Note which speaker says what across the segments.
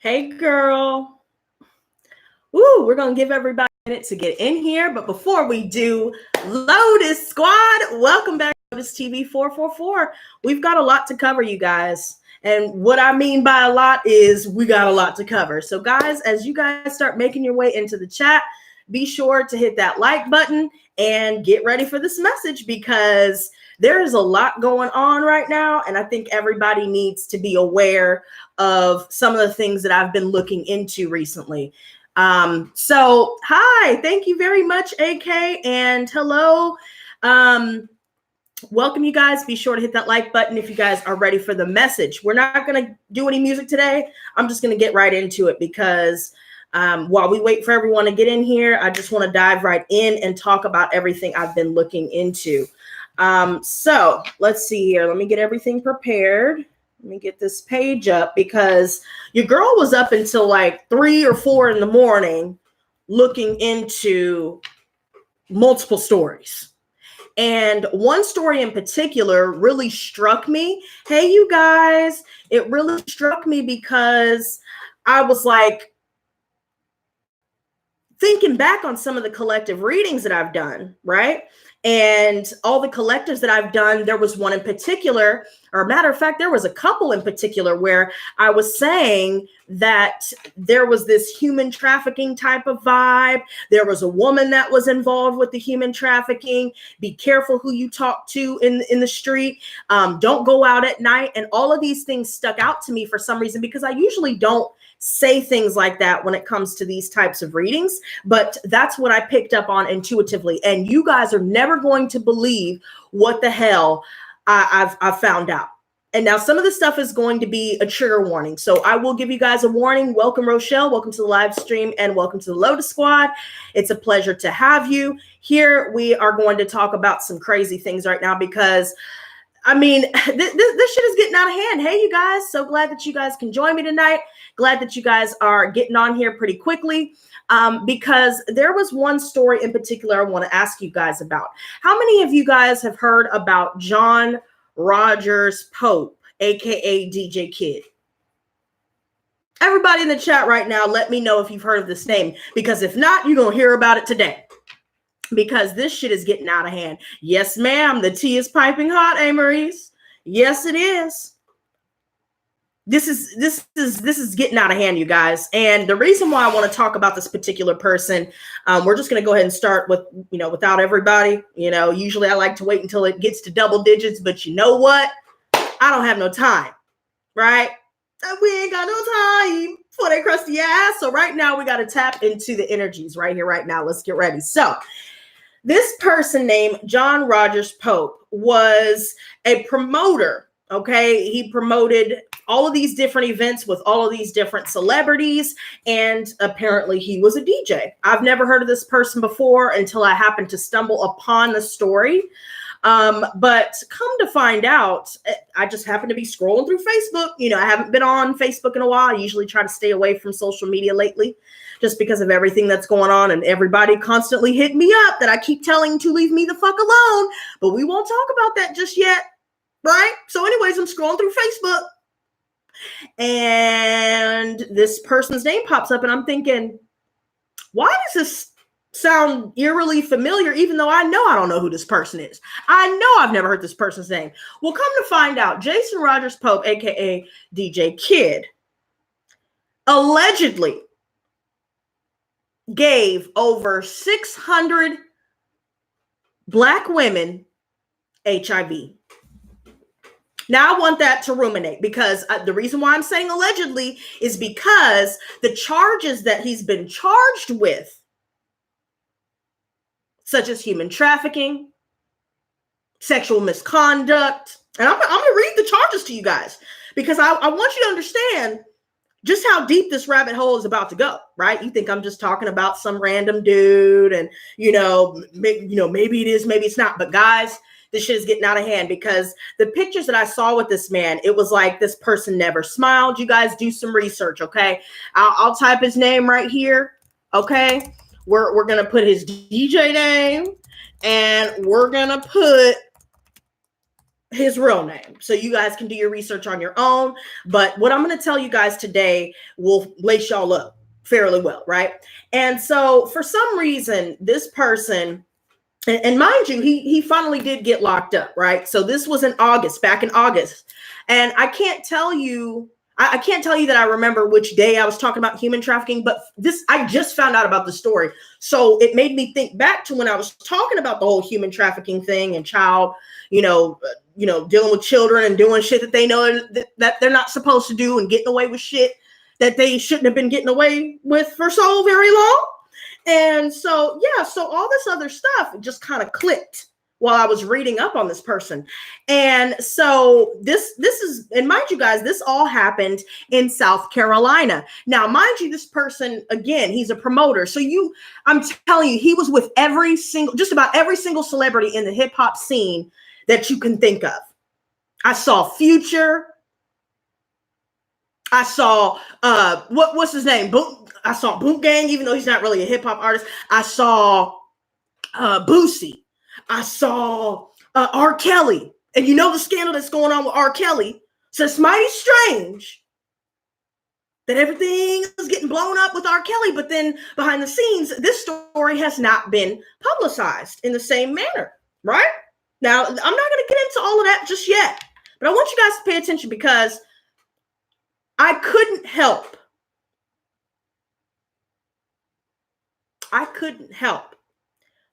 Speaker 1: Hey, girl. Ooh, we're going to give everybody a minute to get in here. But before we do, Lotus Squad, welcome back to Lotus TV 444. We've got a lot to cover, you guys. And what I mean by a lot is we got a lot to cover. So, guys, as you guys start making your way into the chat, be sure to hit that like button and get ready for this message because there is a lot going on right now. And I think everybody needs to be aware of some of the things that I've been looking into recently. So hi, thank you very much, AK, and hello. Welcome, you guys. Be sure to hit that like button if you guys are ready for the message. We're not going to do any music today. I'm just going to get right into it because while we wait for everyone to get in here, I just want to dive right in and talk about everything I've been looking into. So let's see here. Let me get everything prepared. Let me get this page up because your girl was up until like 3 or 4 in the morning looking into multiple stories. And one story in particular really struck me. Hey, you guys, it really struck me because I was like thinking back on some of the collective readings that I've done, right? And all the collectives that I've done, there was one in particular, or a matter of fact, there was a couple in particular where I was saying that there was this human trafficking type of vibe. There was a woman that was involved with the human trafficking. Be careful who you talk to in the street. Don't go out at night. And all of these things stuck out to me for some reason because I usually don't say things like that when it comes to these types of readings, but that's what I picked up on intuitively. And you guys are never going to believe what the hell I've found out. And now some of the stuff is going to be a trigger warning. So I will give you guys a warning. Welcome, Rochelle. Welcome to the live stream and welcome to the Lotus Squad. It's a pleasure to have you here. We are going to talk about some crazy things right now because I mean, this shit is getting out of hand. Hey, you guys, so glad that you guys can join me tonight. Glad that you guys are getting on here pretty quickly because there was one story in particular I want to ask you guys about. How many of you guys have heard about John Rogers Pope, aka DJ Kid? Everybody in the chat right now, let me know if you've heard of this name because if not, you're going to hear about it today. Because this shit is getting out of hand. Yes, ma'am. The tea is piping hot, Maurice. Yes, it is. This is getting out of hand, you guys. And the reason why I want to talk about this particular person, we're just going to go ahead and start with, without everybody. Usually I like to wait until it gets to double digits, but you know what? I don't have no time, right? We ain't got no time for that crusty ass. So right now we got to tap into the energies right here, right now. Let's get ready. So this person named John Rogers Pope was a promoter, okay? He promoted all of these different events with all of these different celebrities, and apparently he was a DJ. I've never heard of this person before until I happened to stumble upon the story. But come to find out, I just happened to be scrolling through Facebook. I haven't been on Facebook in a while. I usually try to stay away from social media lately just because of everything that's going on and everybody constantly hit me up that I keep telling to leave me the fuck alone, but we won't talk about that just yet, right? So anyways, I'm scrolling through Facebook and this person's name pops up and I'm thinking, why does this sound eerily familiar, even though I know I don't know who this person is? I know I've never heard this person's name. Well, come to find out, Jason Rogers Pope, aka DJ Kid, allegedly gave over 600 Black women HIV. Now I want that to ruminate because the reason why I'm saying allegedly is because the charges that he's been charged with, such as human trafficking, sexual misconduct. And I'm going to read the charges to you guys because I want you to understand just how deep this rabbit hole is about to go, right? You think I'm just talking about some random dude and, maybe it is, maybe it's not. But guys, this shit is getting out of hand because the pictures that I saw with this man, it was like this person never smiled. You guys do some research, okay? I'll type his name right here, okay? We're going to put his DJ name and we're going to put his real name. So you guys can do your research on your own. But what I'm going to tell you guys today will lace y'all up fairly well, right? And so for some reason, this person, and mind you, he finally did get locked up, right? So this was in August, back in August. And I can't tell you that I remember which day I was talking about human trafficking, but I just found out about the story. So it made me think back to when I was talking about the whole human trafficking thing and child, dealing with children and doing shit that they know that they're not supposed to do and getting away with shit that they shouldn't have been getting away with for so very long. And so, yeah, so all this other stuff just kind of clicked while I was reading up on this person. And so this is, and mind you guys, this all happened in South Carolina. Now, mind you, this person, again, he's a promoter. So I'm telling you, he was with just about every single celebrity in the hip hop scene that you can think of. I saw Future. I saw, what's his name? I saw Boot Gang, even though he's not really a hip hop artist. I saw Boosie. I saw R. Kelly. And you know the scandal that's going on with R. Kelly. So it's mighty strange that everything is getting blown up with R. Kelly. But then behind the scenes, this story has not been publicized in the same manner, right? Now, I'm not going to get into all of that just yet. But I want you guys to pay attention because I couldn't help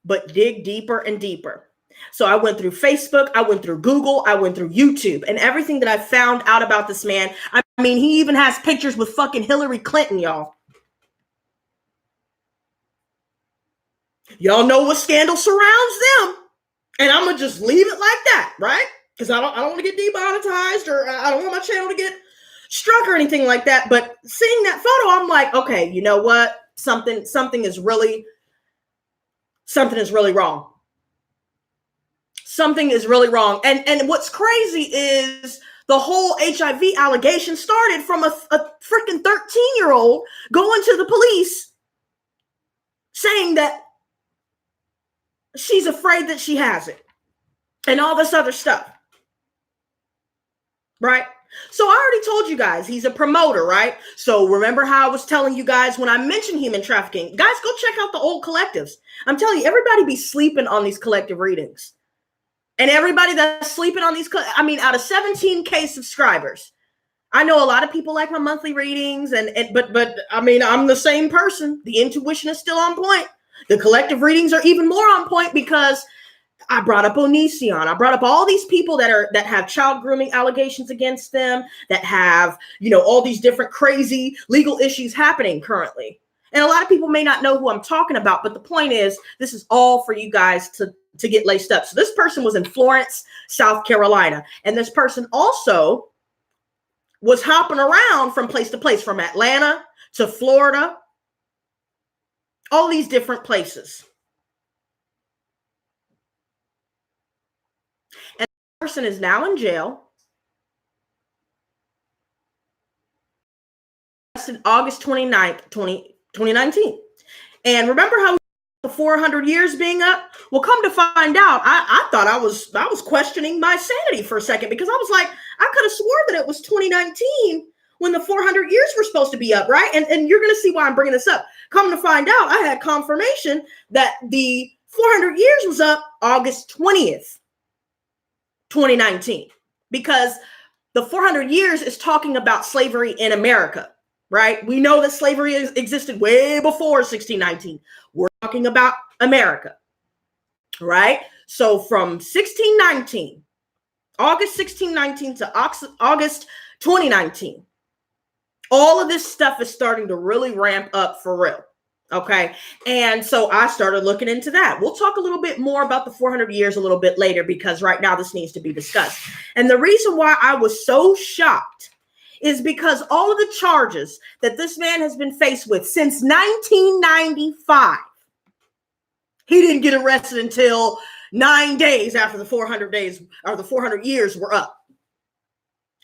Speaker 1: but dig deeper and deeper. So I went through Facebook, I went through Google, I went through YouTube, and everything that I found out about this man. I mean, he even has pictures with fucking Hillary Clinton, y'all. Y'all know what scandal surrounds them. And I'm going to just leave it like that, right? Because I don't want to get demonetized or I don't want my channel to get struck or anything like that. But seeing that photo, I'm like, okay, you know what? Something is really wrong. Something is really wrong. And what's crazy is the whole HIV allegation started from a freaking 13-year-old going to the police saying that she's afraid that she has it and all this other stuff. Right? So I already told you guys he's a promoter, right? So remember how I was telling you guys when I mentioned human trafficking, guys, go check out the old collectives. I'm telling you, everybody be sleeping on these collective readings. And everybody that's sleeping on these, out of 17K subscribers, I know a lot of people like my monthly readings, but I'm the same person. The intuition is still on point. The collective readings are even more on point because I brought up Onision. I brought up all these people that have child grooming allegations against them, that have, all these different crazy legal issues happening currently. And a lot of people may not know who I'm talking about, but the point is, this is all for you guys to get laced up. So this person was in Florence, South Carolina. And this person also was hopping around from place to place, from Atlanta to Florida, all these different places. And the person is now in jail. August 29th, 2019. And remember how the 400 years being up? Well, come to find out, I thought I was questioning my sanity for a second, because I was like, I could have swore that it was 2019 when the 400 years were supposed to be up, right? And you're going to see why I'm bringing this up. Come to find out, I had confirmation that the 400 years was up August 20th, 2019, because the 400 years is talking about slavery in America. Right? We know that slavery existed way before 1619. We're talking about America, right? So from 1619, August 1619 to August 2019, all of this stuff is starting to really ramp up for real. Okay. And so I started looking into that. We'll talk a little bit more about the 400 years a little bit later, because right now this needs to be discussed. And the reason why I was so shocked is because all of the charges that this man has been faced with since 1995, he didn't get arrested until 9 days after the 400 days or the 400 years were up.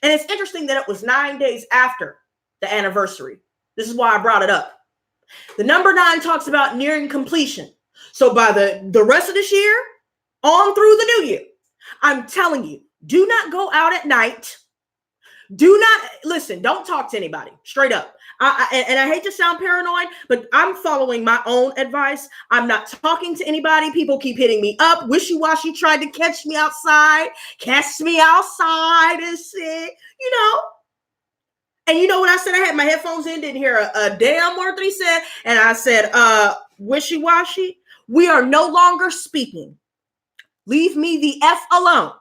Speaker 1: And it's interesting that it was 9 days after the anniversary. This is why I brought it up. The number 9 talks about nearing completion. So by the rest of this year, on through the new year, I'm telling you, Do not go out at night. Do not listen. Don't talk to anybody. Straight up. I hate to sound paranoid, but I'm following my own advice. I'm not talking to anybody. People keep hitting me up. Wishy-washy tried to catch me outside. Catch me outside and shit. You know. And you know what I said? I had my headphones in, didn't hear a damn word that he said. And I said, wishy-washy, we are no longer speaking. Leave me the F alone.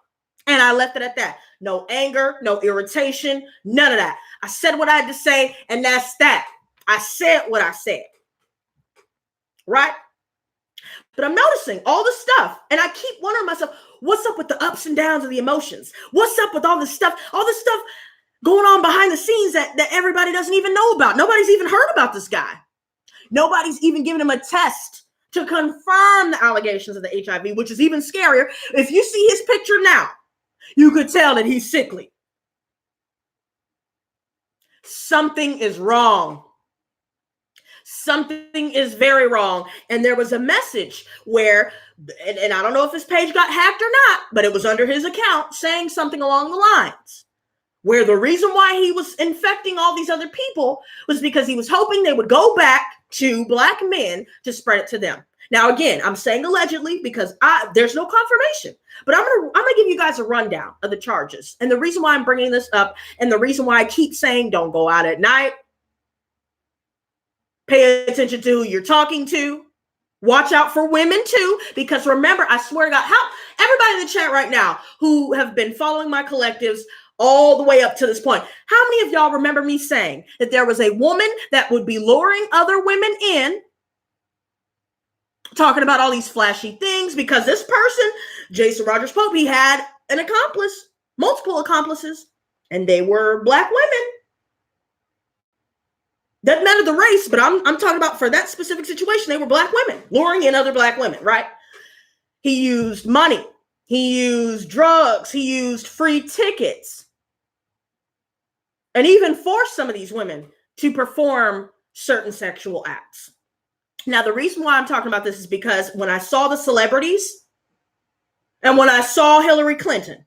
Speaker 1: And I left it at that. No anger, no irritation, none of that. I said what I had to say, and that's that. I said what I said. Right? But I'm noticing all this stuff, and I keep wondering myself, what's up with the ups and downs of the emotions? What's up with all this stuff going on behind the scenes that everybody doesn't even know about? Nobody's even heard about this guy. Nobody's even given him a test to confirm the allegations of the HIV, which is even scarier. If you see his picture now, you could tell that he's sickly. Something is wrong. Something is very wrong. And there was a message where, and I don't know if his page got hacked or not, but it was under his account saying something along the lines where the reason why he was infecting all these other people was because he was hoping they would go back to Black men to spread it to them. Now, again, I'm saying allegedly because there's no confirmation, but I'm gonna give you guys a rundown of the charges. And the reason why I'm bringing this up and the reason why I keep saying don't go out at night, pay attention to who you're talking to, watch out for women too, because remember, I swear to God, everybody in the chat right now who have been following my collectives all the way up to this point, how many of y'all remember me saying that there was a woman that would be luring other women in, talking about all these flashy things, because this person, Jason Rogers Pope, he had an accomplice, multiple accomplices, and they were Black women. Doesn't matter the race, but I'm talking about for that specific situation, they were Black women, luring in other Black women, right? He used money. He used drugs. He used free tickets. And even forced some of these women to perform certain sexual acts. Now, the reason why I'm talking about this is because when I saw the celebrities and when I saw Hillary Clinton,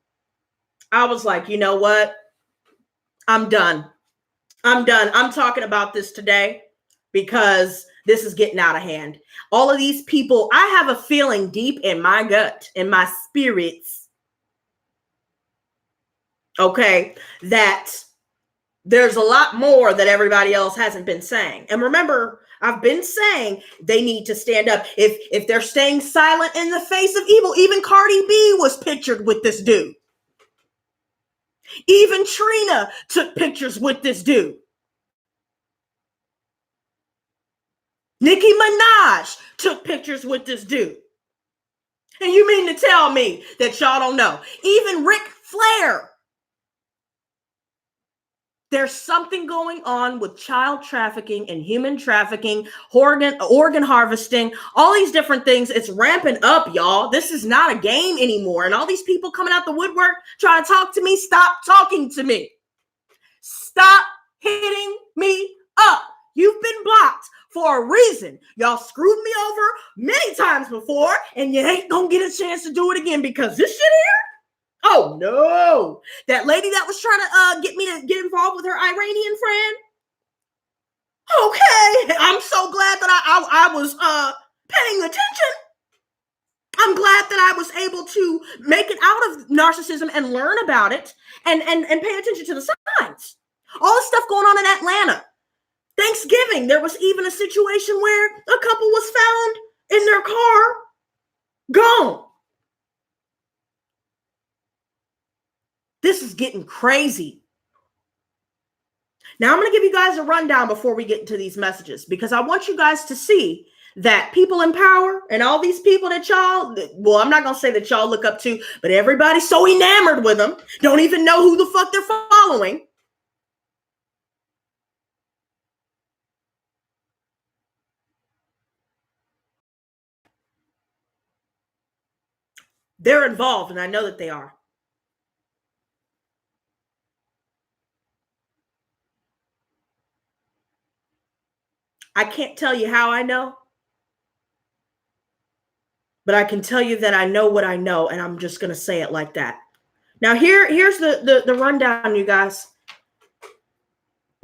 Speaker 1: I was like, you know what? I'm done. I'm done. I'm talking about this today because this is getting out of hand. All of these people, I have a feeling deep in my gut, in my spirits, okay, that there's a lot more that everybody else hasn't been saying. And remember, I've been saying they need to stand up. If they're staying silent in the face of evil, even Cardi B was pictured with this dude. Even Trina took pictures with this dude. Nicki Minaj took pictures with this dude. And you mean to tell me that y'all don't know? Even Ric Flair. There's something going on with child trafficking and human trafficking, organ harvesting, all these different things. It's ramping up, y'all. This is not a game anymore. And all these people coming out the woodwork trying to talk to me, stop talking to me. Stop hitting me up. You've been blocked for a reason. Y'all screwed me over many times before, and you ain't gonna get a chance to do it again because this shit here. Oh no, that lady that was trying to get me to get involved with her Iranian friend. Okay, I'm so glad that I was paying attention. I'm glad that I was able to make it out of narcissism and learn about it and pay attention to the signs. All the stuff going on in Atlanta. Thanksgiving, there was even a situation where a couple was found in their car, gone. This is getting crazy. Now, I'm going to give you guys a rundown before we get into these messages, because I want you guys to see that people in power and all these people that y'all, well, I'm not going to say that y'all look up to, but everybody's so enamored with them, don't even know who the fuck they're following. They're involved, and I know that they are. I can't tell you how I know, but I can tell you that I know what I know, and I'm just going to say it like that. Now here's the rundown, you guys.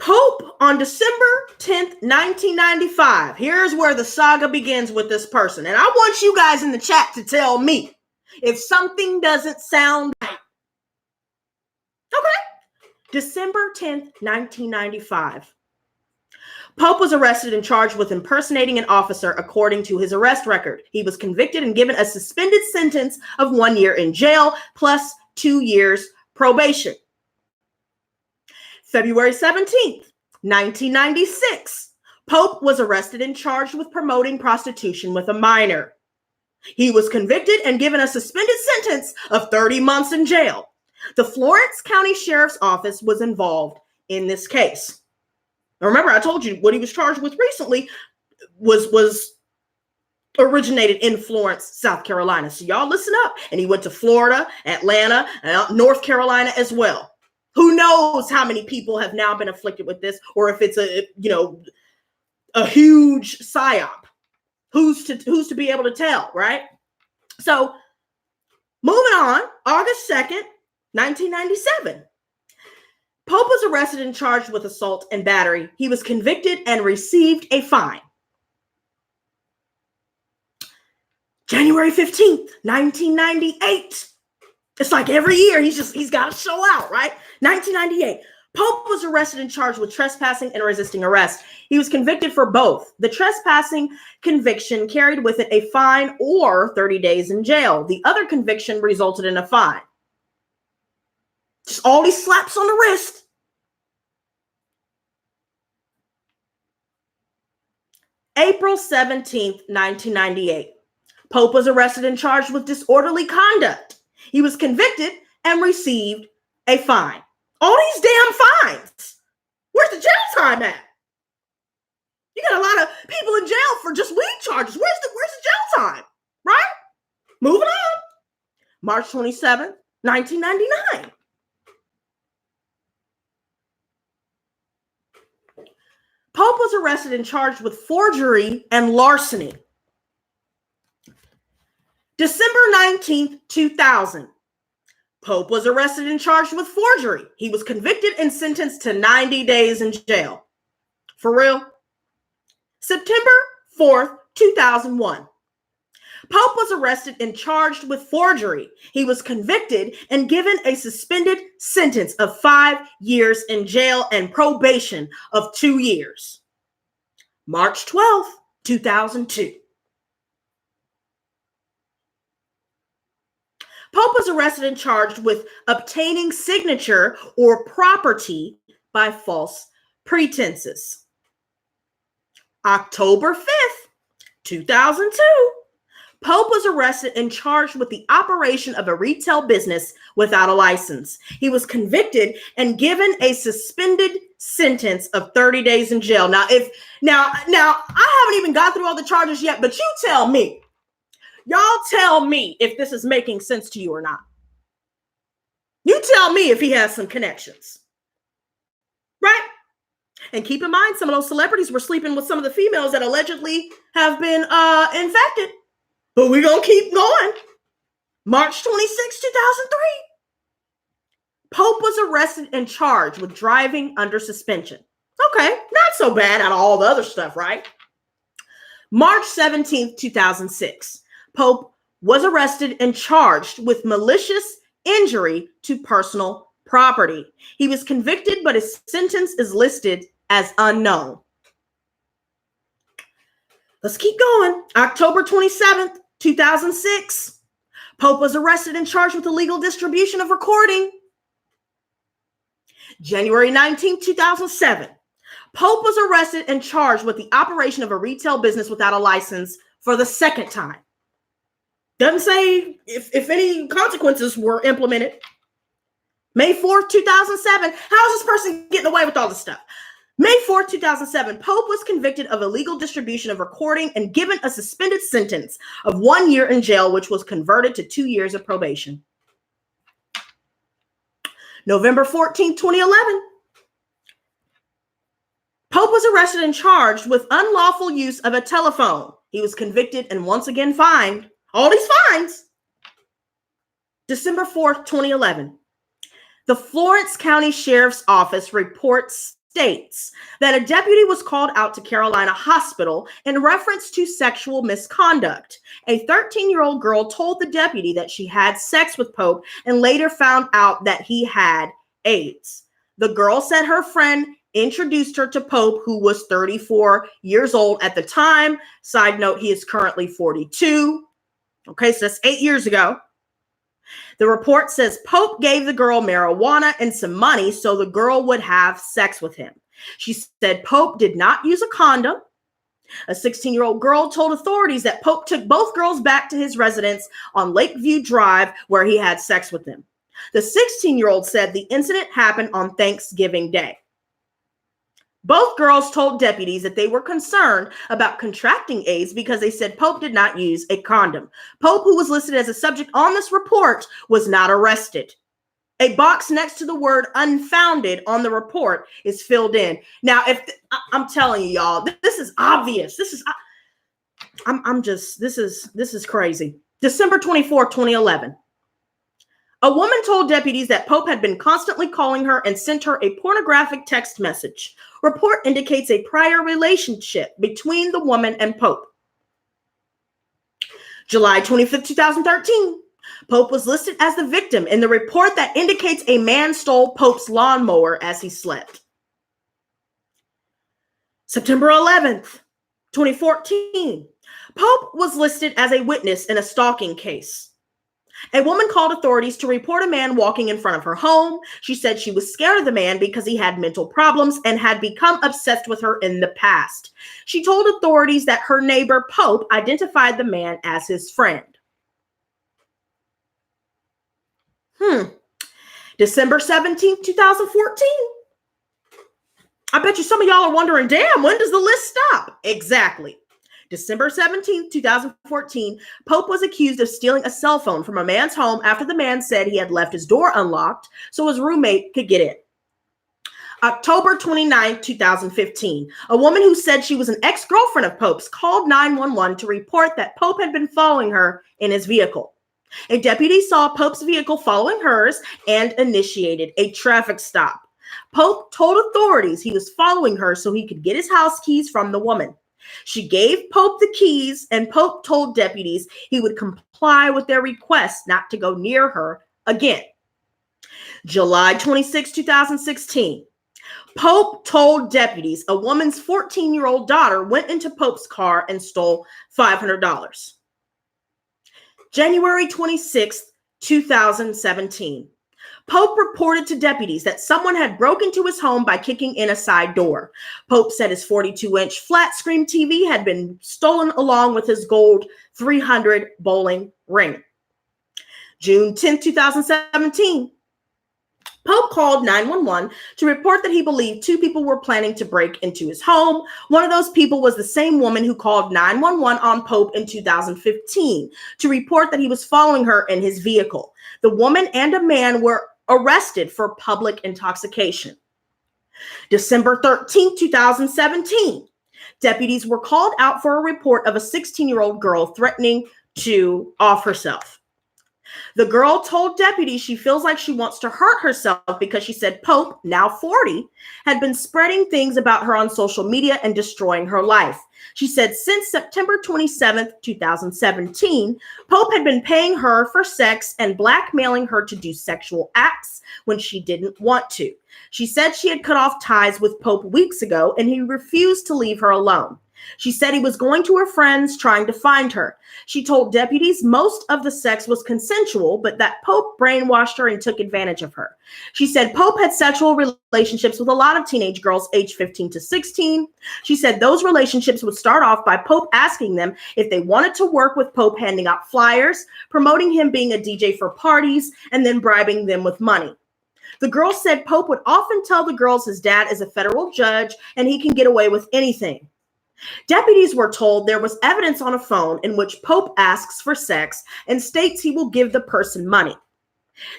Speaker 1: Pope on December 10th, 1995. Here's where the saga begins with this person. And I want you guys in the chat to tell me if something doesn't sound right. Okay. December 10th, 1995. Pope was arrested and charged with impersonating an officer according to his arrest record. He was convicted and given a suspended sentence of 1 year in jail plus 2 years probation. February 17th, 1996. Pope was arrested and charged with promoting prostitution with a minor. He was convicted and given a suspended sentence of 30 months in jail. The Florence County Sheriff's Office was involved in this case. Now remember, I told you what he was charged with recently was originated in Florence, South Carolina. So y'all listen up. And he went to Florida, Atlanta, and North Carolina as well. Who knows how many people have now been afflicted with this, or if it's a huge psyop. Who's to be able to tell, right? So moving on, August 2nd, 1997. Pope was arrested and charged with assault and battery. He was convicted and received a fine. January 15th, 1998. It's like every year he's got to show out, right? 1998. Pope was arrested and charged with trespassing and resisting arrest. He was convicted for both. The trespassing conviction carried with it a fine or 30 days in jail. The other conviction resulted in a fine. Just all these slaps on the wrist. April 17th, 1998. Pope was arrested and charged with disorderly conduct. He was convicted and received a fine. All these damn fines. Where's the jail time at? You got a lot of people in jail for just weed charges. Where's the jail time? Right? Moving on. March 27th, 1999. Pope was arrested and charged with forgery and larceny. December 19th, 2000. Pope was arrested and charged with forgery. He was convicted and sentenced to 90 days in jail. For real? September 4th, 2001. Pope was arrested and charged with forgery. He was convicted and given a suspended sentence of 5 years in jail and probation of 2 years. March 12th, 2002. Pope was arrested and charged with obtaining signature or property by false pretenses. October 5th, 2002. Pope was arrested and charged with the operation of a retail business without a license. He was convicted and given a suspended sentence of 30 days in jail. Now, I haven't even got through all the charges yet, but you tell me. Y'all tell me if this is making sense to you or not. You tell me if he has some connections. Right? And keep in mind, some of those celebrities were sleeping with some of the females that allegedly have been infected. But we're going to keep going. March 26, 2003. Pope was arrested and charged with driving under suspension. Okay, not so bad out of all the other stuff, right? March 17th, 2006. Pope was arrested and charged with malicious injury to personal property. He was convicted, but his sentence is listed as unknown. Let's keep going. October 27th, 2006. Pope was arrested and charged with illegal distribution of recording. January 19th, 2007. Pope was arrested and charged with the operation of a retail business without a license for the second time. Doesn't say if any consequences were implemented. May 4th, 2007. How is this person getting away with all this stuff? May 4th, 2007. Pope was convicted of illegal distribution of recording and given a suspended sentence of 1 year in jail, which was converted to 2 years of probation. November 14th, 2011. Pope was arrested and charged with unlawful use of a telephone. He was convicted and once again fined. All these fines. December 4th, 2011. The Florence County Sheriff's Office report states that a deputy was called out to Carolina Hospital in reference to sexual misconduct. A 13-year-old girl told the deputy that she had sex with Pope and later found out that he had AIDS. The girl said her friend introduced her to Pope, who was 34 years old at the time. Side note, he is currently 42. Okay, so that's 8 years ago. The report says Pope gave the girl marijuana and some money so the girl would have sex with him. She said Pope did not use a condom. A 16-year-old girl told authorities that Pope took both girls back to his residence on Lakeview Drive where he had sex with them. The 16-year-old said the incident happened on Thanksgiving Day. Both girls told deputies that they were concerned about contracting AIDS because they said Pope did not use a condom. Pope, who was listed as a subject on this report, was not arrested. A box next to the word unfounded on the report is filled in. Now, I'm telling you, y'all, this is obvious. This is crazy. December 24, 2011. A woman told deputies that Pope had been constantly calling her and sent her a pornographic text message. Report indicates a prior relationship between the woman and Pope. July 25, 2013. Pope was listed as the victim in the report that indicates a man stole Pope's lawnmower as he slept. September 11th, 2014. Pope was listed as a witness in a stalking case. A woman called authorities to report a man walking in front of her home. She said she was scared of the man because he had mental problems and had become obsessed with her in the past. She told authorities that her neighbor, Pope, identified the man as his friend. December 17th, 2014. I bet you some of y'all are wondering, damn, when does the list stop? Exactly. December 17th, 2014, Pope was accused of stealing a cell phone from a man's home after the man said he had left his door unlocked so his roommate could get in. October 29th, 2015, a woman who said she was an ex-girlfriend of Pope's called 911 to report that Pope had been following her in his vehicle. A deputy saw Pope's vehicle following hers and initiated a traffic stop. Pope told authorities he was following her so he could get his house keys from the woman. She gave Pope the keys, and Pope told deputies he would comply with their request not to go near her again. July 26, 2016. Pope told deputies a woman's 14-year-old daughter went into Pope's car and stole $500. January 26, 2017. Pope reported to deputies that someone had broken into his home by kicking in a side door. Pope said his 42-inch flat-screen TV had been stolen along with his gold 300 bowling ring. June 10, 2017. Pope called 911 to report that he believed two people were planning to break into his home. One of those people was the same woman who called 911 on Pope in 2015 to report that he was following her in his vehicle. The woman and a man were arrested for public intoxication. December 13, 2017. Deputies were called out for a report of a 16-year-old girl threatening to off herself. The girl told deputies she feels like she wants to hurt herself because she said Pope, now 40, had been spreading things about her on social media and destroying her life. She said since September 27th, 2017, Pope had been paying her for sex and blackmailing her to do sexual acts when she didn't want to. She said she had cut off ties with Pope weeks ago and he refused to leave her alone. She said he was going to her friends trying to find her. She told deputies most of the sex was consensual, but that Pope brainwashed her and took advantage of her. She said Pope had sexual relationships with a lot of teenage girls aged 15 to 16. She said those relationships would start off by Pope asking them if they wanted to work with Pope handing out flyers, promoting him being a DJ for parties, and then bribing them with money. The girl said Pope would often tell the girls his dad is a federal judge and he can get away with anything. Deputies were told there was evidence on a phone in which Pope asks for sex and states he will give the person money.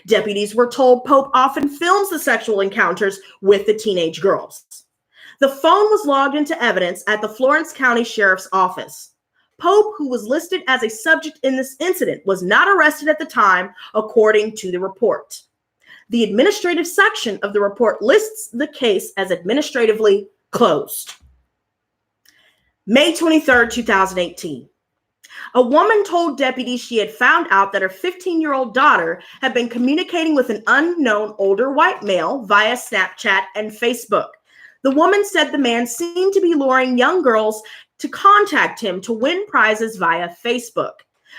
Speaker 1: Deputies were told Pope often films the sexual encounters with the teenage girls. The phone was logged into evidence at the Florence County Sheriff's Office. Pope, who was listed as a subject in this incident, was not arrested at the time, according to the report. The administrative section of the report lists the case as administratively closed. May 23rd, 2018. A woman told deputies she had found out that her 15-year-old daughter had been communicating with an unknown older white male via Snapchat and Facebook. The woman said the man seemed to be luring young girls to contact him to win prizes via Facebook.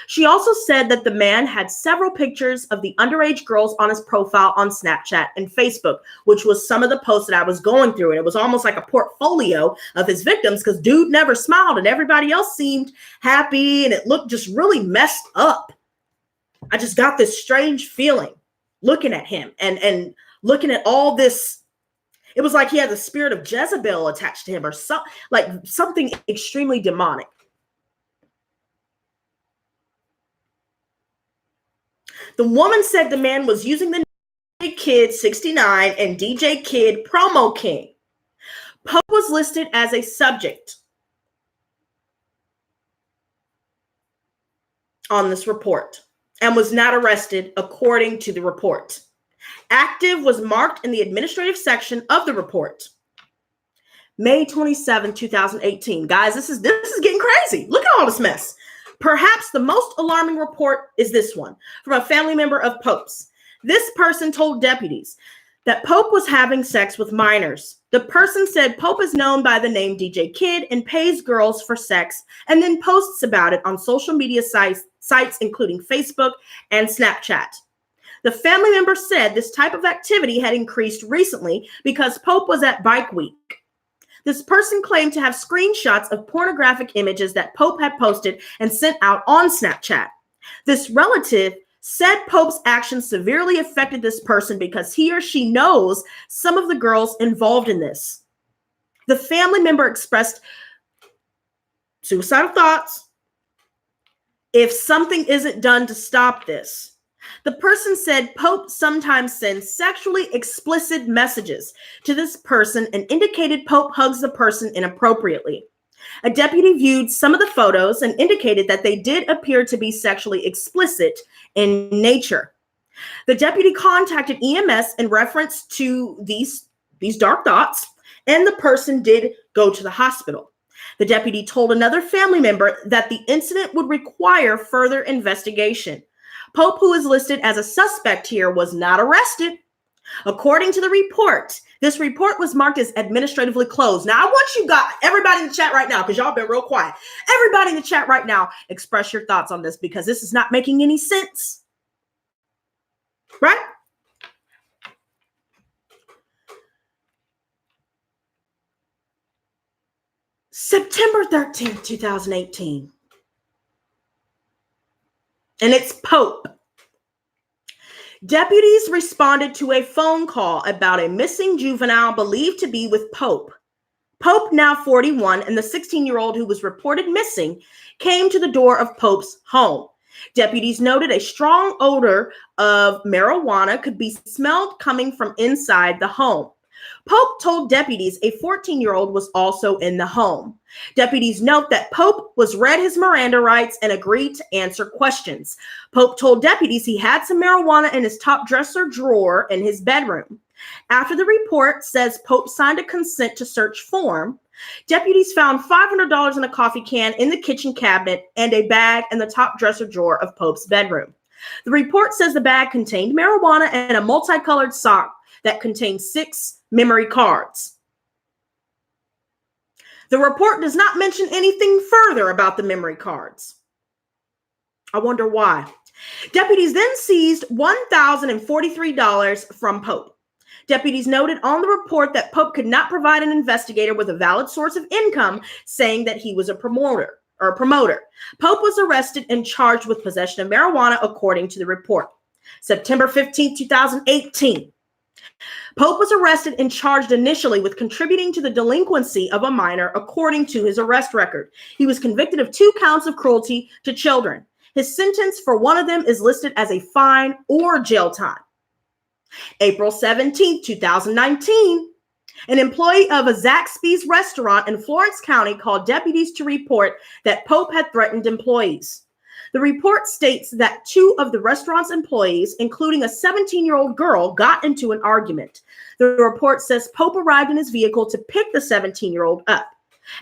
Speaker 1: She also said that the man had several pictures of the underage girls on his profile on Snapchat and Facebook, which was some of the posts that I was going through. And it was almost like a portfolio of his victims because dude never smiled and everybody else seemed happy and it looked just really messed up. I just got this strange feeling looking at him and looking at all this. It was like he had the spirit of Jezebel attached to him or something extremely demonic. The woman said the man was using the DJ Kid 69 and DJ Kid Promo King. Pope was listed as a subject on this report and was not arrested according to the report. Active was marked in the administrative section of the report. May 27, 2018. Guys, this is getting crazy. Look at all this mess. Perhaps the most alarming report is this one from a family member of Pope's. This person told deputies that Pope was having sex with minors. The person said Pope is known by the name DJ Kid and pays girls for sex and then posts about it on social media sites including Facebook and Snapchat. The family member said this type of activity had increased recently because Pope was at Bike Week. This person claimed to have screenshots of pornographic images that Pope had posted and sent out on Snapchat. This relative said Pope's actions severely affected this person because he or she knows some of the girls involved in this. The family member expressed suicidal thoughts if something isn't done to stop this. The person said Pope sometimes sends sexually explicit messages to this person and indicated Pope hugs the person inappropriately. A deputy viewed some of the photos and indicated that they did appear to be sexually explicit in nature. The deputy contacted EMS in reference to these dark thoughts, and the person did go to the hospital. The deputy told another family member that the incident would require further investigation. Pope, who is listed as a suspect here, was not arrested. According to the report, this report was marked as administratively closed. Now, I want you guys, everybody in the chat right now, because y'all been real quiet. Everybody in the chat right now, express your thoughts on this because this is not making any sense. Right? September 13th, 2018. And it's Pope. Deputies responded to a phone call about a missing juvenile believed to be with Pope. Pope, now 41, and the 16-year-old who was reported missing came to the door of Pope's home. Deputies noted a strong odor of marijuana could be smelled coming from inside the home. Pope told deputies a 14-year-old was also in the home. Deputies note that Pope was read his Miranda rights and agreed to answer questions. Pope told deputies he had some marijuana in his top dresser drawer in his bedroom. After the report says Pope signed a consent to search form, deputies found $500 in a coffee can in the kitchen cabinet and a bag in the top dresser drawer of Pope's bedroom. The report says the bag contained marijuana and a multicolored sock that contained 6 memory cards. The report does not mention anything further about the memory cards. I wonder why. Deputies then seized $1,043 from Pope. Deputies noted on the report that Pope could not provide an investigator with a valid source of income, saying that he was a promoter. Pope was arrested and charged with possession of marijuana, according to the report. September 15, 2018. Pope was arrested and charged initially with contributing to the delinquency of a minor, according to his arrest record. He was convicted of 2 counts of cruelty to children. His sentence for one of them is listed as a fine or jail time. April 17, 2019, an employee of a Zaxby's restaurant in Florence County called deputies to report that Pope had threatened employees. The report states that 2 of the restaurant's employees, including a 17-year-old girl, got into an argument. The report says Pope arrived in his vehicle to pick the 17-year-old up.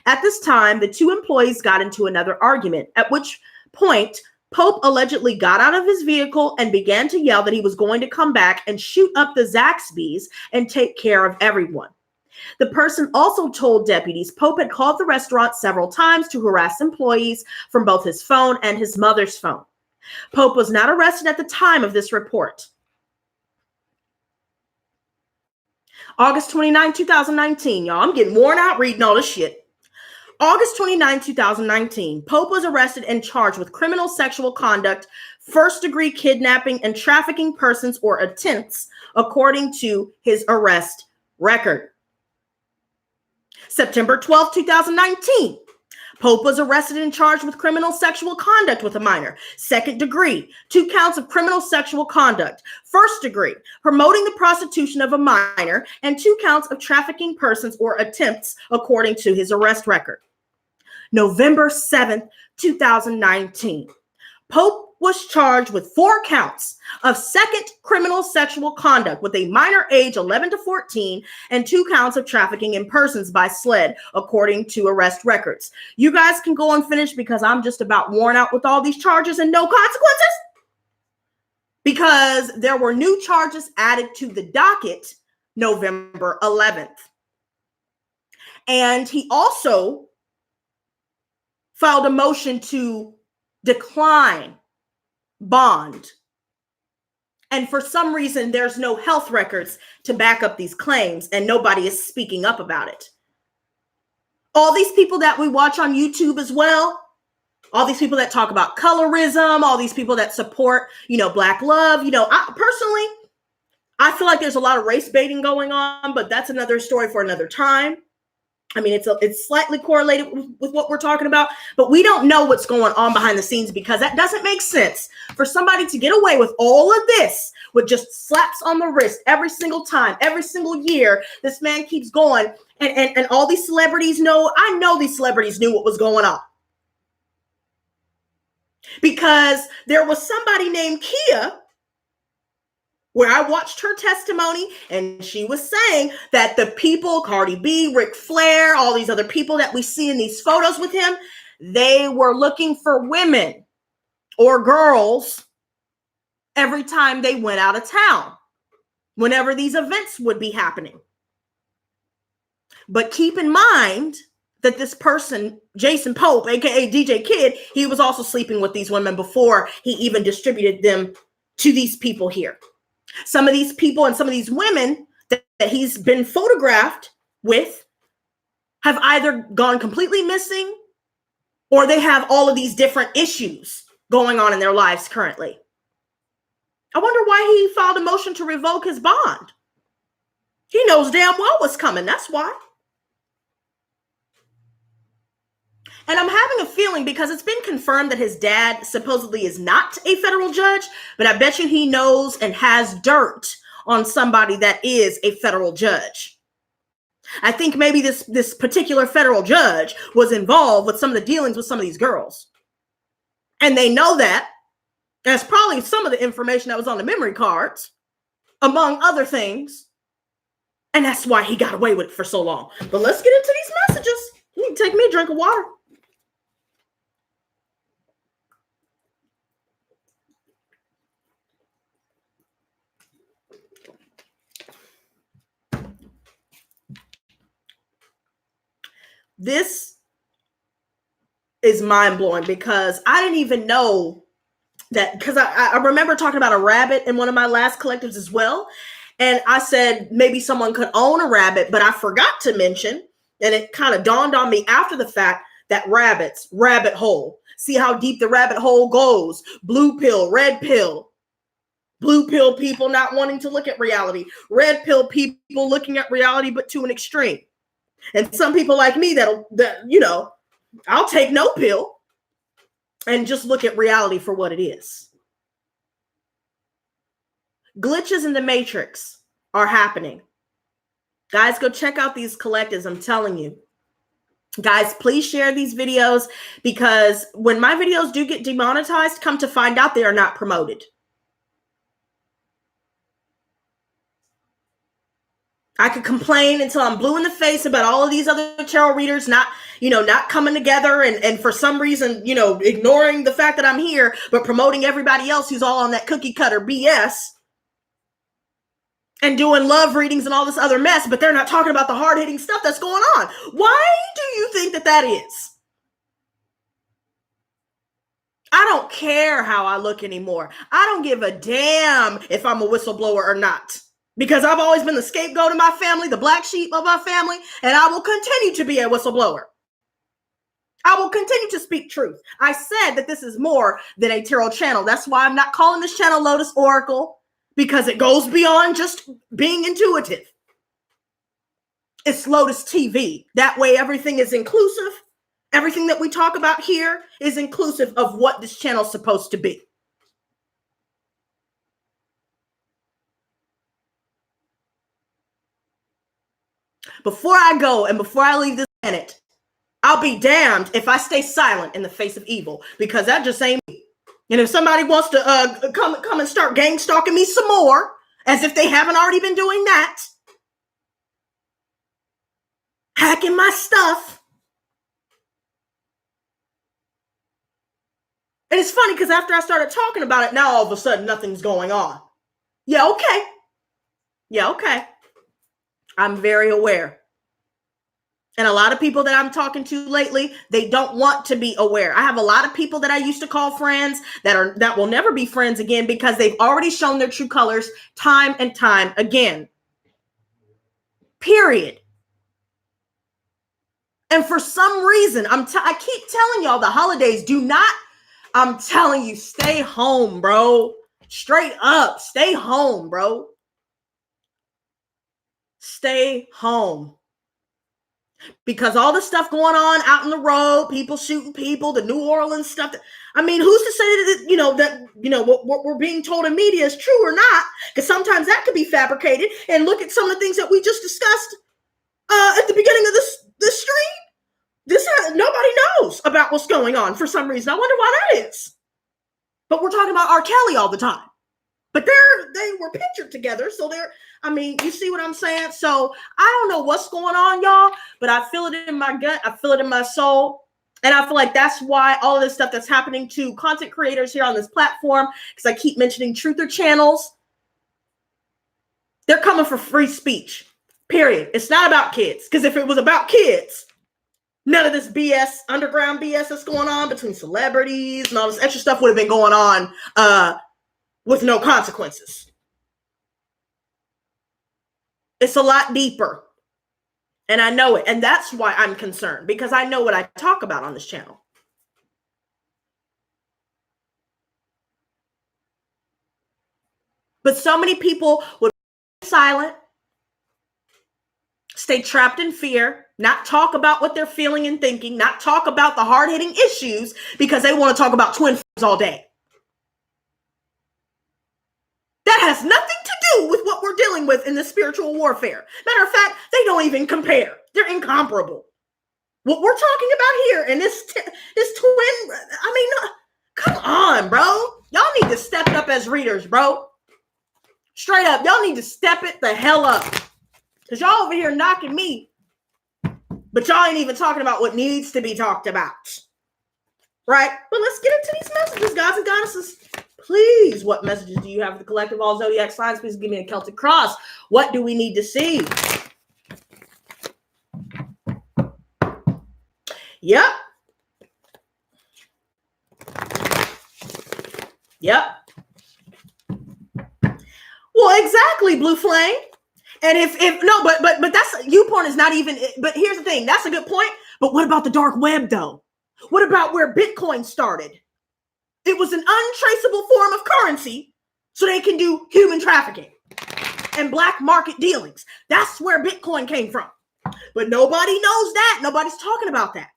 Speaker 1: At this time, the 2 employees got into another argument, at which point Pope allegedly got out of his vehicle and began to yell that he was going to come back and shoot up the Zaxby's and take care of everyone. The person also told deputies Pope had called the restaurant several times to harass employees from both his phone and his mother's phone. Pope was not arrested at the time of this report. August 29, 2019, y'all. I'm getting worn out reading all this shit. August 29, 2019, Pope was arrested and charged with criminal sexual conduct, first-degree kidnapping, and trafficking persons or attempts, according to his arrest record. September 12, 2019, Pope was arrested and charged with criminal sexual conduct with a minor, second degree, 2 counts of criminal sexual conduct, first degree, promoting the prostitution of a minor, and 2 counts of trafficking persons or attempts, according to his arrest record. November 7th, 2019, Pope was charged with 4 counts of second criminal sexual conduct with a minor age 11 to 14 and 2 counts of trafficking in persons by sled, according to arrest records. You guys can go and finish because I'm just about worn out with all these charges and no consequences, because there were new charges added to the docket November 11th. And he also filed a motion to decline bond. And for some reason, there's no health records to back up these claims, and nobody is speaking up about it. All these people that we watch on YouTube as well, all these people that talk about colorism, all these people that support, Black love, I feel like there's a lot of race baiting going on, but that's another story for another time. I mean, it's slightly correlated with what we're talking about, but we don't know what's going on behind the scenes, because that doesn't make sense for somebody to get away with all of this with just slaps on the wrist every single time, every single year. This man keeps going, and all these celebrities know. I know these celebrities knew what was going on, because there was somebody named Kia, where I watched her testimony, and she was saying that the people, Cardi B, Ric Flair, all these other people that we see in these photos with him, they were looking for women or girls every time they went out of town, whenever these events would be happening. But keep in mind that this person, Jason Pope, aka DJ Kid, he was also sleeping with these women before he even distributed them to these people here. Some of these people and some of these women that he's been photographed with have either gone completely missing, or they have all of these different issues going on in their lives currently. I wonder why he filed a motion to revoke his bond. He knows damn well what's coming. That's why. And I'm having a feeling, because it's been confirmed that his dad supposedly is not a federal judge, but I bet you he knows and has dirt on somebody that is a federal judge. I think maybe this particular federal judge was involved with some of the dealings with some of these girls. And they know that. That's probably some of the information that was on the memory cards, among other things. And that's why he got away with it for so long. But let's get into these messages. You can take me a drink of water. This is mind-blowing, because I didn't even know that, because I remember talking about a rabbit in one of my last collectives as well. And I said maybe someone could own a rabbit, but I forgot to mention, and it kind of dawned on me after the fact, that rabbits, rabbit hole. See how deep the rabbit hole goes. Blue pill, red pill. Blue pill people not wanting to look at reality. Red pill people looking at reality, but to an extreme. And some people like me I'll take no pill and just look at reality for what it is. Glitches in the matrix are happening. Guys, go check out these collectives. I'm telling you, Guys, please share these videos, because when my videos do get demonetized, come to find out they are not promoted. I could complain until I'm blue in the face about all of these other tarot readers not coming together and for some reason, ignoring the fact that I'm here, but promoting everybody else who's all on that cookie cutter BS and doing love readings and all this other mess, but they're not talking about the hard-hitting stuff that's going on. Why do you think that is? I don't care how I look anymore. I don't give a damn if I'm a whistleblower or not, because I've always been the scapegoat of my family, the black sheep of my family, and I will continue to be a whistleblower. I will continue to speak truth. I said that this is more than a tarot channel. That's why I'm not calling this channel Lotus Oracle, because it goes beyond just being intuitive. It's Lotus TV. That way everything is inclusive. Everything that we talk about here is inclusive of what this channel is supposed to be. Before I go and before I leave this planet, I'll be damned if I stay silent in the face of evil, because that just ain't me. And if somebody wants to come and start gang stalking me some more, as if they haven't already been doing that, hacking my stuff. And it's funny because after I started talking about it, now all of a sudden nothing's going on. Yeah, okay. I'm very aware. And a lot of people that I'm talking to lately, they don't want to be aware. I have a lot of people that I used to call friends that will never be friends again, because they've already shown their true colors time and time again. Period. And for some reason, I keep telling y'all, the holidays do not, I'm telling you, stay home, bro. Straight up, stay home, bro. Stay home. Because all the stuff going on out in the road, people shooting people, the New Orleans stuff. I mean, who's to say that, what we're being told in media is true or not? Because sometimes that could be fabricated. And look at some of the things that we just discussed at the beginning of this stream. Nobody knows about what's going on for some reason. I wonder why that is. But we're talking about R. Kelly all the time. But they were pictured together, so you see what I'm saying? So I don't know what's going on, y'all, but I feel it in my gut. I feel it in my soul. And I feel like that's why all of this stuff that's happening to content creators here on this platform, because I keep mentioning truther channels, they're coming for free speech, period. It's not about kids, because if it was about kids, none of this BS, underground BS that's going on between celebrities and all this extra stuff would have been going on with no consequences. It's a lot deeper. And I know it. And that's why I'm concerned, because I know what I talk about on this channel. But so many people would be silent, stay trapped in fear, not talk about what they're feeling and thinking, not talk about the hard-hitting issues, because they want to talk about twin flames all day. That has nothing to do with what we're dealing with in the spiritual warfare. Matter of fact, they don't even compare. They're incomparable. What we're talking about here and this twin, come on, bro. Y'all need to step up as readers, bro. Straight up, y'all need to step it the hell up. Because y'all over here knocking me, but y'all ain't even talking about what needs to be talked about. Right? But let's get into these messages, guys and goddesses. Please, what messages do you have for the collective all zodiac signs? Please give me a Celtic cross. What do we need to see? Yep. Well, exactly, Blue Flame. And but that's YouPorn is not even. But here's the thing. That's a good point. But what about the dark web, though? What about where Bitcoin started? It was an untraceable form of currency, so they can do human trafficking and black market dealings. That's where Bitcoin came from. But nobody knows that. Nobody's talking about that.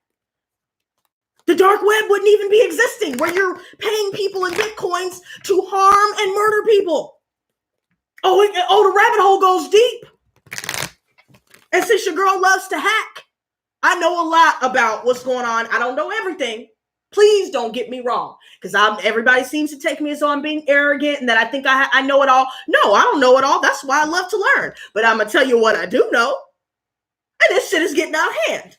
Speaker 1: The dark web wouldn't even be existing, where you're paying people in Bitcoins to harm and murder people. Oh, the rabbit hole goes deep. And since your girl loves to hack, I know a lot about what's going on. I don't know everything. Please don't get me wrong, because everybody seems to take me as though I'm being arrogant and that I think I know it all. No, I don't know it all. That's why I love to learn. But I'm going to tell you what I do know. And this shit is getting out of hand.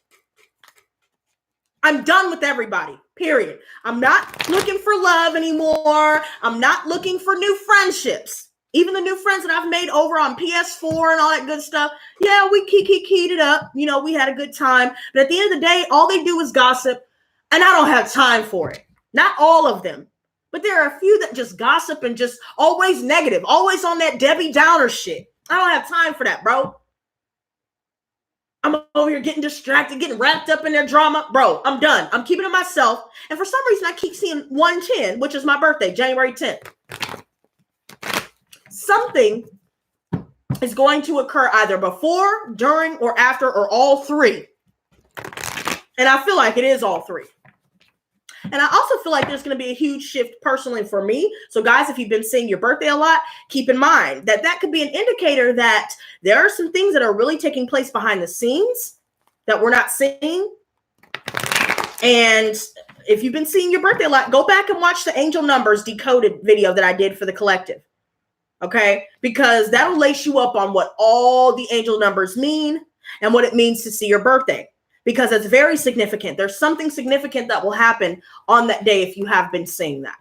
Speaker 1: I'm done with everybody, period. I'm not looking for love anymore. I'm not looking for new friendships. Even the new friends that I've made over on PS4 and all that good stuff. Yeah, we keyed it up. You know, we had a good time. But at the end of the day, all they do is gossip. And I don't have time for it. Not all of them. But there are a few that just gossip and just always negative. Always on that Debbie Downer shit. I don't have time for that, bro. I'm over here getting distracted, getting wrapped up in their drama. Bro, I'm done. I'm keeping it myself. And for some reason, I keep seeing 110, which is my birthday, January 10th. Something is going to occur either before, during, or after, or all three. And I feel like it is all three. And I also feel like there's going to be a huge shift personally for me. So guys, if you've been seeing your birthday a lot, keep in mind that that could be an indicator that there are some things that are really taking place behind the scenes that we're not seeing. And if you've been seeing your birthday a lot, go back and watch the Angel Numbers Decoded video that I did for the collective. Okay? Because that'll lace you up on what all the angel numbers mean and what it means to see your birthday. Because it's very significant. There's something significant that will happen on that day if you have been seeing that.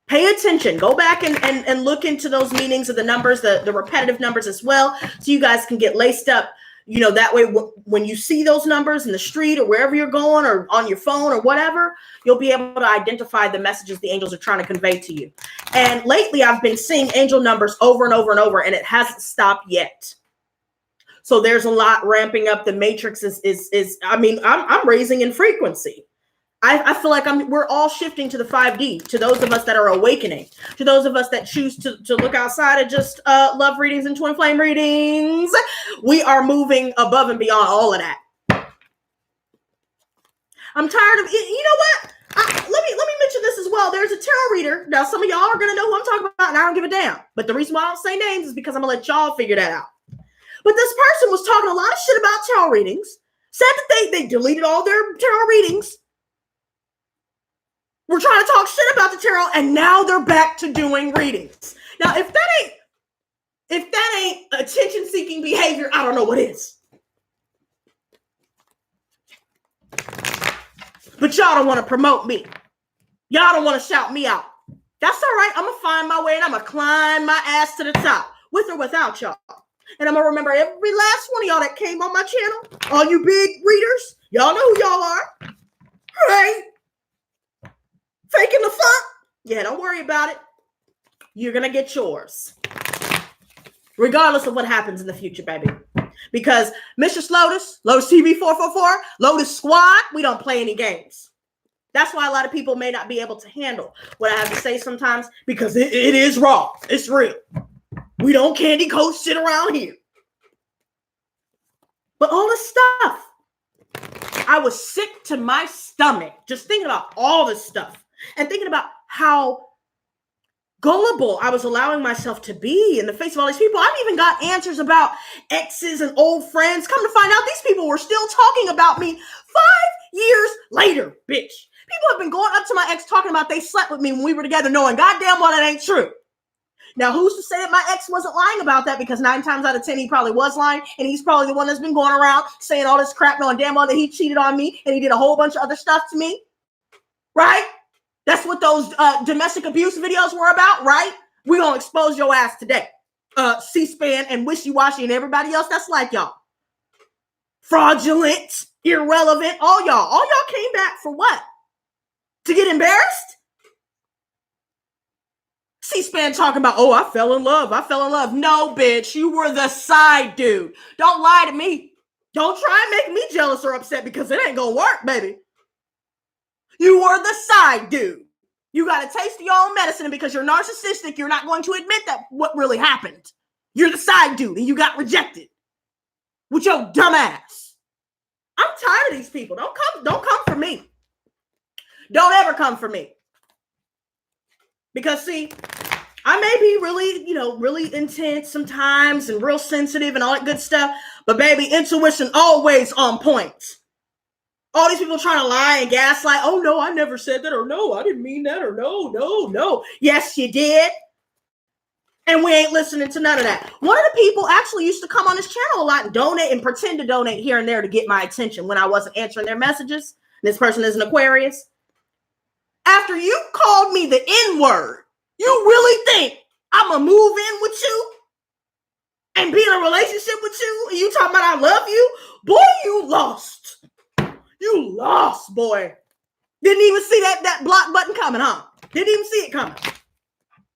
Speaker 1: Pay attention. Go back and look into those meanings of the numbers, the repetitive numbers as well, so you guys can get laced up. You know, that way when you see those numbers in the street or wherever you're going or on your phone or whatever, you'll be able to identify the messages the angels are trying to convey to you. And lately I've been seeing angel numbers over and over and over, and it hasn't stopped yet. So there's a lot ramping up. The matrix is I mean, I'm raising in frequency. I feel like we're all shifting to the 5D, to those of us that are awakening, to those of us that choose to look outside of just love readings and twin flame readings. We are moving above and beyond all of that. I'm tired of, you know what? Let me mention this as well. There's a tarot reader. Now, some of y'all are going to know who I'm talking about, and I don't give a damn. But the reason why I don't say names is because I'm going to let y'all figure that out. But this person was talking a lot of shit about tarot readings, said that they deleted all their tarot readings. We're trying to talk shit about the tarot, and now they're back to doing readings. Now, if that ain't attention-seeking behavior, I don't know what is. But y'all don't want to promote me. Y'all don't want to shout me out. That's all right. I'm going to find my way, and I'm going to climb my ass to the top, with or without y'all. And I'm going to remember every last one of y'all that came on my channel. All you big readers. Y'all know who y'all are. Right? Faking the funk? Yeah, don't worry about it. You're going to get yours. Regardless of what happens in the future, baby. Because Mistress Lotus, Lotus TV 444, Lotus Squad, we don't play any games. That's why a lot of people may not be able to handle what I have to say sometimes, because it is raw. It's real. We don't candy coat shit around here. But all this stuff, I was sick to my stomach just thinking about all this stuff and thinking about how gullible I was allowing myself to be in the face of all these people. I've even got answers about exes and old friends. Come to find out, these people were still talking about me 5 years later, bitch. People have been going up to my ex talking about they slept with me when we were together, knowing goddamn well that ain't true. Now, who's to say that my ex wasn't lying about that? Because 9 times out of 10, he probably was lying. And he's probably the one that's been going around saying all this crap, knowing damn well that he cheated on me and he did a whole bunch of other stuff to me. Right? That's what those domestic abuse videos were about, right? We're going to expose your ass today. C-SPAN and Wishy-Washy and everybody else that's like y'all. Fraudulent, irrelevant, all y'all. All y'all came back for what? To get embarrassed? C-SPAN talking about, oh, I fell in love. I fell in love. No, bitch, you were the side dude. Don't lie to me. Don't try and make me jealous or upset, because it ain't going to work, baby. You were the side dude. You got a taste of your own medicine, and because you're narcissistic, you're not going to admit that what really happened. You're the side dude, and you got rejected with your dumb ass. I'm tired of these people. Don't come for me. Don't ever come for me. Because, see, I may be really, really intense sometimes and real sensitive and all that good stuff, but baby, intuition always on point. All these people trying to lie and gaslight. Oh no, I never said that, or no, I didn't mean that, or no. Yes, you did. And we ain't listening to none of that. One of the people actually used to come on this channel a lot and donate and pretend to donate here and there to get my attention when I wasn't answering their messages. This person is an Aquarius. After you called me the N-word, you really think I'm going to move in with you and be in a relationship with you? And you talking about I love you? Boy, you lost. You lost, boy. Didn't even see that block button coming, huh? Didn't even see it coming.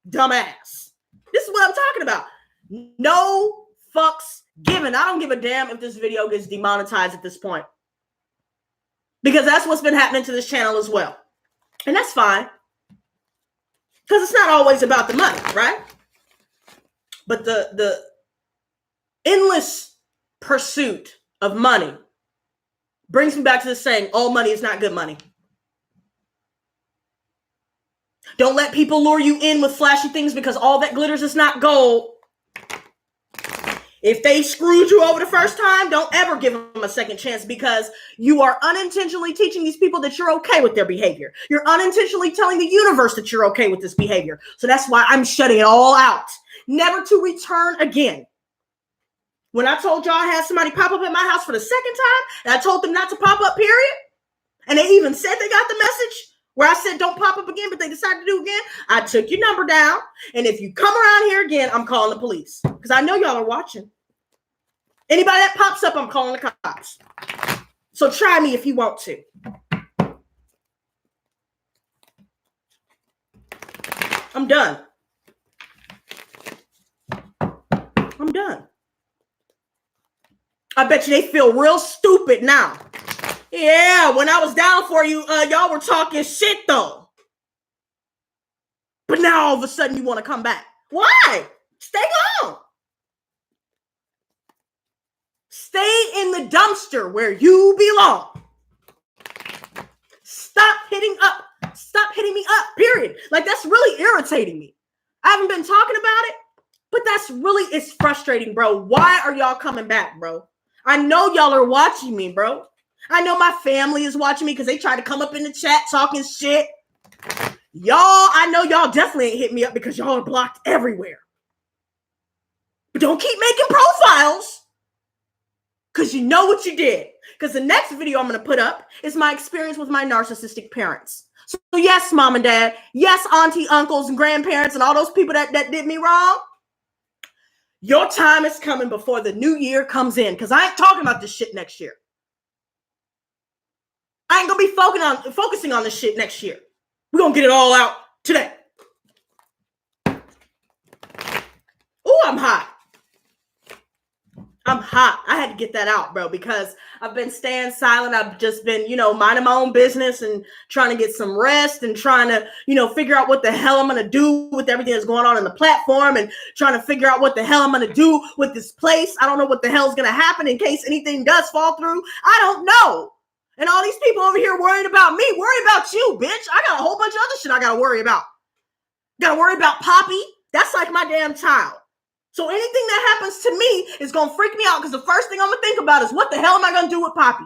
Speaker 1: Dumbass. This is what I'm talking about. No fucks given. I don't give a damn if this video gets demonetized at this point. Because that's what's been happening to this channel as well. And that's fine. Because it's not always about the money, right? But the endless pursuit of money brings me back to the saying, all money is not good money. Don't let people lure you in with flashy things because all that glitters is not gold. If they screwed you over the first time, don't ever give them a second chance because you are unintentionally teaching these people that you're okay with their behavior. You're unintentionally telling the universe that you're okay with this behavior. So that's why I'm shutting it all out. Never to return again. When I told y'all I had somebody pop up at my house for the second time, and I told them not to pop up, period, and they even said they got the message where I said don't pop up again, but they decided to do again, I took your number down, and if you come around here again, I'm calling the police because I know y'all are watching. Anybody that pops up, I'm calling the cops. So try me if you want to. I'm done. I'm done. I bet you they feel real stupid now. Yeah, when I was down for you, y'all were talking shit though. But now all of a sudden you want to come back. Why? Stay gone. Stay in the dumpster where you belong. Stop hitting up. Stop hitting me up, period. Like, that's really irritating me. I haven't been talking about it, but it's frustrating, bro. Why are y'all coming back, bro? I know y'all are watching me, bro. I know my family is watching me because they try to come up in the chat talking shit. Y'all, I know y'all definitely ain't hit me up because y'all are blocked everywhere. But don't keep making profiles because you know what you did. Because the next video I'm going to put up is my experience with my narcissistic parents. So yes, mom and dad, yes, auntie, uncles, and grandparents, and all those people that did me wrong. Your time is coming before the new year comes in because I ain't talking about this shit next year. I ain't going to be focusing on this shit next year. We're going to get it all out today. Ooh, I'm hot. I'm hot. I had to get that out, bro, because I've been staying silent. I've just been, minding my own business and trying to get some rest and trying to, figure out what the hell I'm going to do with everything that's going on in the platform and trying to figure out what the hell I'm going to do with this place. I don't know what the hell's going to happen in case anything does fall through. I don't know. And all these people over here worried about me. Worry about you, bitch. I got a whole bunch of other shit I got to worry about. Got to worry about Poppy. That's like my damn child. So anything that happens to me is going to freak me out because the first thing I'm going to think about is what the hell am I going to do with Poppy?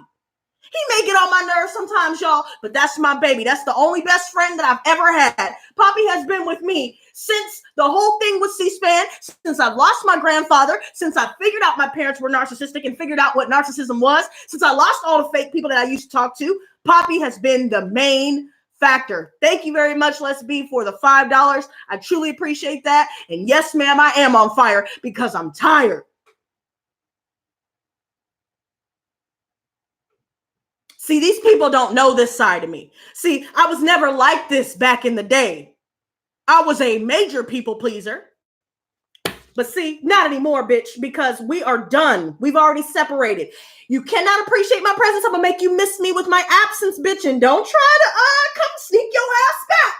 Speaker 1: He may get on my nerves sometimes, y'all, but that's my baby. That's the only best friend that I've ever had. Poppy has been with me since the whole thing with C-SPAN, since I've lost my grandfather, since I figured out my parents were narcissistic and figured out what narcissism was, since I lost all the fake people that I used to talk to. Poppy has been the main factor. Thank you very much, Let's Be, for the $5. I truly appreciate that. And yes, ma'am, I am on fire because I'm tired. See, these people don't know this side of me. See, I was never like this back in the day. I was a major people pleaser. But see, not anymore, bitch, because we are done. We've already separated. You cannot appreciate my presence. I'm going to make you miss me with my absence, bitch. And don't try to come sneak your ass back.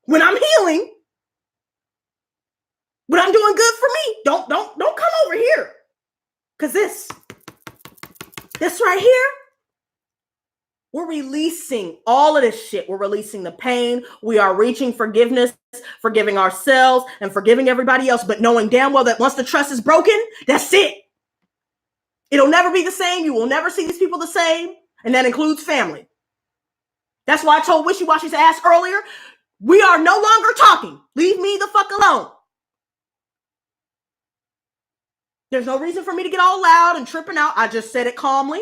Speaker 1: When I'm healing, when I'm doing good for me, don't come over here. Because this right here, We're releasing all of this shit. We're releasing the pain. We are reaching forgiveness, forgiving ourselves and forgiving everybody else, but knowing damn well that once the trust is broken, that's it. It'll never be the same. You will never see these people the same. And that includes family. That's why I told Wishy-Washy's ass earlier, we are no longer talking. Leave me the fuck alone. There's no reason for me to get all loud and tripping out. I just said it calmly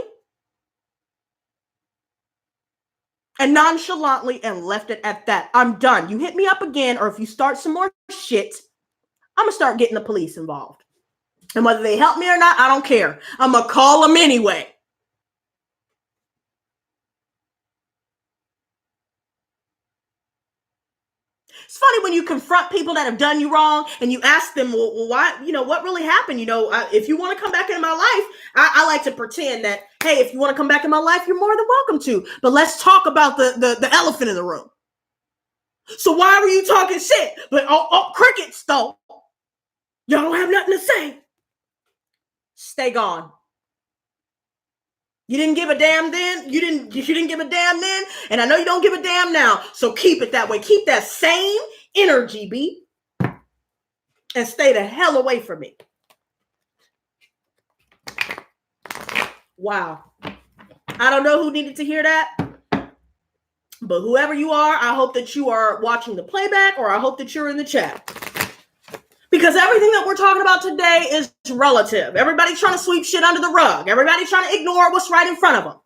Speaker 1: and nonchalantly and left it at that. I'm done. You hit me up again, or if you start some more shit, I'm going to start getting the police involved. And whether they help me or not, I don't care. I'm going to call them anyway. It's funny when you confront people that have done you wrong and you ask them, well why, what really happened? If you want to come back into my life, I like to pretend that, hey, if you want to come back in my life, you're more than welcome to. But let's talk about the elephant in the room. So why were you talking shit? But crickets though. Y'all don't have nothing to say. Stay gone. You didn't give a damn then. You didn't give a damn then. And I know you don't give a damn now. So keep it that way. Keep that same energy, B. And stay the hell away from me. Wow. I don't know who needed to hear that. But whoever you are, I hope that you are watching the playback, or I hope that you're in the chat. Because everything that we're talking about today is relative. Everybody's trying to sweep shit under the rug. Everybody's trying to ignore what's right in front of them.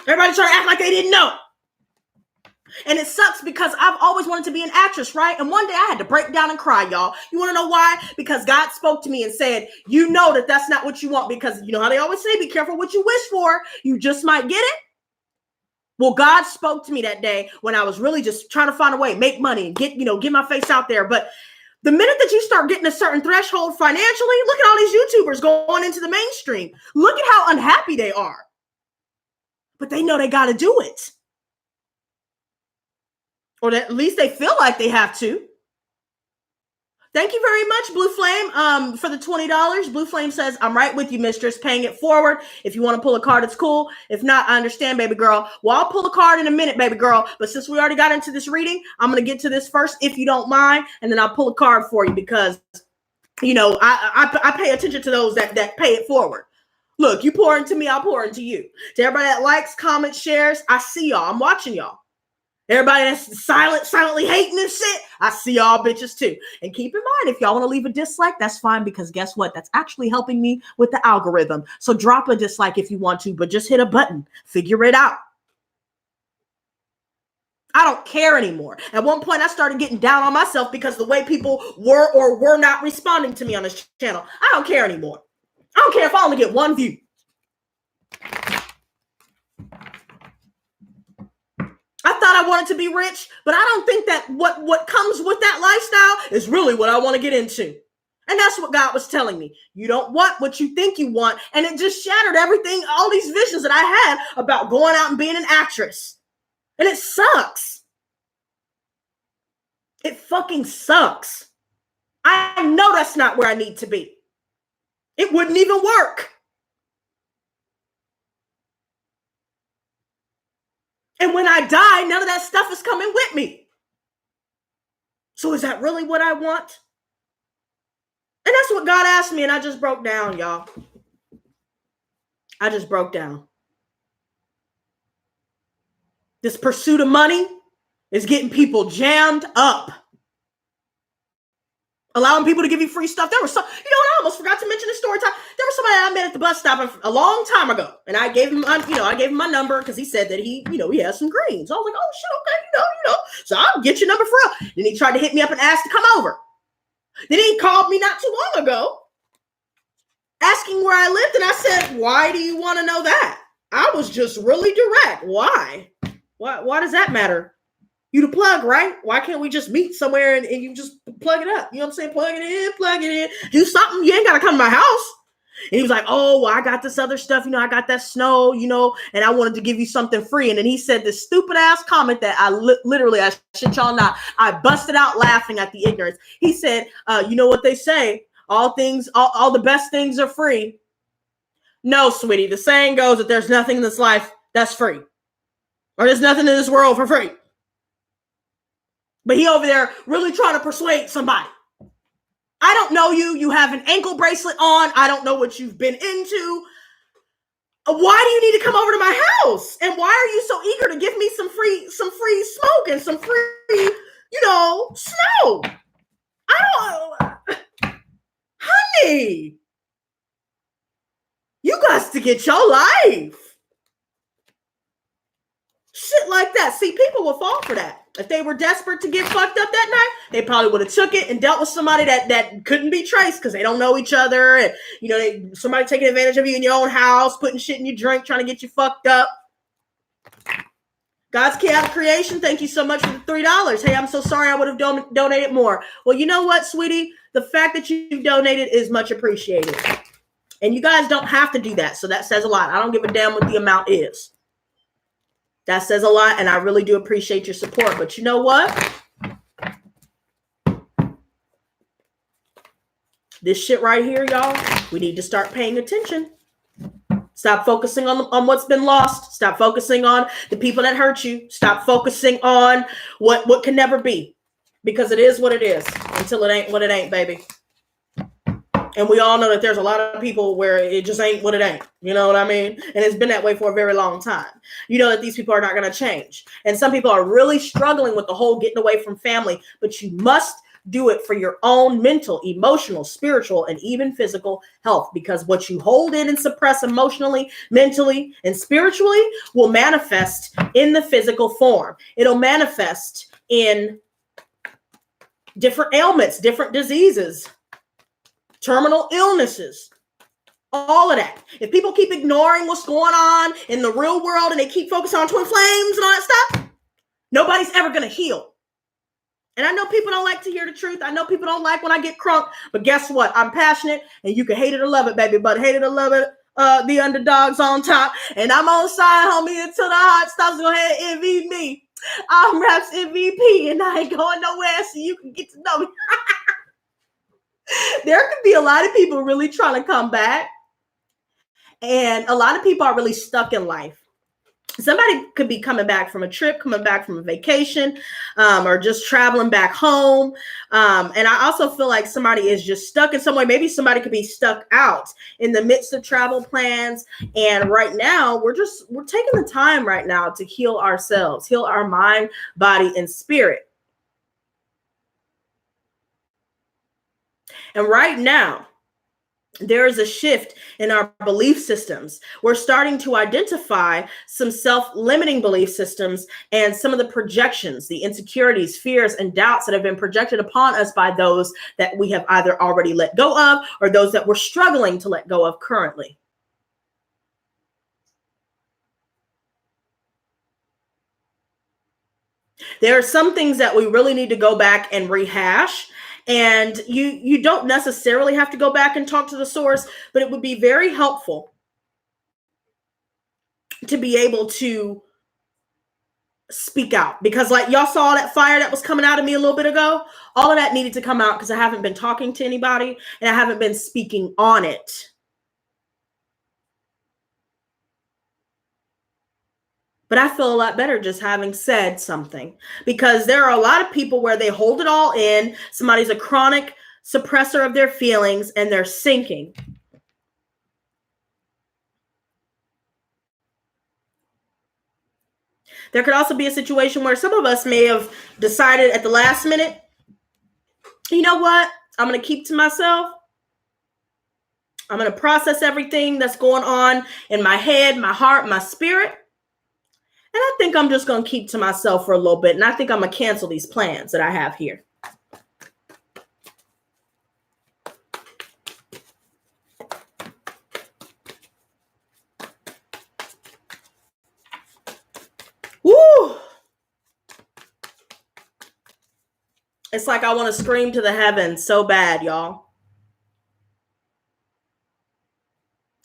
Speaker 1: Everybody's trying to act like they didn't know. And it sucks because I've always wanted to be an actress, right? And one day I had to break down and cry, y'all. You want to know why? Because God spoke to me and said, you know that that's not what you want, because you know how they always say, be careful what you wish for. You just might get it. Well, God spoke to me that day when I was really just trying to find a way, make money and get my face out there. But the minute that you start getting a certain threshold financially, look at all these YouTubers going into the mainstream. Look at how unhappy they are. But they know they got to do it. Or at least they feel like they have to. Thank you very much, Blue Flame, for the $20. Blue Flame says, I'm right with you, mistress, paying it forward. If you want to pull a card, it's cool. If not, I understand, baby girl. Well, I'll pull a card in a minute, baby girl. But since we already got into this reading, I'm going to get to this first, if you don't mind. And then I'll pull a card for you because, I pay attention to those that pay it forward. Look, you pour into me, I'll pour into you. To everybody that likes, comments, shares, I see y'all. I'm watching y'all. Everybody that's silently hating this shit, I see y'all bitches too. And keep in mind, if y'all want to leave a dislike, that's fine, because guess what? That's actually helping me with the algorithm. So drop a dislike if you want to, but just hit a button. Figure it out. I don't care anymore. At one point, I started getting down on myself because the way people were or were not responding to me on this channel. I don't care anymore. I don't care if I only get one view. I thought I wanted to be rich, but I don't think that what comes with that lifestyle is really what I want to get into. And that's what God was telling me. You don't want what you think you want. And it just shattered everything, all these visions that I had about going out and being an actress. And it sucks. It fucking sucks. I know that's not where I need to be. It wouldn't even work. And when I die, none of that stuff is coming with me. So is that really what I want? And that's what God asked me, and I just broke down, y'all. I just broke down. This pursuit of money is getting people jammed up. Allowing people to give you free stuff. There was some, I almost forgot to mention this story time. There was somebody I met at the bus stop a long time ago. And I gave him, my number because he said that he has some greens. I was like, oh shit, okay, So I'll get your number for real. Then he tried to hit me up and asked to come over. Then he called me not too long ago asking where I lived. And I said, why do you want to know that? I was just really direct. Why? Why does that matter? You the plug, right? Why can't we just meet somewhere and you just plug it up? You know what I'm saying? Plug it in, do something. You ain't got to come to my house. And he was like, oh, well, I got this other stuff. I got that snow, and I wanted to give you something free. And then he said this stupid ass comment that I literally, I shit y'all not, I busted out laughing at the ignorance. He said, you know what they say, all the best things are free. No, sweetie. The saying goes that there's nothing in this life that's free. Or there's nothing in this world for free. But he over there really trying to persuade somebody. I don't know you. You have an ankle bracelet on. I don't know what you've been into. Why do you need to come over to my house? And why are you so eager to give me some free smoke and some free, snow? I don't, honey, you got to get your life. Shit like that. See, people will fall for that. If they were desperate to get fucked up that night, they probably would have took it and dealt with somebody that couldn't be traced because they don't know each other. And, somebody taking advantage of you in your own house, putting shit in your drink, trying to get you fucked up. God's Chaotic Creation, thank you so much for the $3. Hey, I'm so sorry I would have donated more. Well, you know what, sweetie? The fact that you've donated is much appreciated. And you guys don't have to do that. So that says a lot. I don't give a damn what the amount is. That says a lot, and I really do appreciate your support. But you know what? This shit right here, y'all, we need to start paying attention. Stop focusing on what's been lost. Stop focusing on the people that hurt you. Stop focusing on what can never be. Because it is what it is until it ain't what it ain't, baby. And we all know that there's a lot of people where it just ain't what it ain't. You know what I mean? And it's been that way for a very long time. You know that these people are not going to change. And some people are really struggling with the whole getting away from family. But you must do it for your own mental, emotional, spiritual, and even physical health. Because what you hold in and suppress emotionally, mentally, and spiritually will manifest in the physical form. It'll manifest in different ailments, different diseases, terminal illnesses, all of that. If people keep ignoring what's going on in the real world and they keep focusing on twin flames and all that stuff, nobody's ever going to heal. And I know people don't like to hear the truth. I know people don't like when I get crunk, but guess what? I'm passionate, and you can hate it or love it, baby, but hate it or love it, the underdog's on top. And I'm on side, homie, until the hot stops. Go ahead and envy me. I'm Raps MVP, and I ain't going nowhere, so you can get to know me. There could be a lot of people really trying to come back, and a lot of people are really stuck in life. Somebody could be coming back from a trip, coming back from a vacation, or just traveling back home. And I also feel like somebody is just stuck in some way. Maybe somebody could be stuck out in the midst of travel plans. And right now, we're taking the time right now to heal ourselves, heal our mind, body, and spirit. And right now, there is a shift in our belief systems. We're starting to identify some self-limiting belief systems and some of the projections, the insecurities, fears, and doubts that have been projected upon us by those that we have either already let go of or those that we're struggling to let go of currently. There are some things that we really need to go back and rehash. And you don't necessarily have to go back and talk to the source, but it would be very helpful to be able to speak out. Because like y'all saw that fire that was coming out of me a little bit ago, all of that needed to come out because I haven't been talking to anybody and I haven't been speaking on it. But I feel a lot better just having said something, because there are a lot of people where they hold it all in. Somebody's a chronic suppressor of their feelings and they're sinking. There could also be a situation where some of us may have decided at the last minute, you know what? I'm going to keep to myself. I'm going to process everything that's going on in my head, my heart, my spirit. And I think I'm just going to keep to myself for a little bit. And I think I'm going to cancel these plans that I have here. Woo! It's like I want to scream to the heavens so bad, y'all.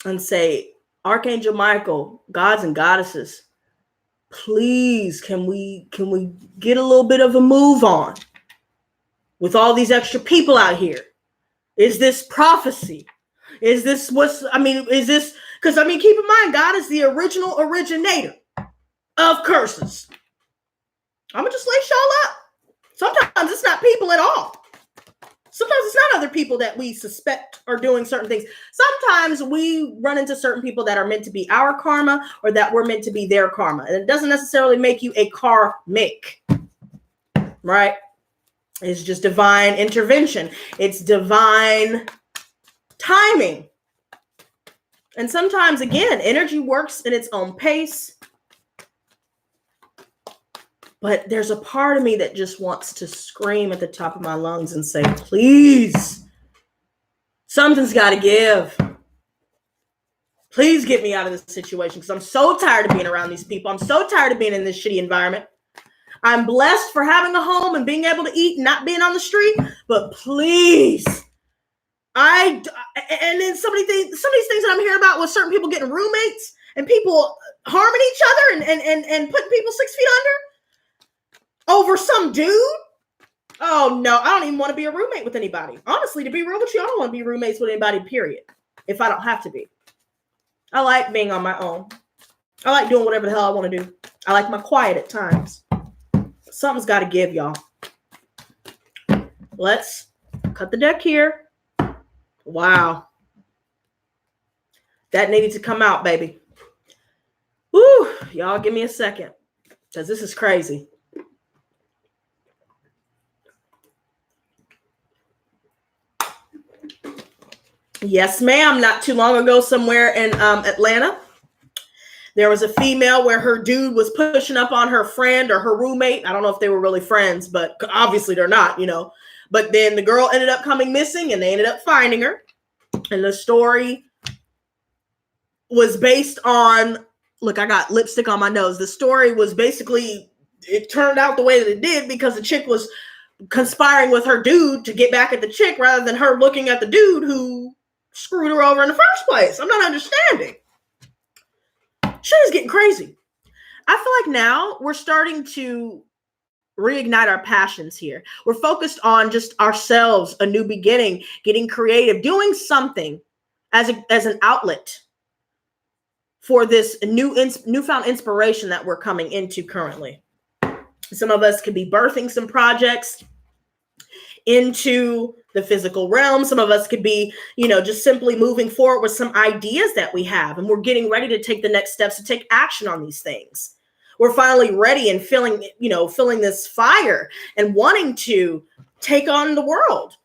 Speaker 1: And say, Archangel Michael, gods and goddesses, please, can we get a little bit of a move on with all these extra people out here? Is this prophecy? Is this is this Because, I mean, keep in mind, God is the original originator of curses. I'm going to just lace y'all up. Sometimes it's not people at all. Sometimes it's not other people that we suspect are doing certain things. Sometimes we run into certain people that are meant to be our karma or that we're meant to be their karma. And it doesn't necessarily make you a karmic, right? It's just divine intervention. It's divine timing. And sometimes, again, energy works in its own pace. But there's a part of me that just wants to scream at the top of my lungs and say, please, something's got to give. Please get me out of this situation because I'm so tired of being around these people. I'm so tired of being in this shitty environment. I'm blessed for having a home and being able to eat and not being on the street. But please, and then some of these things that I'm hearing about with certain people getting roommates and people harming each other and putting people 6 feet under. Over some dude? Oh, no, I don't even want to be a roommate with anybody. Honestly, to be real with you, I don't want to be roommates with anybody, period, if I don't have to be. I like being on my own. I like doing whatever the hell I want to do. I like my quiet at times. Something's got to give, y'all. Let's cut the deck here. Wow. That needed to come out, baby. Woo, y'all give me a second, because this is crazy. Yes, ma'am. Not too long ago, somewhere in Atlanta, there was a female where her dude was pushing up on her friend or her roommate. I don't know if they were really friends, but obviously they're not, you know. But then the girl ended up coming missing and they ended up finding her. And the story was based on, look, I got lipstick on my nose. The story was basically, it turned out the way that it did because the chick was conspiring with her dude to get back at the chick rather than her looking at the dude who screwed her over in the first place. I'm not understanding. Shit is getting crazy. I feel like now we're starting to reignite our passions here. We're focused on just ourselves, a new beginning, getting creative, doing something as an outlet for this newfound inspiration that we're coming into currently. Some of us could be birthing some projects into the physical realm. Some of us could be, just simply moving forward with some ideas that we have, and we're getting ready to take the next steps to take action on these things. We're finally ready and feeling this fire and wanting to take on the world.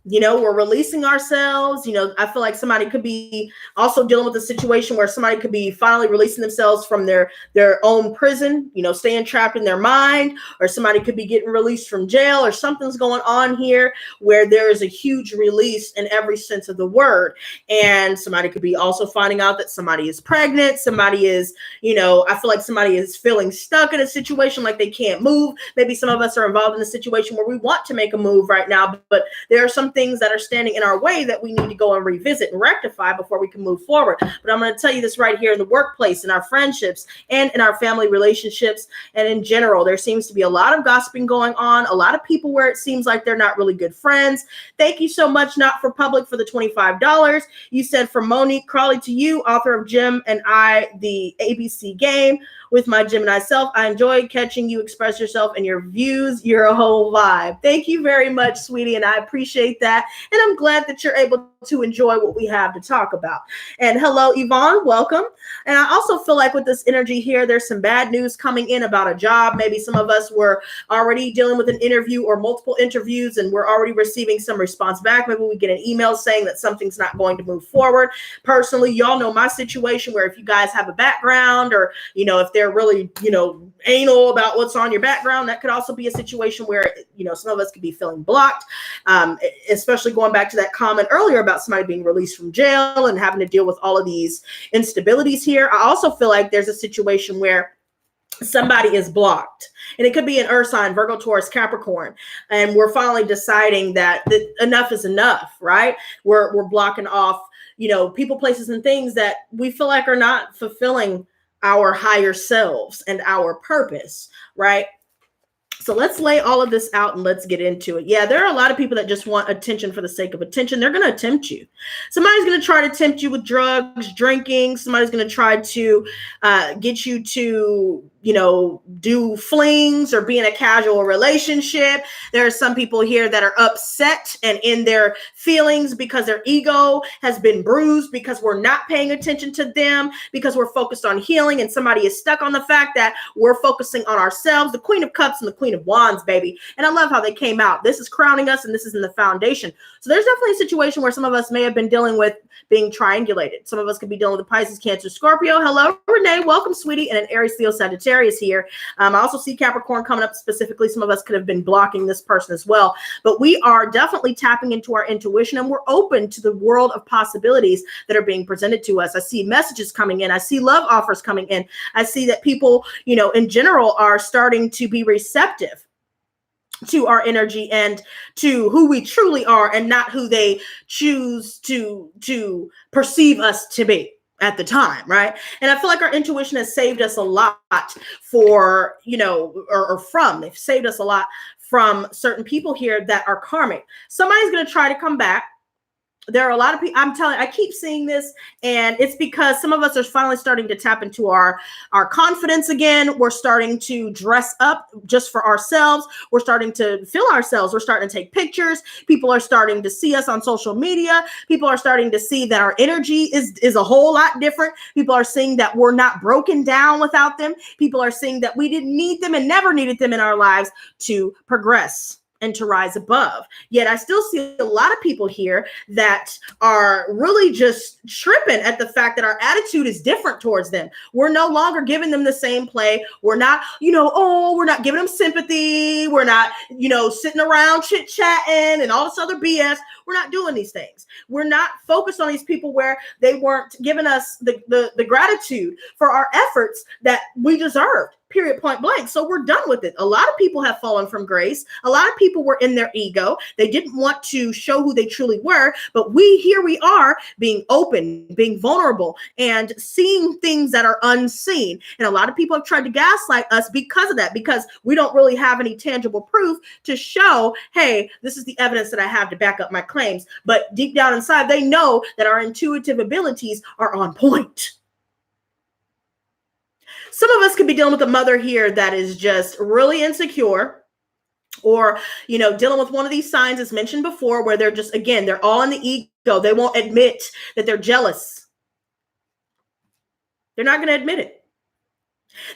Speaker 1: We're releasing ourselves. I feel like somebody could be also dealing with a situation where somebody could be finally releasing themselves from their own prison, staying trapped in their mind, or somebody could be getting released from jail, or something's going on here where there is a huge release in every sense of the word. And somebody could be also finding out that somebody is pregnant. Somebody is, I feel like somebody is feeling stuck in a situation like they can't move. Maybe some of us are involved in a situation where we want to make a move right now, but there are some things that are standing in our way that we need to go and revisit and rectify before we can move forward. But I'm going to tell you this right here in the workplace, in our friendships, and in our family relationships, and in general, there seems to be a lot of gossiping going on, a lot of people where it seems like they're not really good friends. Thank you so much, Not for Public, for the $25. You said, from Monique Crawley to you, author of Jim and I, the ABC Game. With my Gemini self, I enjoy catching you express yourself and your views. You're a whole vibe. Thank you very much, sweetie, and I appreciate that. And I'm glad that you're able to enjoy what we have to talk about. And hello, Yvonne, welcome. And I also feel like with this energy here, there's some bad news coming in about a job. Maybe some of us were already dealing with an interview or multiple interviews, and we're already receiving some response back. Maybe we get an email saying that something's not going to move forward. Personally, y'all know my situation where if you guys have a background, or, if they're really, anal about what's on your background, that could also be a situation where, some of us could be feeling blocked, especially going back to that comment earlier about somebody being released from jail and having to deal with all of these instabilities here. I also feel like there's a situation where somebody is blocked, and it could be an earth sign, Virgo, Taurus, Capricorn, and we're finally deciding that enough is enough, right? We're blocking off, people, places, and things that we feel like are not fulfilling our higher selves and our purpose, right? So let's lay all of this out and let's get into it. Yeah, there are a lot of people that just want attention for the sake of attention. They're going to tempt you. Somebody's going to try to tempt you with drugs, drinking. Somebody's going to try to get you to, do flings or be in a casual relationship. There are some people here that are upset and in their feelings because their ego has been bruised, because we're not paying attention to them, because we're focused on healing, and somebody is stuck on the fact that we're focusing on ourselves. The Queen of Cups and the Queen of Wands, baby. And I love how they came out. This is crowning us, and this is in the foundation. So there's definitely a situation where some of us may have been dealing with being triangulated. Some of us could be dealing with Pisces, Cancer, Scorpio. Hello, Renee. Welcome, sweetie. And an Aries, Leo, Sagittarius here. I also see Capricorn coming up specifically. Some of us could have been blocking this person as well. But we are definitely tapping into our intuition, and we're open to the world of possibilities that are being presented to us. I see messages coming in. I see love offers coming in. I see that people, in general are starting to be receptive to our energy and to who we truly are, and not who they choose to perceive us to be at the time, right? And I feel like our intuition has saved us a lot they've saved us a lot from certain people here that are karmic. Somebody's going to try to come back. There are a lot of people, I keep seeing this, and it's because some of us are finally starting to tap into our confidence again. We're starting to dress up just for ourselves. We're starting to feel ourselves. We're starting to take pictures. People are starting to see us on social media. People are starting to see that our energy is a whole lot different. People are seeing that we're not broken down without them. People are seeing that we didn't need them and never needed them in our lives to progress and to rise above. Yet I still see a lot of people here that are really just tripping at the fact that our attitude is different towards them. We're no longer giving them the same play. We're not, we're not giving them sympathy. We're not, sitting around chit-chatting and all this other BS. We're not doing these things. We're not focused on these people where they weren't giving us the gratitude for our efforts that we deserved. Period, point blank. So we're done with it. A lot of people have fallen from grace. A lot of people were in their ego. They didn't want to show who they truly were. But here we are being open, being vulnerable, and seeing things that are unseen. And a lot of people have tried to gaslight us because of that, because we don't really have any tangible proof to show, hey, this is the evidence that I have to back up my claims. But deep down inside, they know that our intuitive abilities are on point. Some of us could be dealing with a mother here that is just really insecure, or, dealing with one of these signs as mentioned before, where they're just, again, they're all in the ego. They won't admit that they're jealous. They're not going to admit it.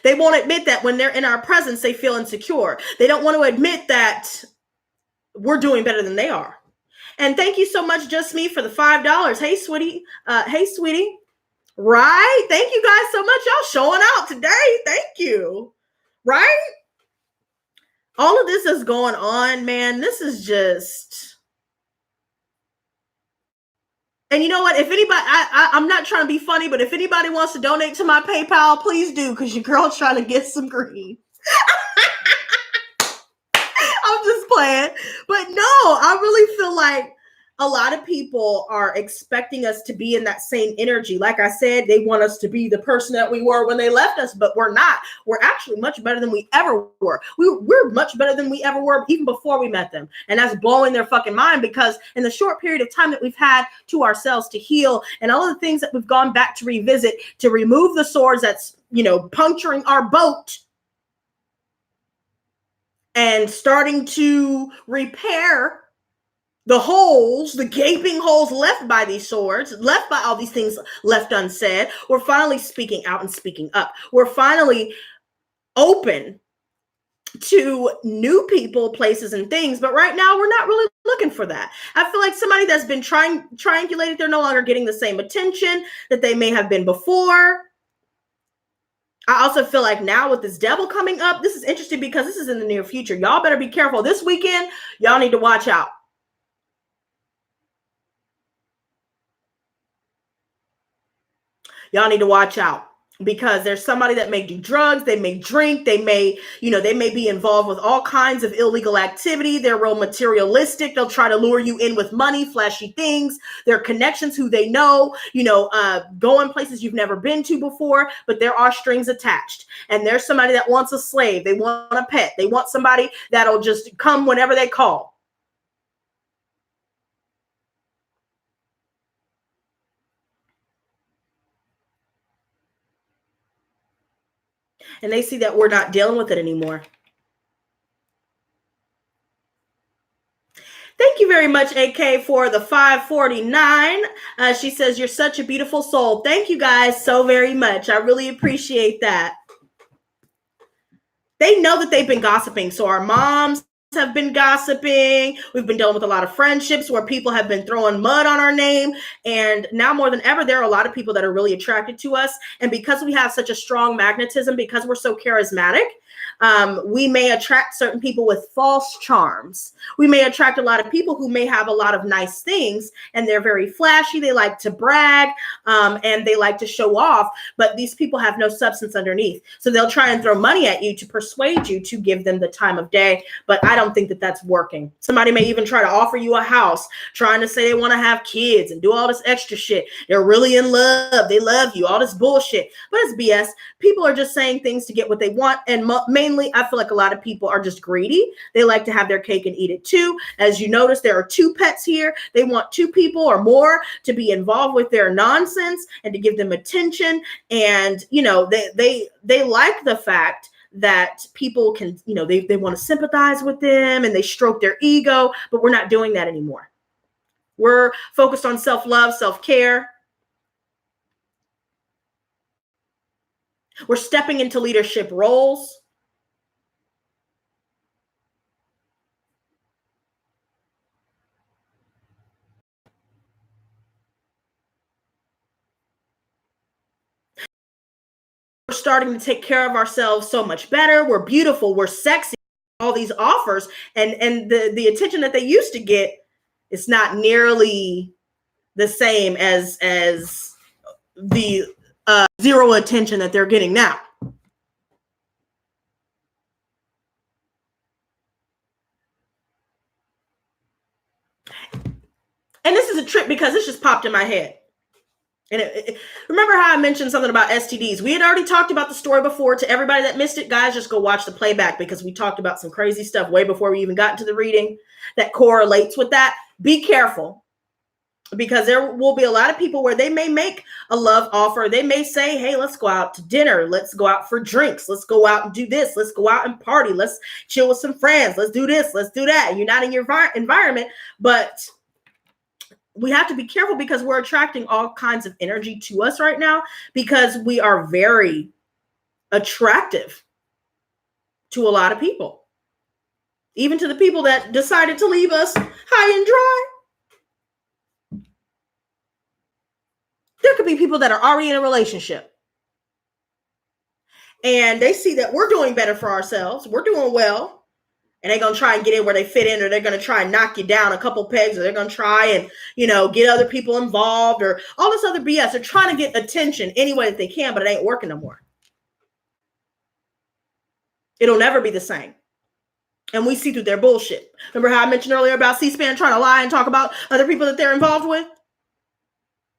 Speaker 1: They won't admit that when they're in our presence, they feel insecure. They don't want to admit that we're doing better than they are. And thank you so much, Just Me, for the $5. Hey, sweetie. Hey, sweetie. Right? Thank you guys so much. Y'all showing out today. Thank you. Right? All of this is going on, man. This is just... And you know what? If anybody, I'm not trying to be funny, but if anybody wants to donate to my PayPal, please do, because your girl's trying to get some green. I'm just playing. But no, I really feel like a lot of people are expecting us to be in that same energy. Like I said, they want us to be the person that we were when they left us, but we're not. We're actually much better than we ever were. We're much better than we ever were even before we met them. And that's blowing their fucking mind, because in the short period of time that we've had to ourselves to heal, and all of the things that we've gone back to revisit, to remove the swords that's, puncturing our boat, and starting to repair the holes, the gaping holes left by these swords, left by all these things left unsaid. We're finally speaking out and speaking up. We're finally open to new people, places, and things. But right now, we're not really looking for that. I feel like somebody that's been triangulated, they're no longer getting the same attention that they may have been before. I also feel like now with this devil coming up, this is interesting because this is in the near future. Y'all better be careful. This weekend, y'all need to watch out. Y'all need to watch out. because there's somebody that may do drugs, they may drink, they may, they may be involved with all kinds of illegal activity. They're real materialistic. They'll try to lure you in with money, flashy things, their connections, who they know, going places you've never been to before, but there are strings attached. And there's somebody that wants a slave. They want a pet. They want somebody that'll just come whenever they call. And they see that we're not dealing with it anymore. Thank you very much, AK, for the 549. She says, you're such a beautiful soul. Thank you guys so very much. I really appreciate that. They know that they've been gossiping. So our moms have been gossiping. We've been dealing with a lot of friendships where people have been throwing mud on our name. And now more than ever, there are a lot of people that are really attracted to us. And because we have such a strong magnetism, because we're so charismatic, we may attract certain people with false charms. We may attract a lot of people who may have a lot of nice things, and they're very flashy. They like to brag, and they like to show off, but these people have no substance underneath. So they'll try and throw money at you to persuade you to give them the time of day. But I don't think that that's working. Somebody may even try to offer you a house, trying to say they want to have kids and do all this extra shit. They're really in love. They love you, all this bullshit. But it's BS. People are just saying things to get what they want. And mainly, I feel like a lot of people are just greedy. They like to have their cake and eat it too. As you notice, there are 2 pets here. They want 2 people or more to be involved with their nonsense and to give them attention. And, they like the fact that people can, they want to sympathize with them and they stroke their ego, but we're not doing that anymore. We're focused on self-love, self-care. We're stepping into leadership roles. We're starting to take care of ourselves so much better. We're beautiful. We're sexy. All these offers and the attention that they used to get, it's not nearly the same as the zero attention that they're getting now. And this is a trip because this just popped in my head. And remember how I mentioned something about STDs? We had already talked about the story before. To everybody that missed it, guys, just go watch the playback because we talked about some crazy stuff way before we even got into the reading that correlates with that. Be careful, because there will be a lot of people where they may make a love offer. They may say, hey, let's go out to dinner. Let's go out for drinks. Let's go out and do this. Let's go out and party. Let's chill with some friends. Let's do this. Let's do that. You're not in your environment, but we have to be careful because we're attracting all kinds of energy to us right now because we are very attractive to a lot of people, even to the people that decided to leave us high and dry. There could be people that are already in a relationship and they see that we're doing better for ourselves. We're doing well. And they're going to try and get in where they fit in, or they're going to try and knock you down a couple pegs, or they're going to try and, get other people involved, or all this other BS. They're trying to get attention any way that they can, but it ain't working no more. It'll never be the same. And we see through their bullshit. Remember how I mentioned earlier about C-SPAN trying to lie and talk about other people that they're involved with?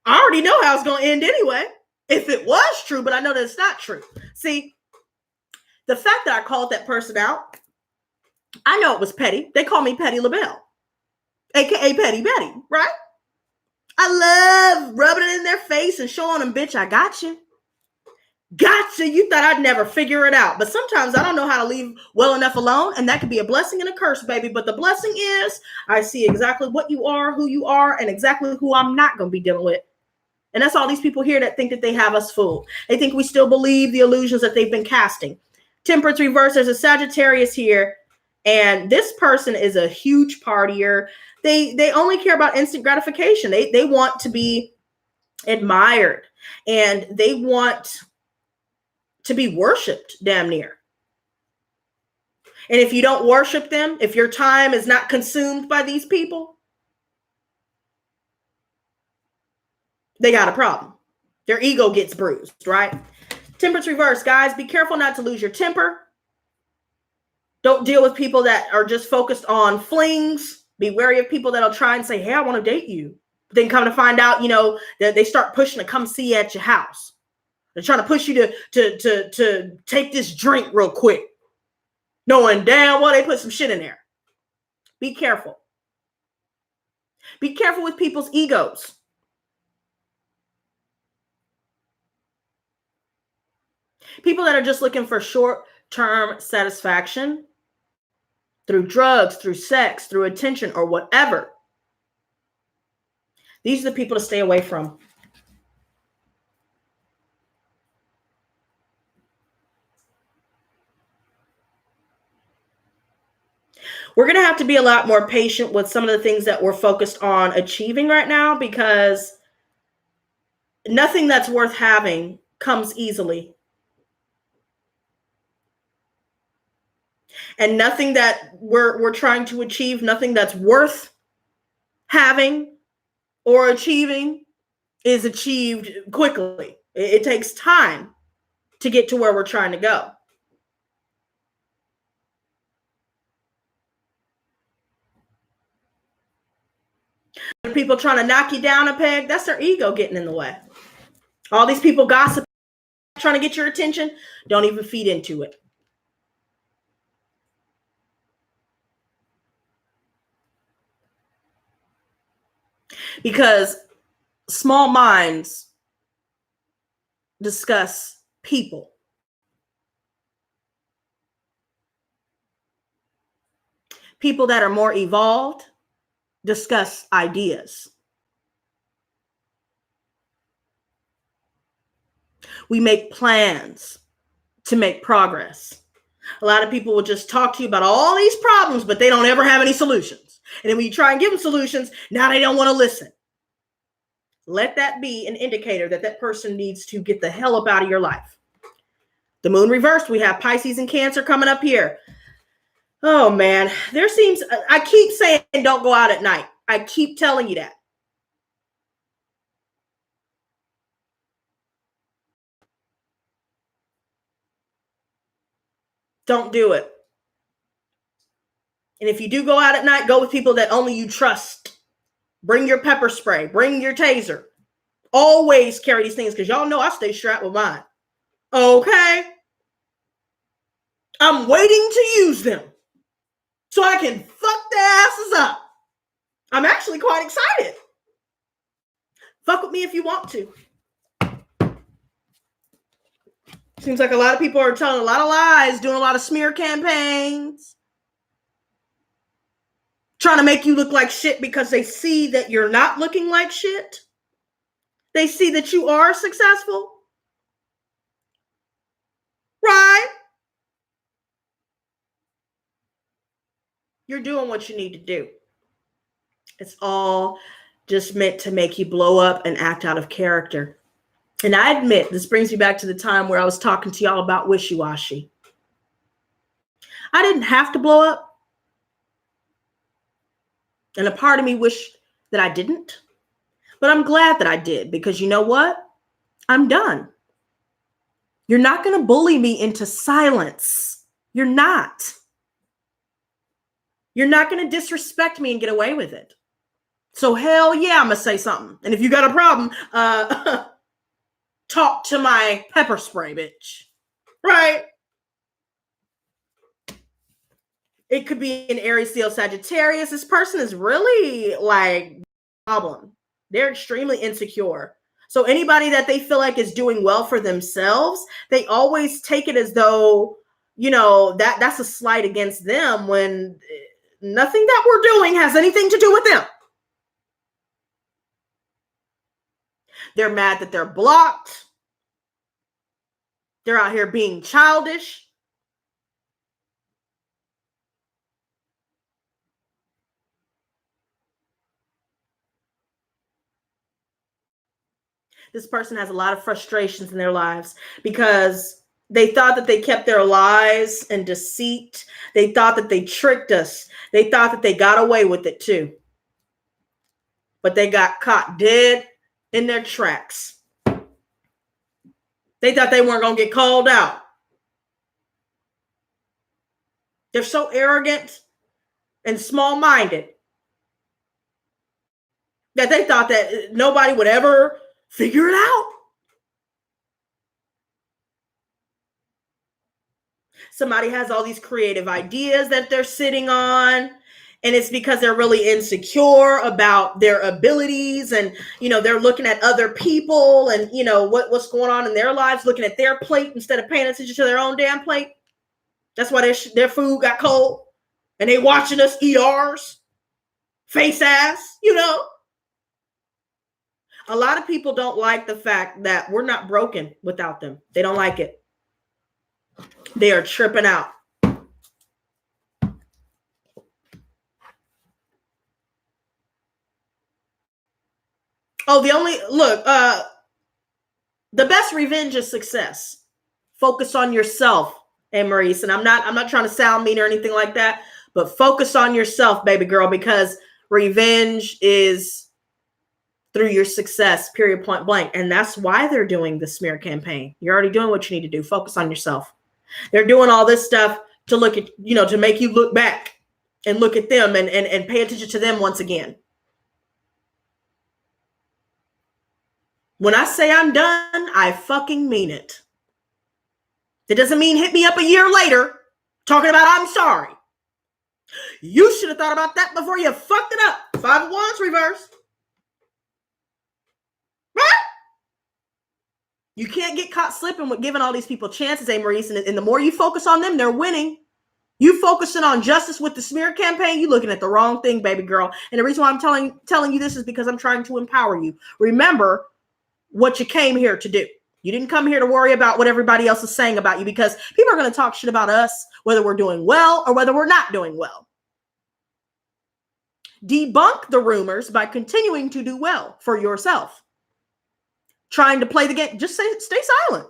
Speaker 1: I already know how it's going to end anyway, if it was true, but I know that it's not true. See, the fact that I called that person out, I know it was petty. They call me Petty LaBelle, aka Petty Betty, right? I love rubbing it in their face and showing them, bitch, I got you. Gotcha. You thought I'd never figure it out. But sometimes I don't know how to leave well enough alone. And that could be a blessing and a curse, baby. But the blessing is I see exactly what you are, who you are, and exactly who I'm not going to be dealing with. And that's all these people here that think that they have us fooled. They think we still believe the illusions that they've been casting. Temperance reverse. There's a Sagittarius here. And this person is a huge partier. They only care about instant gratification. They want to be admired. And they want to be worshipped, damn near. And if you don't worship them, if your time is not consumed by these people, they got a problem. Their ego gets bruised, right? Temperance reverse, guys. Be careful not to lose your temper. Don't deal with people that are just focused on flings. Be wary of people that'll try and say, hey, I want to date you. But then come to find out, that they start pushing to come see you at your house. They're trying to push you to take this drink real quick, knowing damn well they put some shit in there. Be careful. Be careful with people's egos. People that are just looking for short-term satisfaction through drugs, through sex, through attention, or whatever. These are the people to stay away from. We're going to have to be a lot more patient with some of the things that we're focused on achieving right now, because nothing that's worth having comes easily. And nothing that we're trying to achieve, nothing that's worth having or achieving is achieved quickly. It takes time to get to where we're trying to go. People trying to knock you down a peg, that's their ego getting in the way. All these people gossiping, trying to get your attention, don't even feed into it. Because small minds discuss people. People that are more evolved discuss ideas. We make plans to make progress. A lot of people will just talk to you about all these problems, but they don't ever have any solutions. And then when you try and give them solutions, now they don't want to listen. Let that be an indicator that that person needs to get the hell up out of your life. The moon reversed. We have Pisces and Cancer coming up here. Oh, man. I keep saying don't go out at night. I keep telling you that. Don't do it. And if you do go out at night, go with people that only you trust. Bring your pepper spray. Bring your taser. Always carry these things, because y'all know I stay strapped with mine. Okay? I'm waiting to use them so I can fuck their asses up. I'm actually quite excited. Fuck with me if you want to. Seems like a lot of people are telling a lot of lies, doing a lot of smear campaigns, trying to make you look like shit because they see that you're not looking like shit. They see that you are successful. Right? You're doing what you need to do. It's all just meant to make you blow up and act out of character. And I admit, this brings me back to the time where I was talking to y'all about wishy-washy. I didn't have to blow up. And a part of me wished that I didn't. But I'm glad that I did, because you know what? I'm done. You're not going to bully me into silence. You're not. You're not going to disrespect me and get away with it. So hell yeah, I'm going to say something. And if you got a problem, talk to my pepper spray, bitch. Right? It could be an Aries, Leo, Sagittarius. This person is really like problem. They're extremely insecure. So anybody that they feel like is doing well for themselves, they always take it as though, that's a slight against them, when nothing that we're doing has anything to do with them. They're mad that they're blocked. They're out here being childish. This person has a lot of frustrations in their lives because they thought that they kept their lies and deceit. They thought that they tricked us. They thought that they got away with it too. But they got caught dead in their tracks. They thought they weren't going to get called out. They're so arrogant and small-minded that they thought that nobody would ever figure it out. Somebody has all these creative ideas that they're sitting on, and it's because they're really insecure about their abilities, and they're looking at other people and what's going on in their lives, looking at their plate instead of paying attention to their own damn plate. That's why their food got cold, and they watching us eat ours, face ass. A lot of people don't like the fact that we're not broken without them. They don't like it. They are tripping out. Oh, the best revenge is success. Focus on yourself, Anne Maurice. And I'm not trying to sound mean or anything like that, but focus on yourself, baby girl, because revenge is through your success, period, point blank. And that's why they're doing the smear campaign. You're already doing what you need to do. Focus on yourself. They're doing all this stuff to look at, to make you look back and look at them and pay attention to them once again. When I say I'm done, I fucking mean it. It doesn't mean hit me up a year later talking about I'm sorry. You should have thought about that before you fucked it up. 5 of Wands reverse. Right? You can't get caught slipping with giving all these people chances, Anne Maurice. And the more you focus on them, they're winning. You focusing on justice with the smear campaign, you looking at the wrong thing, baby girl. And the reason why I'm telling you this is because I'm trying to empower you. Remember what you came here to do. You didn't come here to worry about what everybody else is saying about you, because people are going to talk shit about us, whether we're doing well or whether we're not doing well. Debunk the rumors by continuing to do well for yourself. Trying to play the game, just stay silent.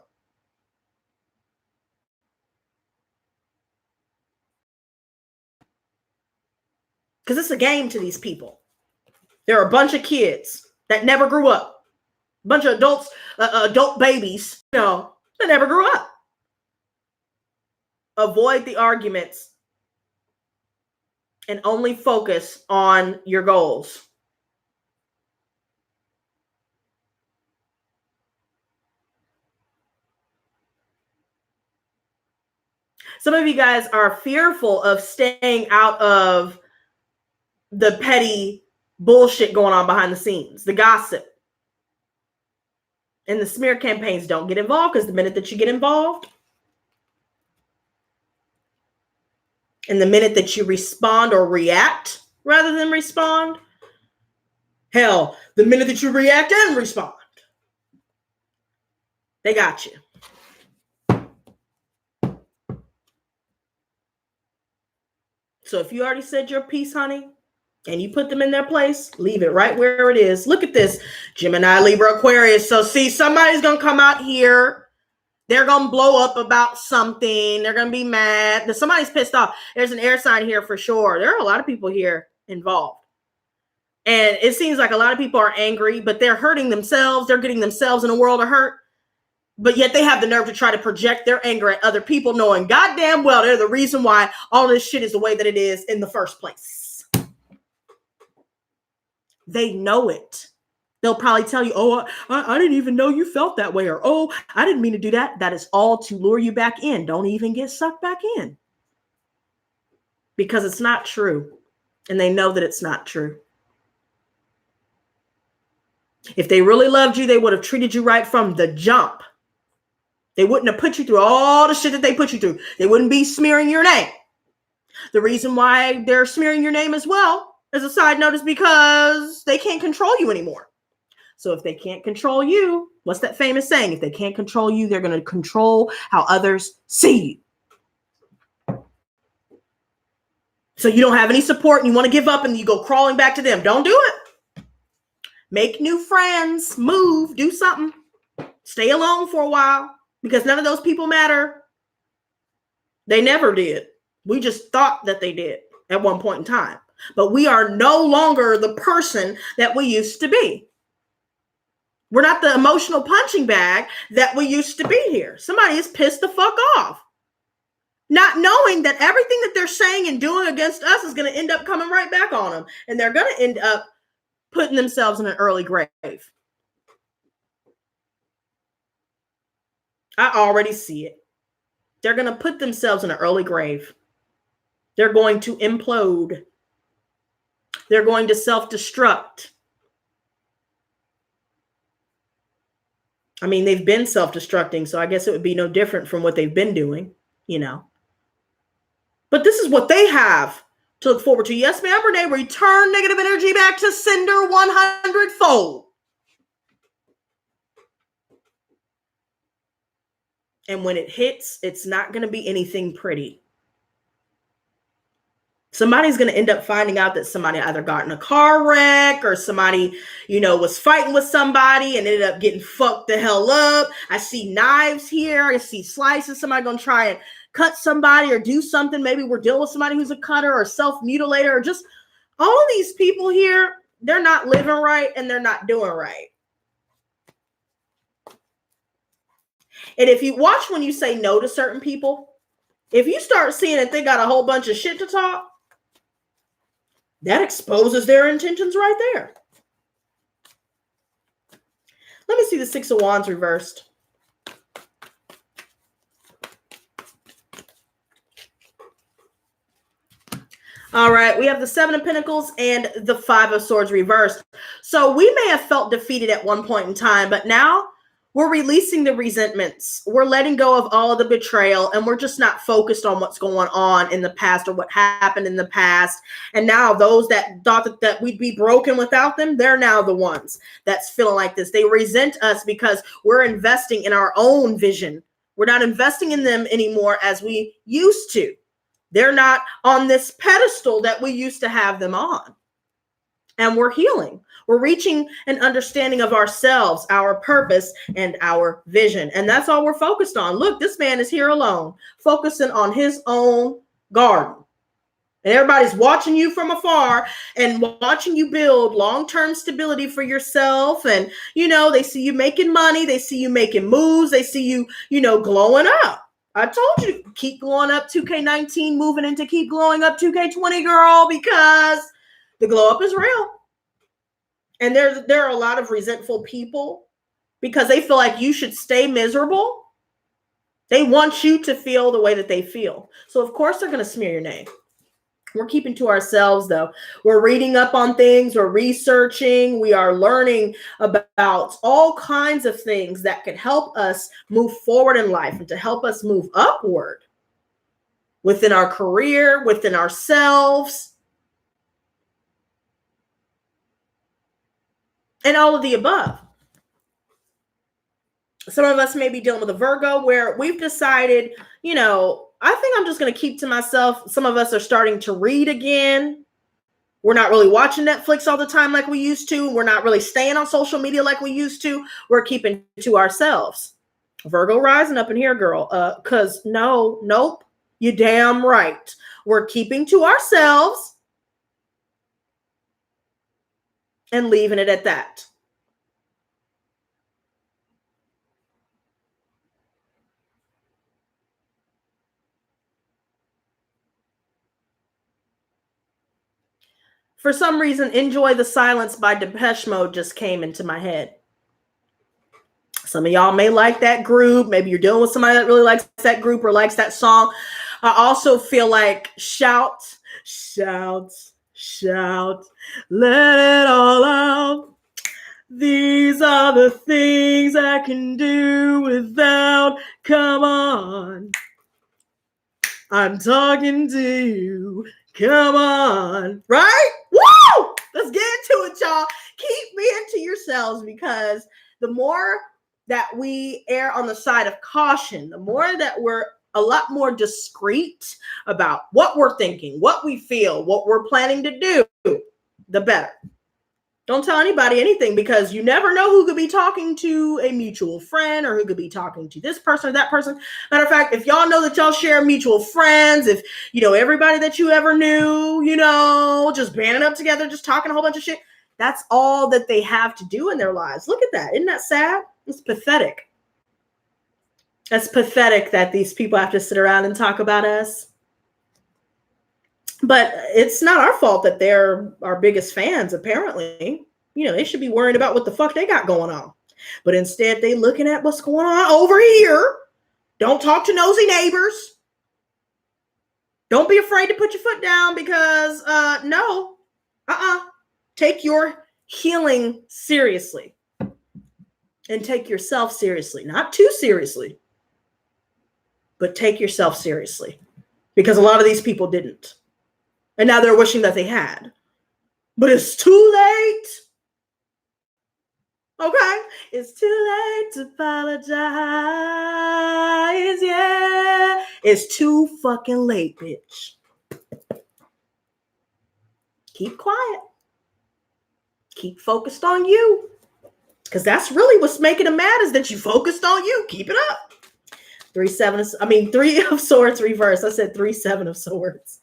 Speaker 1: Because it's a game to these people. They're a bunch of kids that never grew up. A bunch of adults, adult babies, that never grew up. Avoid the arguments and only focus on your goals. Some of you guys are fearful of staying out of the petty bullshit going on behind the scenes, the gossip. And the smear campaigns. Don't get involved, because the minute that you get involved, and the minute that you respond or react rather than respond, hell, the minute that you react and respond, they got you. So if you already said your piece, honey, and you put them in their place, leave it right where it is. Look at this. Gemini, Libra, Aquarius. So see, somebody's going to come out here. They're going to blow up about something. They're going to be mad. Somebody's pissed off. There's an air sign here for sure. There are a lot of people here involved. And it seems like a lot of people are angry, but they're hurting themselves. They're getting themselves in a world of hurt. But yet they have the nerve to try to project their anger at other people, knowing goddamn well they're the reason why all this shit is the way that it is in the first place. They know it. They'll probably tell you, oh, I didn't even know you felt that way. Or, oh, I didn't mean to do that. That is all to lure you back in. Don't even get sucked back in. Because it's not true. And they know that it's not true. If they really loved you, they would have treated you right from the jump. They wouldn't have put you through all the shit that they put you through. They wouldn't be smearing your name. The reason why they're smearing your name as well, as a side note, is because they can't control you anymore. So if they can't control you, what's that famous saying? If they can't control you, they're going to control how others see you. So you don't have any support and you want to give up and you go crawling back to them. Don't do it. Make new friends, move, do something. Stay alone for a while, because none of those people matter. They never did. We just thought that they did at one point in time. But we are no longer the person that we used to be. We're not the emotional punching bag that we used to be here. Somebody is pissed the fuck off. Not knowing that everything that they're saying and doing against us is going to end up coming right back on them. And they're going to end up putting themselves in an early grave. I already see it. They're going to put themselves in an early grave. They're going to implode. They're going to self-destruct. I mean, they've been self-destructing, so I guess it would be no different from what they've been doing, you know. But this is what they have to look forward to. Yes, ma'am, Renee, return negative energy back to sender 100-fold. And when it hits, it's not going to be anything pretty. Somebody's going to end up finding out that somebody either got in a car wreck or somebody, you know, was fighting with somebody and ended up getting fucked the hell up. I see knives here. I see slices. Somebody going to try and cut somebody or do something. Maybe we're dealing with somebody who's a cutter or self-mutilator or just all of these people here. They're not living right and they're not doing right. And if you watch when you say no to certain people, if you start seeing that they got a whole bunch of shit to talk, that exposes their intentions right there. Let me see the Six of Wands reversed. All right, we have the Seven of Pentacles and the Five of Swords reversed. So we may have felt defeated at one point in time, but now we're releasing the resentments. We're letting go of all of the betrayal, and we're just not focused on what's going on in the past or what happened in the past. And now those that thought that we'd be broken without them, they're now the ones that's feeling like this. They resent us because we're investing in our own vision. We're not investing in them anymore as we used to. They're not on this pedestal that we used to have them on. And we're healing. We're reaching an understanding of ourselves, our purpose, and our vision. And that's all we're focused on. Look, this man is here alone, focusing on his own garden. And everybody's watching you from afar and watching you build long-term stability for yourself. And, you know, they see you making money. They see you making moves. They see you, you know, glowing up. I told you, keep glowing up 2K19, moving into keep glowing up 2K20, girl, because the glow up is real. And there are a lot of resentful people because they feel like you should stay miserable. They want you to feel the way that they feel. So, of course, they're going to smear your name. We're keeping to ourselves, though. We're reading up on things. We're researching. We are learning about all kinds of things that can help us move forward in life and to help us move upward within our career, within ourselves, and all of the above. Some of us may be dealing with a Virgo where we've decided, you know, I think I'm just going to keep to myself. Some of us are starting to read again. We're not really watching Netflix all the time like we used to. We're not really staying on social media like we used to. We're keeping to ourselves. Virgo rising up in here, girl. Because nope, you damn right. We're keeping to ourselves and leaving it at that. For some reason, Enjoy the Silence by Depeche Mode just came into my head. Some of y'all may like that group. Maybe you're dealing with somebody that really likes that group or likes that song. I also feel like shout, shout, shout, let it all out. These are the things I can do without. Come on. I'm talking to you. Come on. Right? Woo! Let's get into it, y'all. Keep being to yourselves, because the more that we err on the side of caution, the more that we're a lot more discreet about what we're thinking, what we feel, what we're planning to do, the better. Don't tell anybody anything, because you never know who could be talking to a mutual friend or who could be talking to this person or that person. Matter of fact, if y'all know that y'all share mutual friends, if you know everybody that you ever knew, you know, just banding up together, just talking a whole bunch of shit, That's all that they have to do in their lives. Look at that. Isn't that sad? It's pathetic. That's pathetic that these people have to sit around and talk about us. But it's not our fault that they're our biggest fans, apparently. You know, they should be worrying about what the fuck they got going on. But instead, they looking at what's going on over here. Don't talk to nosy neighbors. Don't be afraid to put your foot down because, no. Take your healing seriously. And take yourself seriously. Not too seriously. But take yourself seriously. Because a lot of these people didn't. And now they're wishing that they had. But it's too late. Okay? It's too late to apologize. Yeah. It's too fucking late, bitch. Keep quiet. Keep focused on you. Because that's really what's making them mad is that you focused on you. Keep it up. 3 of swords reversed. I said 7 of swords.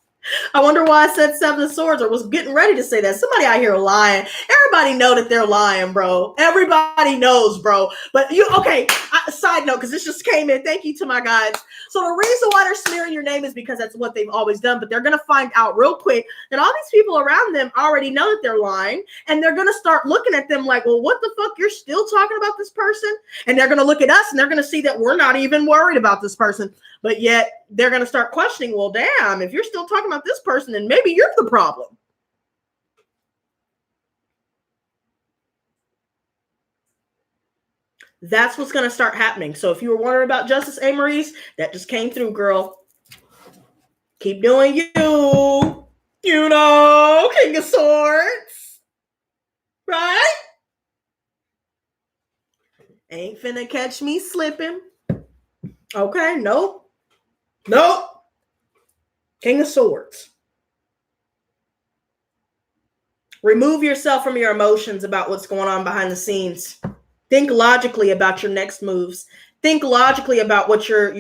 Speaker 1: I wonder why I said 7 of swords or was getting ready to say that. Somebody out here lying. Everybody know that they're lying, bro. Everybody knows, bro. But side note, because this just came in. Thank you to my guys. So the reason why they're smearing your name is because that's what they've always done. But they're going to find out real quick that all these people around them already know that they're lying. And they're going to start looking at them like, well, what the fuck? You're still talking about this person? And they're going to look at us and they're going to see that we're not even worried about this person. But yet they're going to start questioning, well, damn, if you're still talking about this person, then maybe you're the problem. That's what's going to start happening. So if you were wondering about Justice A. Maurice, that just came through, girl. Keep doing you. You know, King of Swords. Right? Ain't finna catch me slipping. Okay, nope. King of Swords. Remove yourself from your emotions about what's going on behind the scenes. Think logically about your next moves. Think logically about what your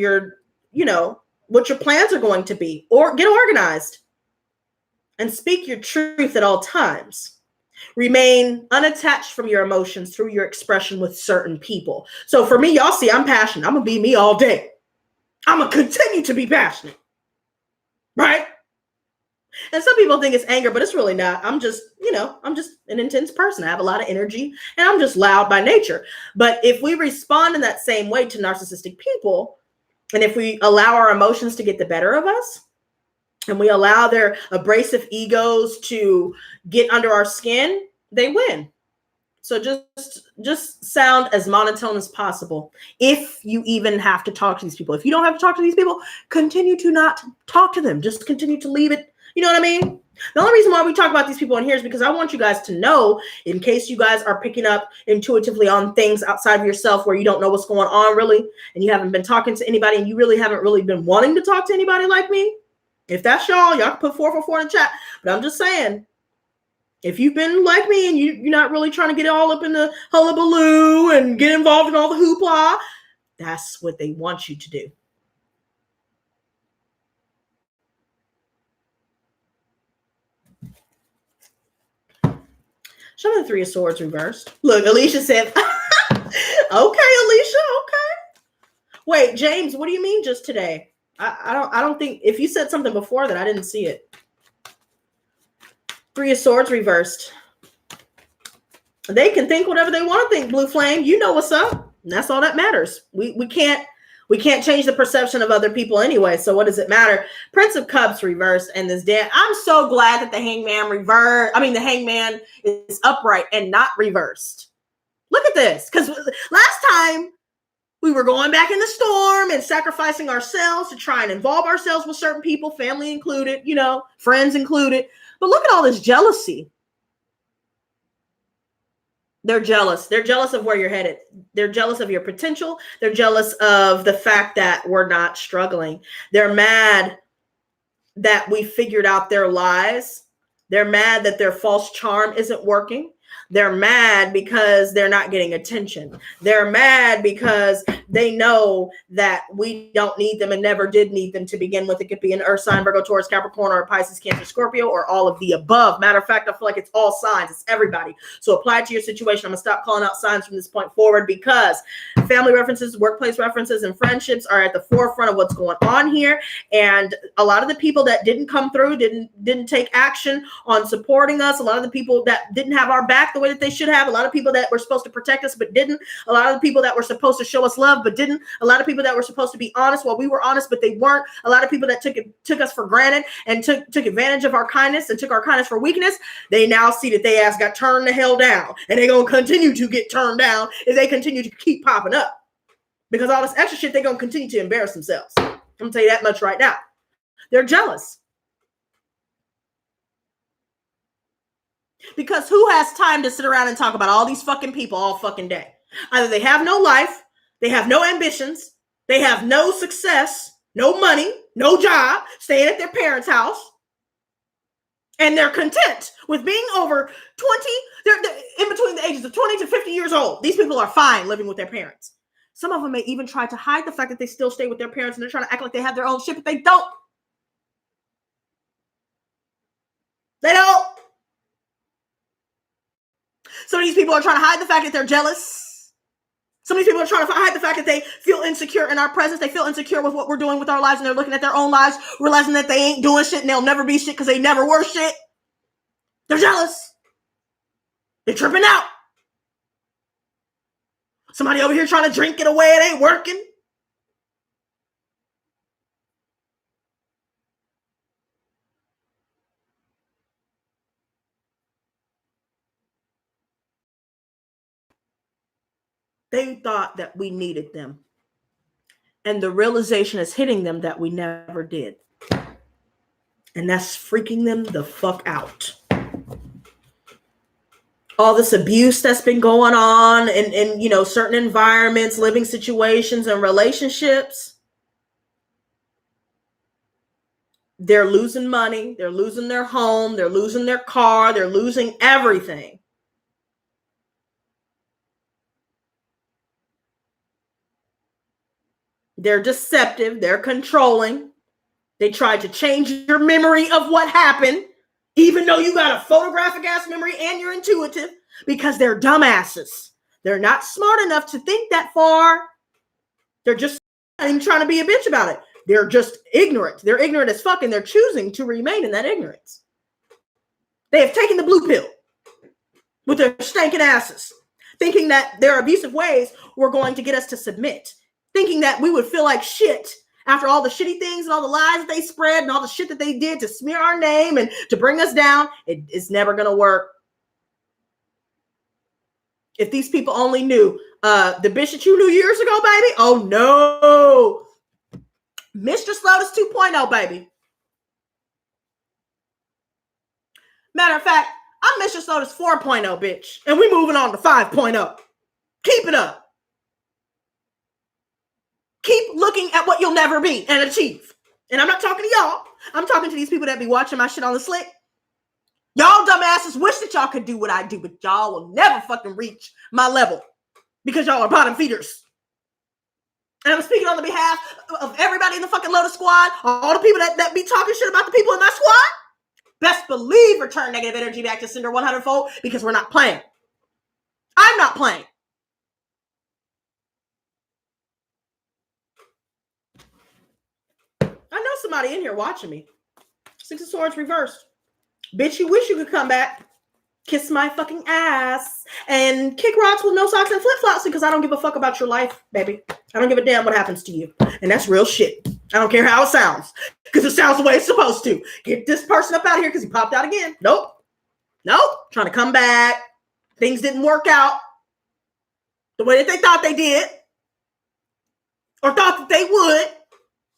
Speaker 1: what your plans are going to be. Or get organized. And speak your truth at all times. Remain unattached from your emotions through your expression with certain people. So for me, y'all see, I'm passionate. I'm going to be me all day. I'm going to continue to be passionate. Right? And some people think it's anger, but it's really not. I'm just an intense person. I have a lot of energy and I'm just loud by nature. But if we respond in that same way to narcissistic people, and if we allow our emotions to get the better of us, and we allow their abrasive egos to get under our skin, they win. So just sound as monotone as possible. If you even have to talk to these people. If you don't have to talk to these people, continue to not talk to them. Just continue to leave it. You know what I mean? The only reason why we talk about these people in here is because I want you guys to know, in case you guys are picking up intuitively on things outside of yourself where you don't know what's going on really, and you haven't been talking to anybody, and you really haven't really been wanting to talk to anybody like me. If that's y'all can put 444 in the chat. But I'm just saying, if you've been like me and you're not really trying to get all up in the hullabaloo and get involved in all the hoopla, that's what they want you to do. Show me the 3 of Swords reversed. Look, Alicia said, okay, Alicia, okay. Wait, James, what do you mean just today? I don't think, if you said something before that, I didn't see it. 3 of Swords reversed. They can think whatever they want to think, Blue Flame. You know what's up. And that's all that matters. We can't change the perception of other people anyway. So what does it matter? Prince of Cups reversed and this dead. I'm so glad that the Hangman is upright and not reversed. Look at this. Because last time we were going back in the storm and sacrificing ourselves to try and involve ourselves with certain people, family included, friends included. But look at all this jealousy. They're jealous. They're jealous of where you're headed. They're jealous of your potential. They're jealous of the fact that we're not struggling. They're mad that we figured out their lies. They're mad that their false charm isn't working. They're mad because they're not getting attention. They're mad because they know that we don't need them and never did need them to begin with. It could be an Earth sign, Virgo, Taurus, Capricorn, or a Pisces, Cancer, Scorpio, or all of the above. Matter of fact, I feel like it's all signs. It's everybody. So apply it to your situation. I'm going to stop calling out signs from this point forward because family references, workplace references, and friendships are at the forefront of what's going on here. And a lot of the people that didn't come through, didn't take action on supporting us. A lot of the people that didn't have our back the way that they should have. A lot of people that were supposed to protect us but didn't. A lot of the people that were supposed to show us love but didn't. A lot of people that were supposed to be honest while we were honest but they weren't. A lot of people that took us for granted and took advantage of our kindness and took our kindness for weakness. They now see that they ass got turned the hell down, and they're gonna continue to get turned down if they continue to keep popping up, because all this extra shit, they're gonna continue to embarrass themselves. I'm gonna tell you that much right now. They're jealous. Because who has time to sit around and talk about all these fucking people all fucking day? Either they have no life, they have no ambitions, they have no success, no money, no job, staying at their parents' house, and they're content with being over 20, they're in between the ages of 20 to 50 years old. These people are fine living with their parents. Some of them may even try to hide the fact that they still stay with their parents, and they're trying to act like they have their own shit, but they don't. They don't. Some of these people are trying to hide the fact that they're jealous. Some of these people are trying to hide the fact that they feel insecure in our presence. They feel insecure with what we're doing with our lives, and they're looking at their own lives, realizing that they ain't doing shit and they'll never be shit because they never were shit. They're jealous. They're tripping out. Somebody over here trying to drink it away. It ain't working. They thought that we needed them. And the realization is hitting them that we never did. And that's freaking them the fuck out. All this abuse that's been going on in you know, certain environments, living situations, and relationships. They're losing money. They're losing their home. They're losing their car. They're losing everything. They're deceptive. They're controlling. They tried to change your memory of what happened, even though you got a photographic ass memory and you're intuitive, because they're dumbasses. They're not smart enough to think that far. They're just trying to be a bitch about it. They're just ignorant. They're ignorant as fuck, and they're choosing to remain in that ignorance. They have taken the blue pill with their stinking asses, thinking that their abusive ways were going to get us to submit, thinking that we would feel like shit after all the shitty things and all the lies that they spread and all the shit that they did to smear our name and to bring us down. It's never going to work. If these people only knew the bitch that you knew years ago, baby. Oh, no. Mistress Lotus 2.0, baby. Matter of fact, I'm Mistress Lotus 4.0, bitch. And we moving on to 5.0. Keep it up. Keep looking at what you'll never be and achieve. And I'm not talking to y'all. I'm talking to these people that be watching my shit on the slick. Y'all dumbasses wish that y'all could do what I do, but y'all will never fucking reach my level because y'all are bottom feeders. And I'm speaking on the behalf of everybody in the fucking Lotus squad, all the people that be talking shit about the people in my squad. Best believe return negative energy back to Cinder 100-fold, because we're not playing. I'm not playing. I know somebody in here watching me. Six of Swords reversed. Bitch, you wish you could come back, kiss my fucking ass, and kick rocks with no socks and flip-flops, because I don't give a fuck about your life, baby. I don't give a damn what happens to you. And that's real shit. I don't care how it sounds, because it sounds the way it's supposed to. Get this person up out of here because he popped out again. Nope. Trying to come back. Things didn't work out the way that they thought they did, or thought that they would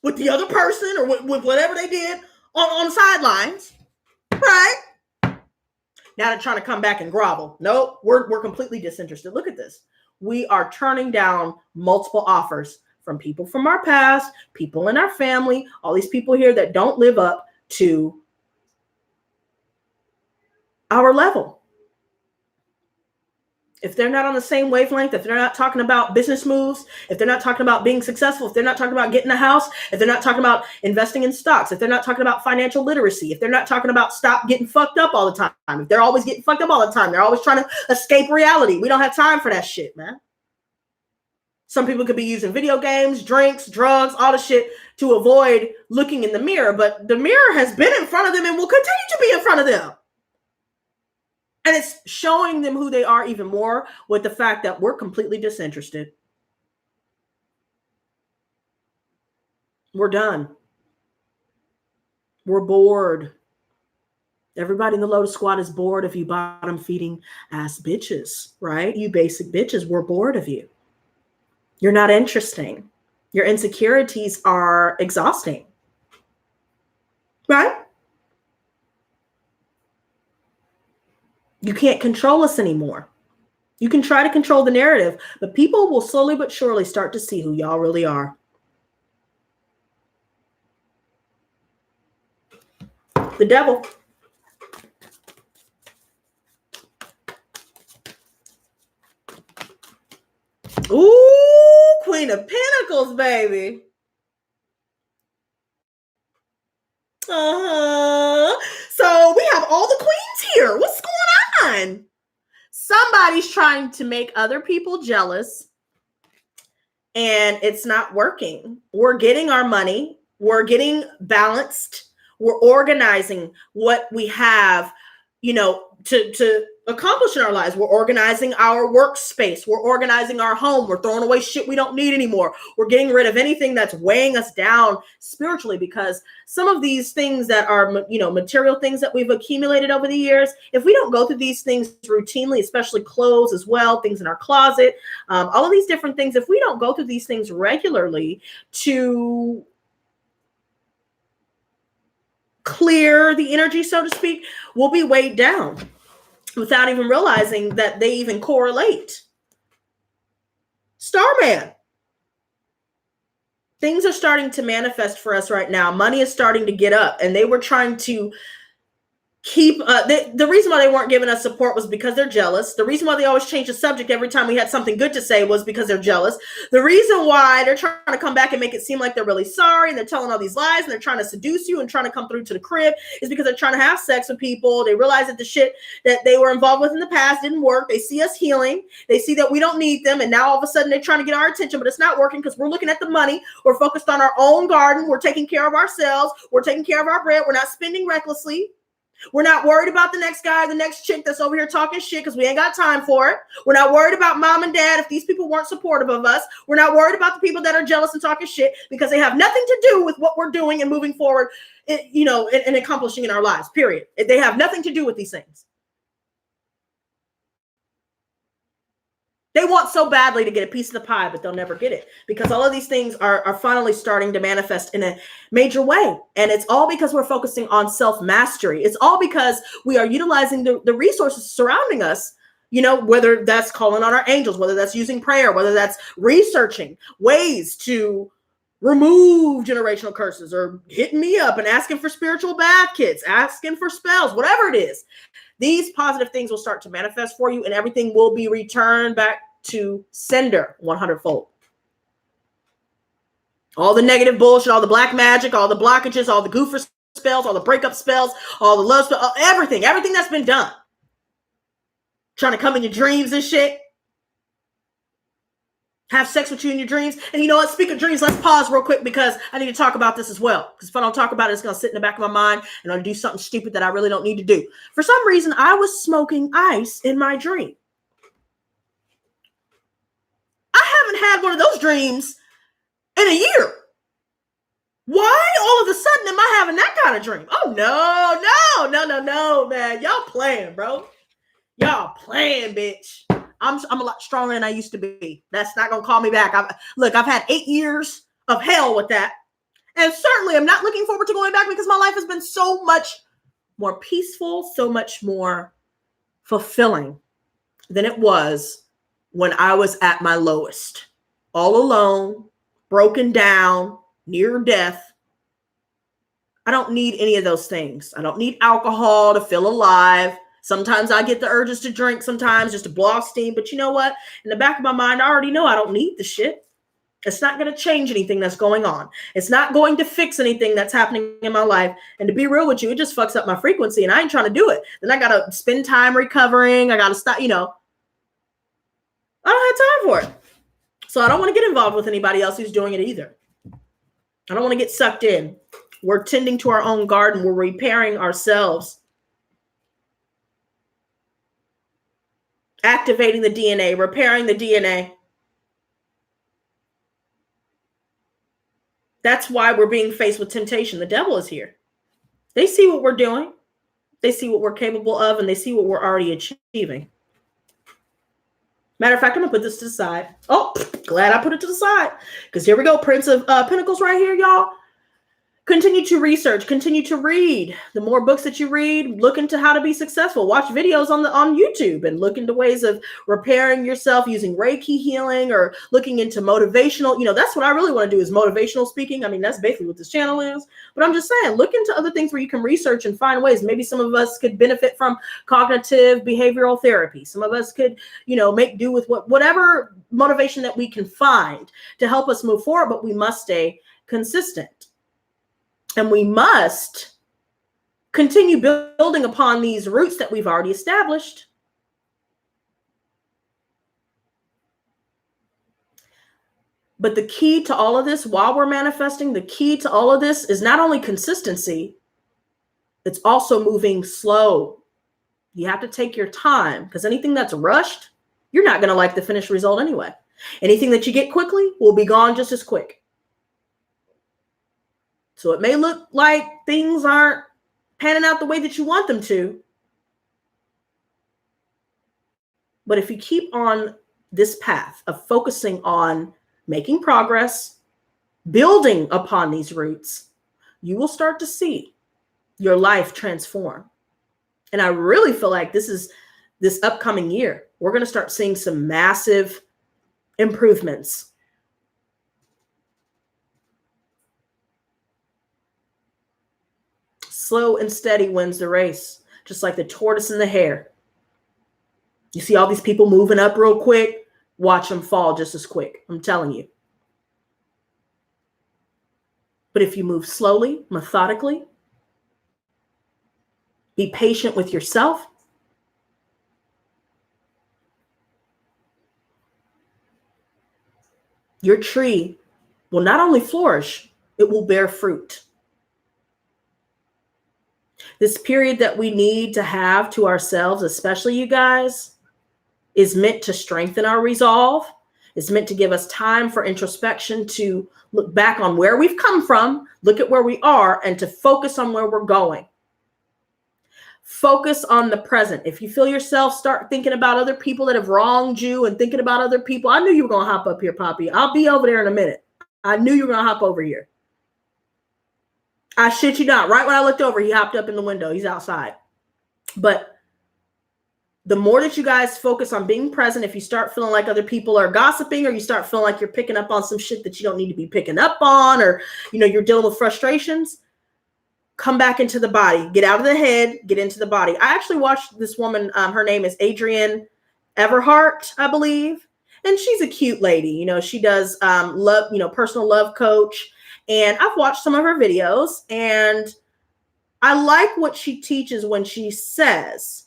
Speaker 1: with the other person, or with whatever they did on the sidelines. Right? Now they're trying to come back and grovel. Nope, we're completely disinterested. Look at this. We are turning down multiple offers from people from our past, people in our family, all these people here that don't live up to our level. if they're not on the same wavelength, if they're not talking about business moves, if they're not talking about being successful, if they're not talking about getting a house, if they're not talking about investing in stocks, if they're not talking about financial literacy, if they're not talking about stop getting fucked up all the time, if they're always getting fucked up all the time, they're always trying to escape reality. We don't have time for that shit, man. Some people could be using video games, drinks, drugs, all the shit to avoid looking in the mirror, but the mirror has been in front of them and will continue to be in front of them. And it's showing them who they are even more with the fact that we're completely disinterested. We're done. We're bored. Everybody in the Lotus Squad is bored of you bottom feeding ass bitches, right? You basic bitches, we're bored of you. You're not interesting. Your insecurities are exhausting, right? You can't control us anymore. You can try to control the narrative, but people will slowly but surely start to see who y'all really are. The devil. Ooh, Queen of Pentacles, baby. So we have all the queens here. What's going on? Somebody's trying to make other people jealous, and it's not working. We're getting our money. We're getting balanced. We're organizing what we have, to accomplish in our lives. We're organizing our workspace. We're organizing our home. We're throwing away shit we don't need anymore. We're getting rid of anything that's weighing us down spiritually, because some of these things that are, material things that we've accumulated over the years, if we don't go through these things routinely, especially clothes as well, things in our closet, all of these different things, if we don't go through these things regularly to clear the energy, so to speak, we'll be weighed down without even realizing that they even correlate. Starman. Things are starting to manifest for us right now. Money is starting to get up, and they were trying to keep the reason why they weren't giving us support was because they're jealous. The reason why they always change the subject every time we had something good to say was because they're jealous. The reason why they're trying to come back and make it seem like they're really sorry, and they're telling all these lies, and they're trying to seduce you and trying to come through to the crib is because they're trying to have sex with people. They realize that the shit that they were involved with in the past didn't work. They see us healing. They see that we don't need them, and now all of a sudden they're trying to get our attention, but it's not working because we're looking at the money. We're focused on our own garden. We're taking care of ourselves. We're taking care of our bread. We're not spending recklessly. We're not worried about the next guy, the next chick that's over here talking shit because we ain't got time for it. We're not worried about mom and dad if these people weren't supportive of us. We're not worried about the people that are jealous and talking shit because they have nothing to do with what we're doing and moving forward, and accomplishing in our lives, period. They have nothing to do with these things. They want so badly to get a piece of the pie, but they'll never get it because all of these things are finally starting to manifest in a major way. And it's all because we're focusing on self-mastery. It's all because we are utilizing the resources surrounding us, whether that's calling on our angels, whether that's using prayer, whether that's researching ways to remove generational curses, or hitting me up and asking for spiritual bath kits, asking for spells, whatever it is. These positive things will start to manifest for you, and everything will be returned back to sender 100-fold. All the negative bullshit, all the black magic, all the blockages, all the goofer spells, all the breakup spells, all the love spells, everything that's been done. Trying to come in your dreams and shit. Have sex with you in your dreams. And you know what? Speaking of dreams, let's pause real quick because I need to talk about this as well. Because if I don't talk about it, it's going to sit in the back of my mind and I'll do something stupid that I really don't need to do. For some reason, I was smoking ice in my dream. I haven't had one of those dreams in a year. Why all of a sudden am I having that kind of dream? Oh, no, man. Y'all playing, bro. Y'all playing, bitch. I'm a lot stronger than I used to be. That's not going to call me back. I've had 8 years of hell with that. And certainly I'm not looking forward to going back because my life has been so much more peaceful, so much more fulfilling than it was when I was at my lowest. All alone, broken down, near death. I don't need any of those things. I don't need alcohol to feel alive. Sometimes I get the urges to drink sometimes just to blow off steam. But you know what? In the back of my mind, I already know I don't need the shit. It's not going to change anything that's going on. It's not going to fix anything that's happening in my life. And to be real with you, it just fucks up my frequency and I ain't trying to do it. Then I got to spend time recovering. I got to stop, I don't have time for it. So I don't want to get involved with anybody else who's doing it either. I don't want to get sucked in. We're tending to our own garden. We're repairing ourselves. Activating the DNA, repairing the DNA. That's why we're being faced with temptation. The devil is here. They see what we're doing. They see what we're capable of, and they see what we're already achieving. Matter of fact, I'm going to put this to the side. Oh, glad I put it to the side. Because here we go. Prince of Pentacles right here, y'all. Continue to research. Continue to read. The more books that you read, look into how to be successful. Watch videos on YouTube and look into ways of repairing yourself using Reiki healing or looking into motivational. That's what I really want to do is motivational speaking. I mean, that's basically what this channel is. But I'm just saying, look into other things where you can research and find ways. Maybe some of us could benefit from cognitive behavioral therapy. Some of us could, make do with whatever motivation that we can find to help us move forward. But we must stay consistent. And we must continue building upon these roots that we've already established. But the key to all of this, while we're manifesting, the key to all of this is not only consistency, it's also moving slow. You have to take your time because anything that's rushed, you're not going to like the finished result anyway. Anything that you get quickly will be gone just as quick. So it may look like things aren't panning out the way that you want them to. But if you keep on this path of focusing on making progress, building upon these roots, you will start to see your life transform. And I really feel like this upcoming year, we're going to start seeing some massive improvements. Slow and steady wins the race, just like the tortoise and the hare. You see all these people moving up real quick, watch them fall just as quick. I'm telling you. But if you move slowly, methodically, be patient with yourself, your tree will not only flourish, it will bear fruit. This period that we need to have to ourselves, especially you guys, is meant to strengthen our resolve. It's meant to give us time for introspection, to look back on where we've come from, look at where we are, and to focus on where we're going. Focus on the present. If you feel yourself start thinking about other people that have wronged you and thinking about other people, I knew you were going to hop up here, Poppy. I'll be over there in a minute. I knew you were going to hop over here. I shit you not. Right when I looked over, he hopped up in the window. He's outside. But the more that you guys focus on being present, if you start feeling like other people are gossiping, or you start feeling like you're picking up on some shit that you don't need to be picking up on, or, you're dealing with frustrations, come back into the body. Get out of the head, get into the body. I actually watched this woman. Her name is Adrienne Everhart, I believe. And she's a cute lady. She does love, personal love coach. And I've watched some of her videos, and I like what she teaches when she says,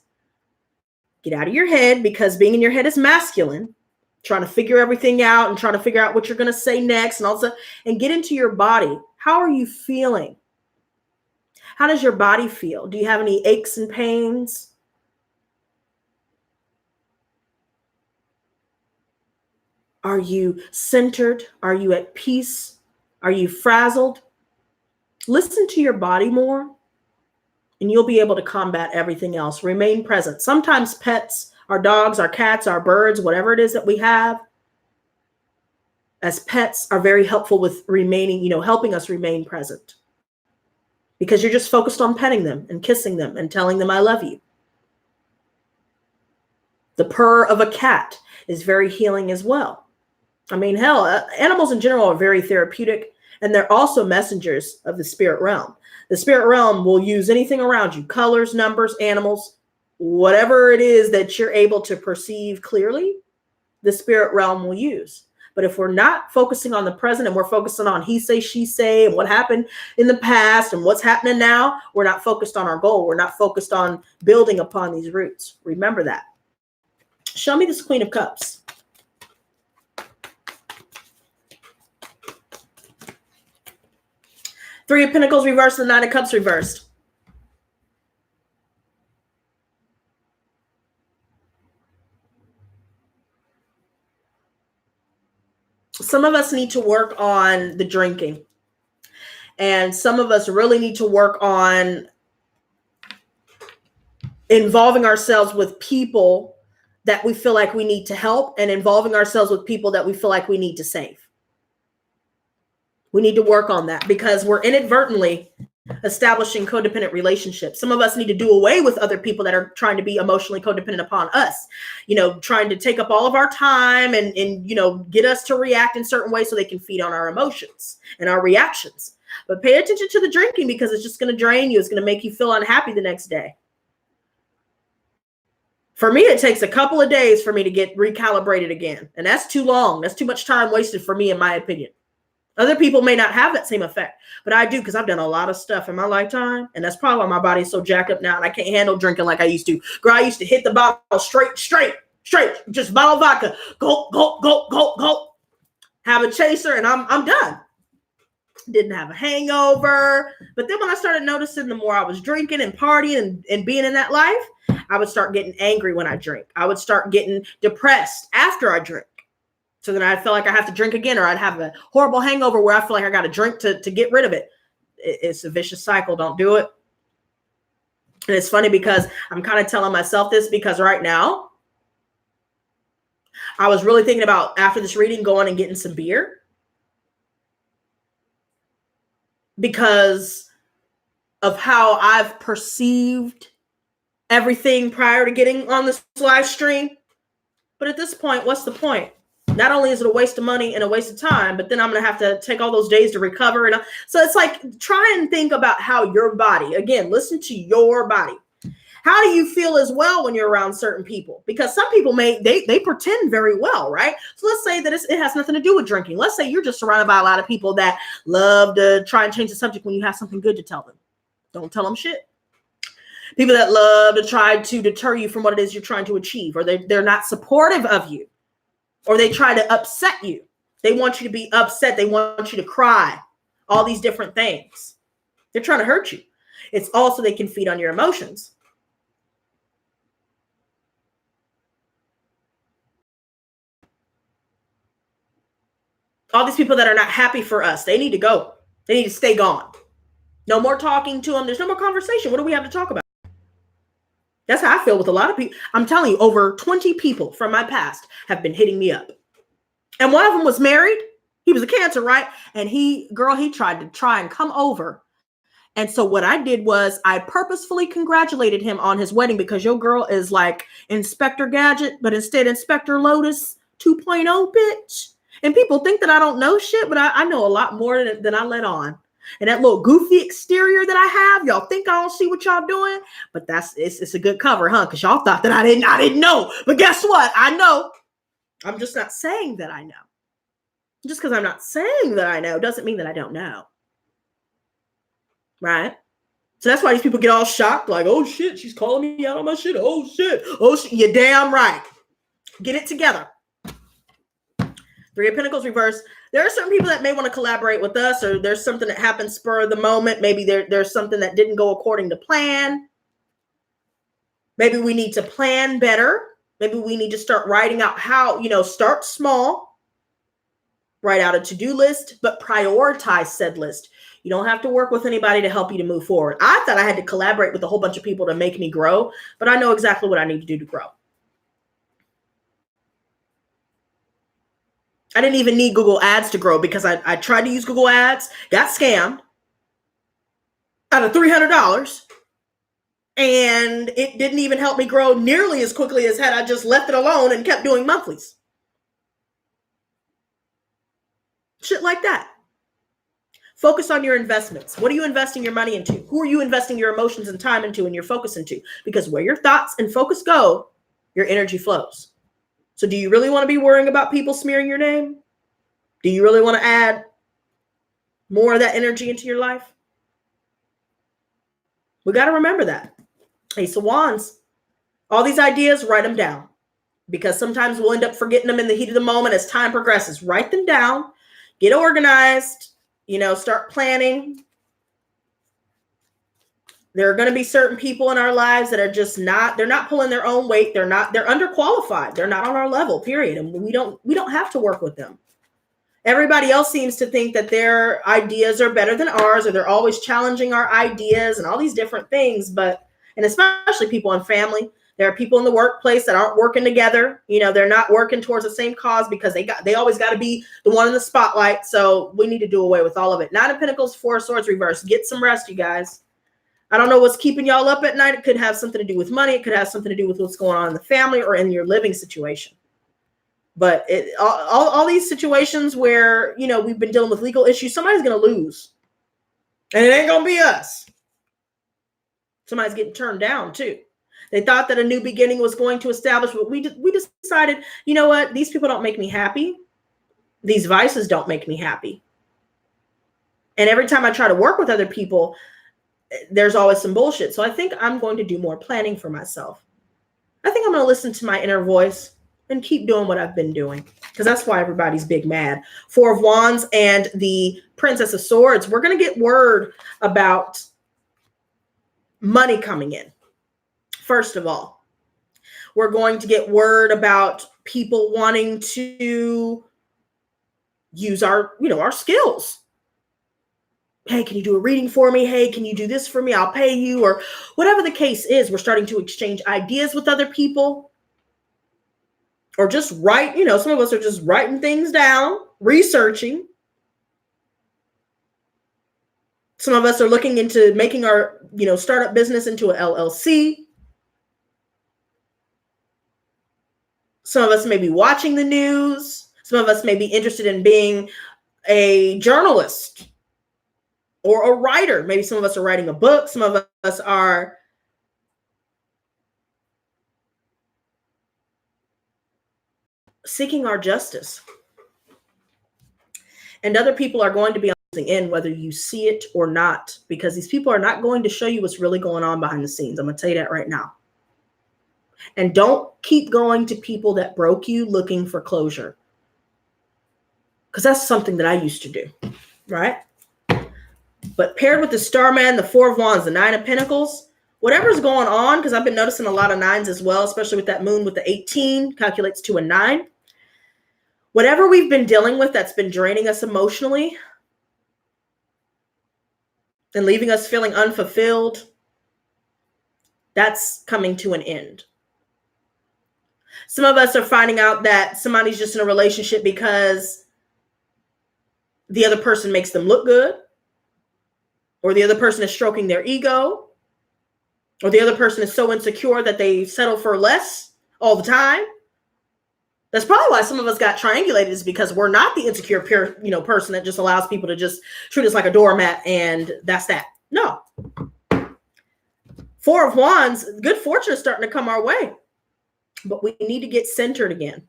Speaker 1: get out of your head, because being in your head is masculine, trying to figure everything out and trying to figure out what you're going to say next and also, and get into your body. How are you feeling? How does your body feel? Do you have any aches and pains? Are you centered? Are you at peace? Are you frazzled? Listen to your body more, and you'll be able to combat everything else. Remain present. Sometimes pets, our dogs, our cats, our birds, whatever it is that we have as pets, are very helpful with remaining, helping us remain present. Because you're just focused on petting them and kissing them and telling them I love you. The purr of a cat is very healing as well. I mean, hell, animals in general are very therapeutic. And they're also messengers of the spirit realm. The spirit realm will use anything around you, colors, numbers, animals, whatever it is that you're able to perceive clearly, the spirit realm will use. But if we're not focusing on the present and we're focusing on he say, she say, and what happened in the past and what's happening now, we're not focused on our goal. We're not focused on building upon these roots. Remember that. Show me this Queen of Cups. Three of Pentacles reversed and Nine of Cups reversed. Some of us need to work on the drinking. And some of us really need to work on involving ourselves with people that we feel like we need to help and involving ourselves with people that we feel like we need to save. We need to work on that because we're inadvertently establishing codependent relationships. Some of us need to do away with other people that are trying to be emotionally codependent upon us, trying to take up all of our time and get us to react in certain ways so they can feed on our emotions and our reactions. But pay attention to the drinking because it's just going to drain you. It's going to make you feel unhappy the next day. For me, it takes a couple of days for me to get recalibrated again. And that's too long. That's too much time wasted for me, in my opinion. Other people may not have that same effect, but I do because I've done a lot of stuff in my lifetime. And that's probably why my body's so jacked up now. And I can't handle drinking like I used to. Girl, I used to hit the bottle straight, just bottle of vodka. Go. Have a chaser and I'm done. Didn't have a hangover. But then when I started noticing the more I was drinking and partying and being in that life, I would start getting angry when I drink. I would start getting depressed after I drink. So then I feel like I have to drink again, or I'd have a horrible hangover where I feel like I got to drink to get rid of it. It's a vicious cycle. Don't do it. And it's funny because I'm kind of telling myself this because right now I was really thinking about after this reading going and getting some beer because of how I've perceived everything prior to getting on this live stream. But at this point, what's the point? Not only is it a waste of money and a waste of time, but then I'm going to have to take all those days to recover. And so it's like, try and think about how your body, again, listen to your body. How do you feel as well when you're around certain people? Because some people they pretend very well, right? So let's say that it has nothing to do with drinking. Let's say you're just surrounded by a lot of people that love to try and change the subject when you have something good to tell them. Don't tell them shit. People that love to try to deter you from what it is you're trying to achieve, or they're not supportive of you. Or they try to upset you. They want you to be upset. They want you to cry. All these different things. They're trying to hurt you. It's also they can feed on your emotions. All these people that are not happy for us, they need to go. They need to stay gone. No more talking to them. There's no more conversation. What do we have to talk about? That's how I feel with a lot of people. I'm telling you, over 20 people from my past have been hitting me up. And one of them was married. He was a Cancer, right? And he tried and come over. And so what I did was I purposefully congratulated him on his wedding because your girl is like Inspector Gadget, but instead Inspector Lotus 2.0, bitch. And people think that I don't know shit, but I know a lot more than I let on. And that little goofy exterior that I have, y'all think I don't see what y'all doing, but it's a good cover, huh? Because y'all thought that I didn't know. But guess what? I know. I'm just not saying that I know. Just because I'm not saying that I know doesn't mean that I don't know. Right? So that's why these people get all shocked, like, oh shit, she's calling me out on my shit. Oh shit. You're damn right. Get it together. Three of Pentacles reversed. There are certain people that may want to collaborate with us, or there's something that happened spur of the moment. Maybe there's something that didn't go according to plan. Maybe we need to plan better. Maybe we need to start writing out how, start small, write out a to-do list, but prioritize said list. You don't have to work with anybody to help you to move forward. I thought I had to collaborate with a whole bunch of people to make me grow, but I know exactly what I need to do to grow. I didn't even need Google Ads to grow because I tried to use Google Ads, got scammed out of $300, and it didn't even help me grow nearly as quickly as had I just left it alone and kept doing monthlies. Shit like that. Focus on your investments. What are you investing your money into? Who are you investing your emotions and time into and your focus into? Because where your thoughts and focus go, your energy flows. So do you really want to be worrying about people smearing your name? Do you really want to add more of that energy into your life? We got to remember that. Ace of Wands. All these ideas, write them down. Because sometimes we'll end up forgetting them in the heat of the moment as time progresses. Write them down. Get organized. Start planning. There are going to be certain people in our lives that are just they're not pulling their own weight. They're underqualified. They're not on our level, period. And we don't have to work with them. Everybody else seems to think that their ideas are better than ours, or they're always challenging our ideas and all these different things. And especially people in family. There are people in the workplace that aren't working together. They're not working towards the same cause because they always got to be the one in the spotlight. So we need to do away with all of it. Nine of Pentacles, Four of Swords reverse. Get some rest, you guys. I don't know what's keeping y'all up at night. It could have something to do with money. It could have something to do with what's going on in the family or in your living situation. But all these situations where, we've been dealing with legal issues, somebody's going to lose. And it ain't going to be us. Somebody's getting turned down too. They thought that a new beginning was going to establish, but we decided, you know what? These people don't make me happy. These vices don't make me happy. And every time I try to work with other people, there's always some bullshit. So I think I'm going to do more planning for myself. I think I'm going to listen to my inner voice and keep doing what I've been doing, because that's why everybody's big mad. Four of Wands and the Princess of Swords. We're going to get word about money coming in. First of all, we're going to get word about people wanting to use our skills. Hey, can you do a reading for me? Hey, can you do this for me? I'll pay you, or whatever the case is. We're starting to exchange ideas with other people, or just write. Some of us are just writing things down, researching. Some of us are looking into making our, startup business into an LLC. Some of us may be watching the news. Some of us may be interested in being a journalist or a writer. Maybe some of us are writing a book. Some of us are seeking our justice. And other people are going to be in, whether you see it or not, because these people are not going to show you what's really going on behind the scenes. I'm going to tell you that right now. And don't keep going to people that broke you looking for closure, because that's something that I used to do, right? But paired with the Starman, the Four of Wands, the Nine of Pentacles, whatever's going on, because I've been noticing a lot of nines as well, especially with that moon with the 18, calculates to a 9. Whatever we've been dealing with that's been draining us emotionally and leaving us feeling unfulfilled, that's coming to an end. Some of us are finding out that somebody's just in a relationship because the other person makes them look good, or the other person is stroking their ego, or the other person is so insecure that they settle for less all the time. That's probably why some of us got triangulated, is because we're not the insecure person that just allows people to just treat us like a doormat and that's that. No. Four of Wands, good fortune is starting to come our way, but we need to get centered again.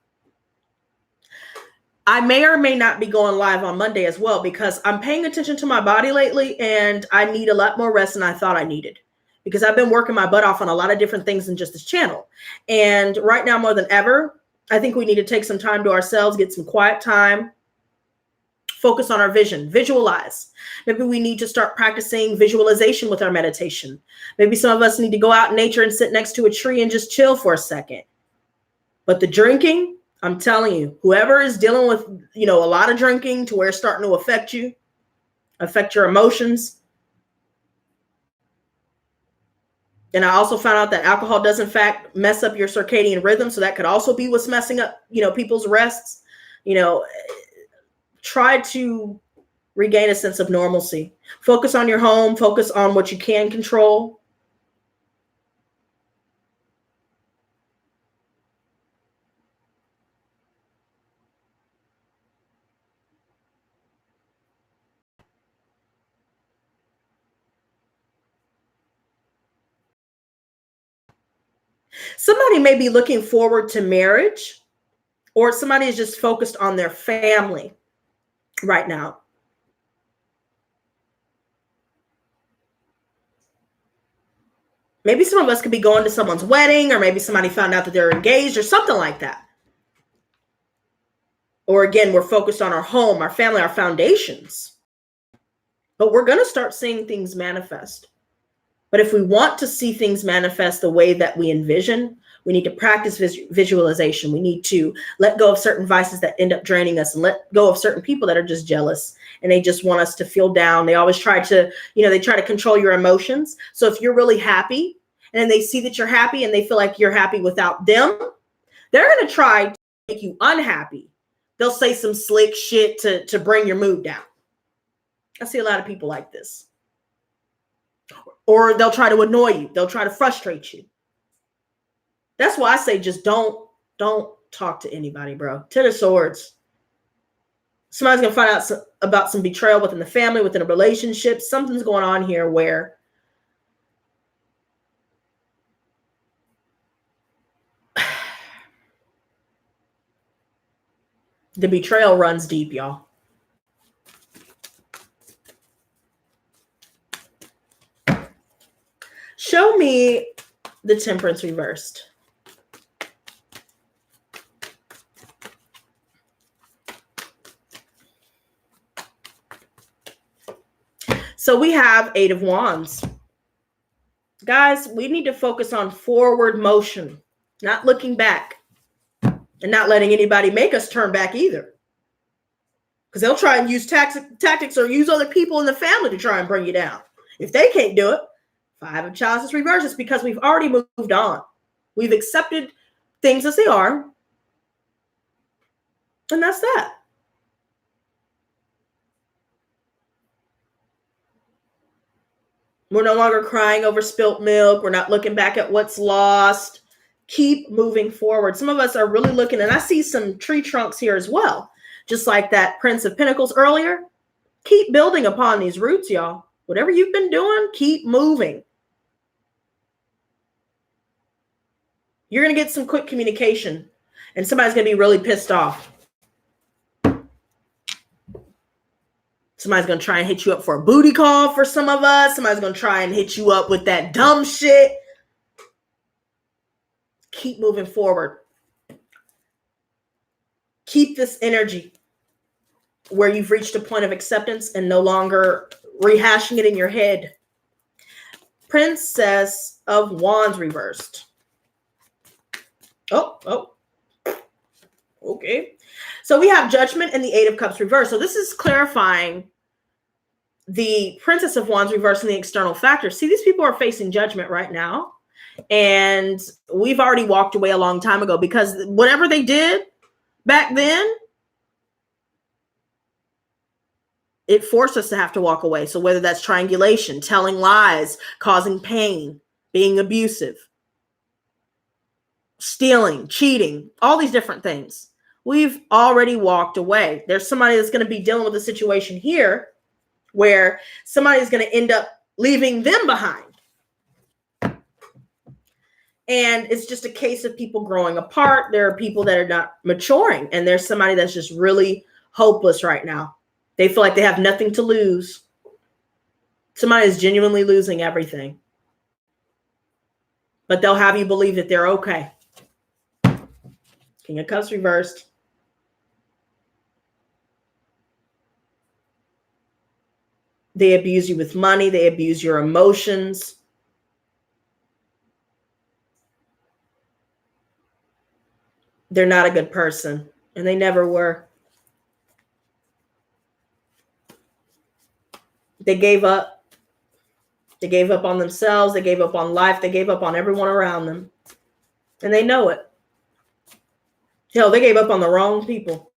Speaker 1: I may or may not be going live on Monday as well, because I'm paying attention to my body lately and I need a lot more rest than I thought I needed, because I've been working my butt off on a lot of different things than just this channel. And right now, more than ever, I think we need to take some time to ourselves, get some quiet time, focus on our vision, visualize. Maybe we need to start practicing visualization with our meditation. Maybe some of us need to go out in nature and sit next to a tree and just chill for a second. But the drinking, I'm telling you, whoever is dealing with, a lot of drinking to where it's starting to affect you, affect your emotions. And I also found out that alcohol does in fact mess up your circadian rhythm. So that could also be what's messing up, people's rests. Try to regain a sense of normalcy. Focus on your home. Focus on what you can control. Somebody may be looking forward to marriage, or somebody is just focused on their family right now. Maybe some of us could be going to someone's wedding, or maybe somebody found out that they're engaged or something like that. Or again, we're focused on our home, our family, our foundations. But we're going to start seeing things manifest. But if we want to see things manifest the way that we envision, we need to practice visualization. We need to let go of certain vices that end up draining us, and let go of certain people that are just jealous and they just want us to feel down. They always try to, they try to control your emotions. So if you're really happy and they see that you're happy and they feel like you're happy without them, they're going to try to make you unhappy. They'll say some slick shit to bring your mood down. I see a lot of people like this. Or they'll try to annoy you. They'll try to frustrate you. That's why I say just don't talk to anybody, bro. 10 of Swords. Somebody's going to find out about some betrayal within the family, within a relationship. Something's going on here where the betrayal runs deep, y'all. Show me the Temperance reversed. So we have 8 of Wands. Guys, we need to focus on forward motion, not looking back, and not letting anybody make us turn back either. Because they'll try and use tactics or use other people in the family to try and bring you down. If they can't do it, 5 of Chalices reversed. It's because we've already moved on. We've accepted things as they are. And that's that. We're no longer crying over spilt milk. We're not looking back at what's lost. Keep moving forward. Some of us are really looking, and I see some tree trunks here as well. Just like that Prince of Pentacles earlier. Keep building upon these roots, y'all. Whatever you've been doing, keep moving. You're going to get some quick communication, and somebody's going to be really pissed off. Somebody's going to try and hit you up for a booty call for some of us. Somebody's going to try and hit you up with that dumb shit. Keep moving forward. Keep this energy where you've reached a point of acceptance and no longer rehashing it in your head. Princess of Wands reversed. Oh. Okay. So we have Judgment and the 8 of Cups reversed. So this is clarifying the Princess of Wands reversed and the external factors. See, these people are facing judgment right now. And we've already walked away a long time ago, because whatever they did back then, it forced us to have to walk away. So whether that's triangulation, telling lies, causing pain, being abusive, stealing, cheating, all these different things, we've already walked away. There's somebody that's going to be dealing with a situation here where somebody's going to end up leaving them behind. And it's just a case of people growing apart. There are people that are not maturing, and there's somebody that's just really hopeless right now. They feel like they have nothing to lose. Somebody is genuinely losing everything. But they'll have you believe that they're okay. King of Cups reversed. They abuse you with money. They abuse your emotions. They're not a good person, and they never were. They gave up. They gave up on themselves. They gave up on life. They gave up on everyone around them. And they know it. Hell, they gave up on the wrong people.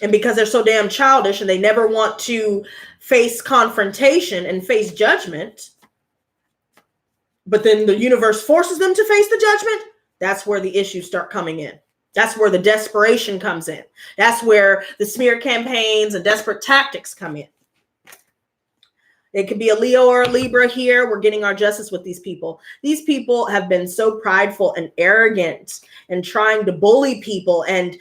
Speaker 1: And because they're so damn childish and they never want to face confrontation and face judgment, but then the universe forces them to face the judgment, that's where the issues start coming in. That's where the desperation comes in. That's where the smear campaigns and desperate tactics come in. It could be a Leo or a Libra here. We're getting our justice with these people. These people have been so prideful and arrogant and trying to bully people and,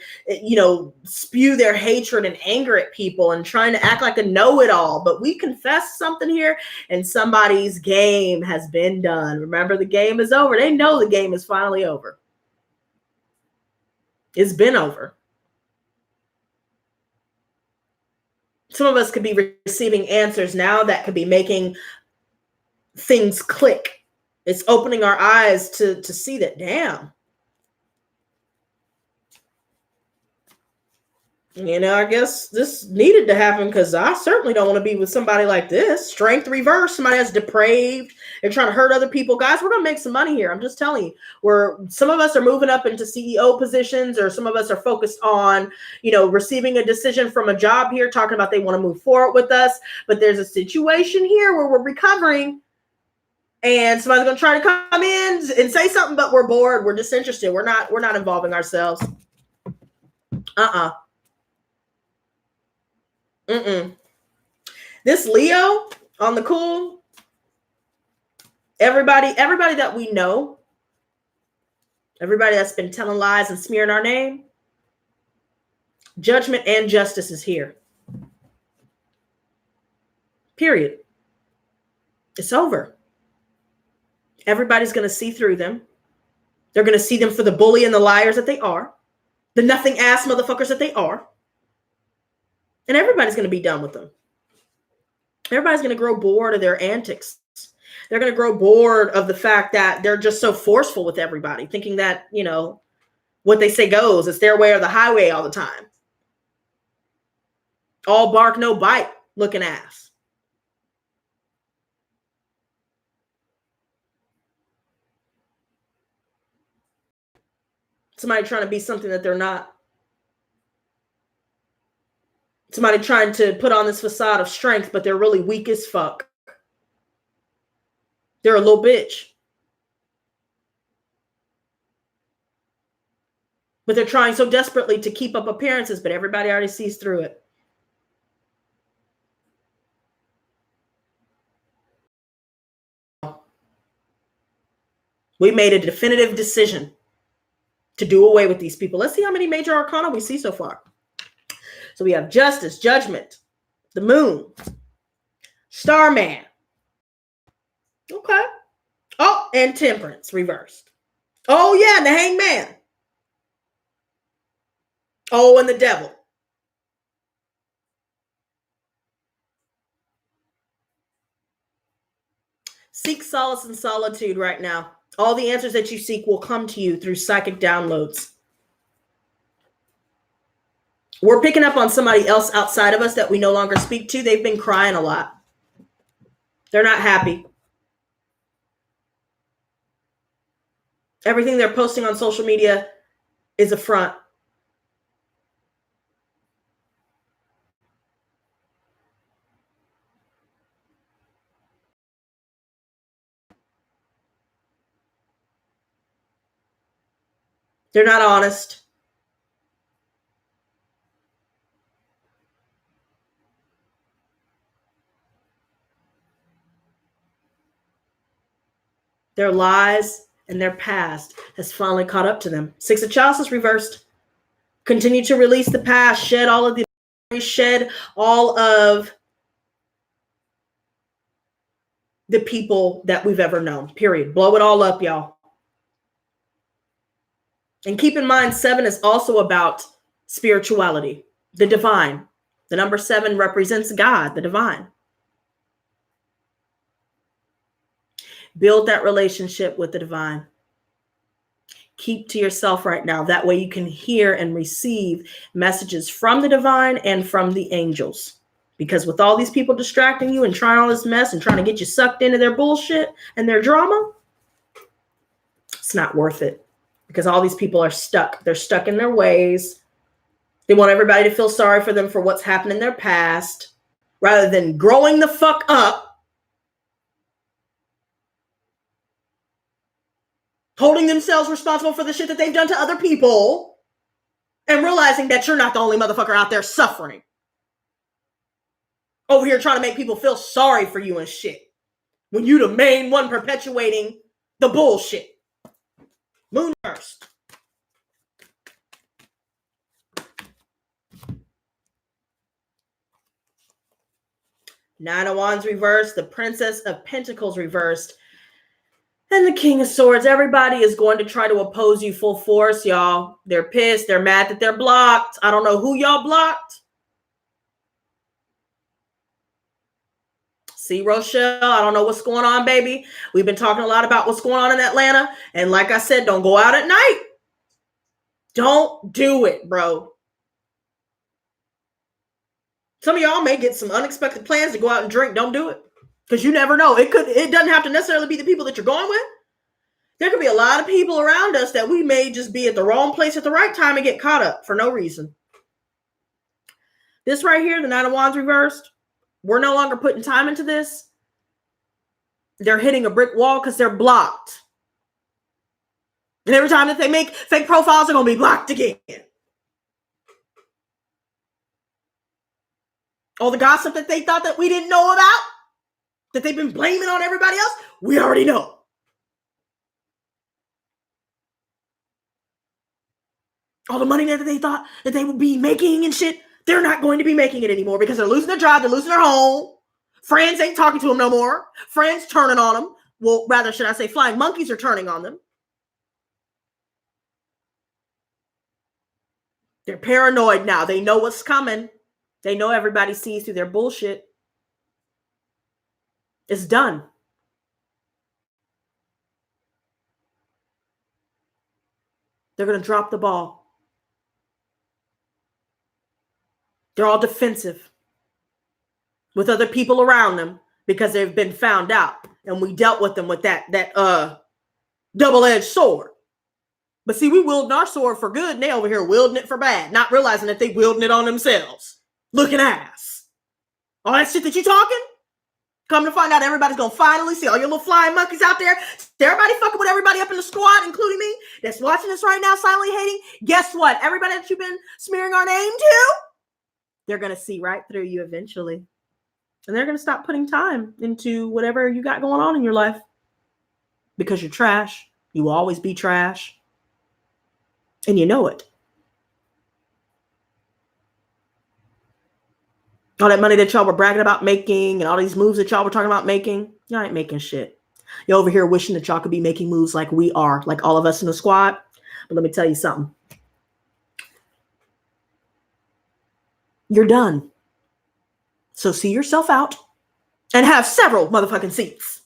Speaker 1: spew their hatred and anger at people and trying to act like a know-it-all. But we confess something here and somebody's game has been done. Remember, the game is over. They know the game is finally over. It's been over. Some of us could be receiving answers now that could be making things click. It's opening our eyes to see that, damn. I guess this needed to happen because I certainly don't want to be with somebody like this. Strength reverse, somebody that's depraved. They're trying to hurt other people. Guys, we're going to make some money here. I'm just telling you. Some of us are moving up into CEO positions, or some of us are focused on, receiving a decision from a job here, talking about they want to move forward with us. But there's a situation here where we're recovering and somebody's going to try to come in and say something, but we're bored. We're disinterested. We're not involving ourselves. This Leo on the cool, everybody that we know, everybody that's been telling lies and smearing our name, judgment and justice is here. Period. It's over. Everybody's going to see through them. They're going to see them for the bully and the liars that they are, the nothing ass motherfuckers that they are. And everybody's going to be done with them. Everybody's going to grow bored of their antics. They're going to grow bored of the fact that they're just so forceful with everybody, thinking that, what they say goes. It's their way or the highway all the time. All bark, no bite looking ass. Somebody trying to be something that they're not. Somebody trying to put on this facade of strength, but they're really weak as fuck. They're a little bitch. But they're trying so desperately to keep up appearances, but everybody already sees through it. We made a definitive decision to do away with these people. Let's see how many major arcana we see so far. So we have justice, judgment, the moon, Starman. Okay. Oh, and temperance reversed. Oh, yeah, and the hangman. Oh, and the devil. Seek solace in solitude right now. All the answers that you seek will come to you through psychic downloads. We're picking up on somebody else outside of us that we no longer speak to. They've been crying a lot. They're not happy. Everything they're posting on social media is a front. They're not honest. Their lies and their past has finally caught up to them. Six of Chalices reversed. Continue to release the past. Shed all of the people that we've ever known. Period. Blow it all up, y'all. And keep in mind, 7 is also about spirituality, the divine. The number 7 represents God, the divine. Build that relationship with the divine. Keep to yourself right now. That way you can hear and receive messages from the divine and from the angels. Because with all these people distracting you and trying all this mess and trying to get you sucked into their bullshit and their drama, it's not worth it. Because all these people are stuck. They're stuck in their ways. They want everybody to feel sorry for them for what's happened in their past, rather than growing the fuck up, holding themselves responsible for the shit that they've done to other people, and realizing that you're not the only motherfucker out there suffering. Over here trying to make people feel sorry for you and shit. When you the main one perpetuating the bullshit. Moon first. Nine of Wands reversed, the Princess of Pentacles reversed, and the King of Swords. Everybody is going to try to oppose you full force, y'all. They're pissed. They're mad that they're blocked. I don't know who y'all blocked. See, Rochelle, I don't know what's going on, baby. We've been talking a lot about what's going on in Atlanta. And like I said, don't go out at night. Don't do it, bro. Some of y'all may get some unexpected plans to go out and drink. Don't do it. Because you never know. It doesn't have to necessarily be the people that you're going with. There could be a lot of people around us that we may just be at the wrong place at the right time and get caught up for no reason. This right here, the Nine of Wands reversed, we're no longer putting time into this. They're hitting a brick wall because they're blocked. And every time that they make fake profiles, they're going to be blocked again. All the gossip that they thought that we didn't know about, that they've been blaming on everybody else, we already know. All the money that they thought that they would be making and shit, they're not going to be making it anymore because they're losing their job, they're losing their home. Friends ain't talking to them no more. Friends turning on them. Well, rather, should I say flying monkeys are turning on them. They're paranoid now. They know what's coming. They know everybody sees through their bullshit. It's done. They're going to drop the ball. They're all defensive with other people around them because they've been found out. And we dealt with them with that double-edged sword. But see, we wielding our sword for good, and they over here wielding it for bad, not realizing that they wielding it on themselves. Looking ass. All that shit that you talking? Come to find out, everybody's going to finally see all your little flying monkeys out there. Everybody fucking with everybody up in the squad, including me, that's watching this right now, silently hating. Guess what? Everybody that you've been smearing our name to, they're going to see right through you eventually. And they're going to stop putting time into whatever you got going on in your life. Because you're trash. You will always be trash. And you know it. All that money that y'all were bragging about making and all these moves that y'all were talking about making, y'all ain't making shit. You're over here wishing that y'all could be making moves like we are, like all of us in the squad. But let me tell you something. You're done. So see yourself out and have several motherfucking seats.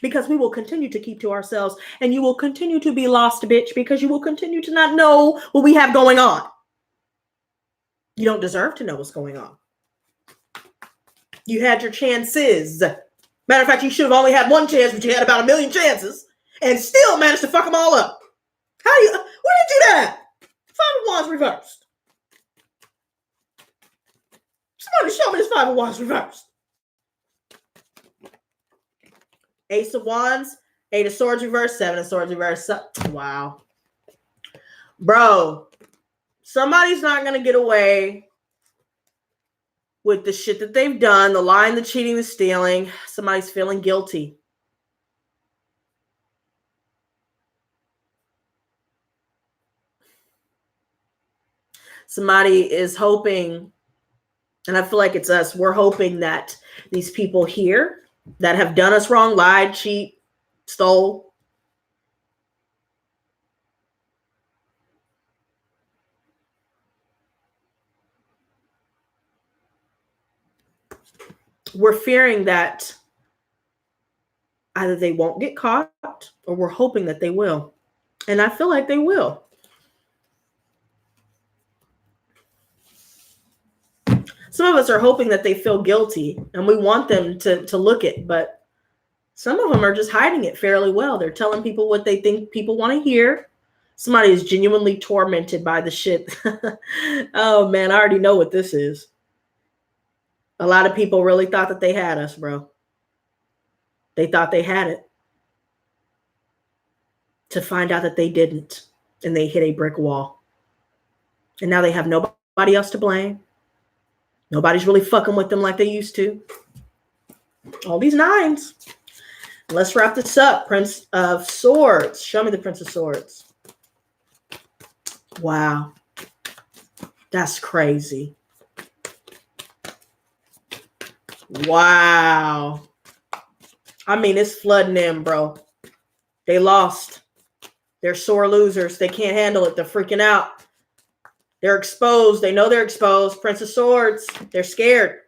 Speaker 1: Because we will continue to keep to ourselves and you will continue to be lost, bitch, because you will continue to not know what we have going on. You don't deserve to know what's going on. You had your chances. Matter of fact, you should have only had one chance, but you had about 1 million chances and still managed to fuck them all up. Where did you do that? 5 of Wands reversed. Somebody show me this 5 of Wands reversed. Ace of Wands, 8 of Swords reversed, 7 of Swords reversed. Wow. Bro, somebody's not going to get away with the shit that they've done, the lying, the cheating, the stealing. Somebody's feeling guilty. Somebody is hoping, and I feel like it's us, we're hoping that these people here that have done us wrong, lied, cheat, stole, we're fearing that either they won't get caught or we're hoping that they will. And I feel like they will. Some of us are hoping that they feel guilty and we want them to look it, but some of them are just hiding it fairly well. They're telling people what they think people want to hear. Somebody is genuinely tormented by the shit. Oh man, I already know what this is. A lot of people really thought that they had us, bro. They thought they had it. To find out that they didn't. And they hit a brick wall. And now they have nobody else to blame. Nobody's really fucking with them like they used to. All these nines. Let's wrap this up. Prince of Swords. Show me the Prince of Swords. Wow. That's crazy. Wow. I mean, it's flooding in, bro. They lost. They're sore losers. They can't handle it. They're freaking out. They're exposed. They know they're exposed. Prince of Swords. They're scared.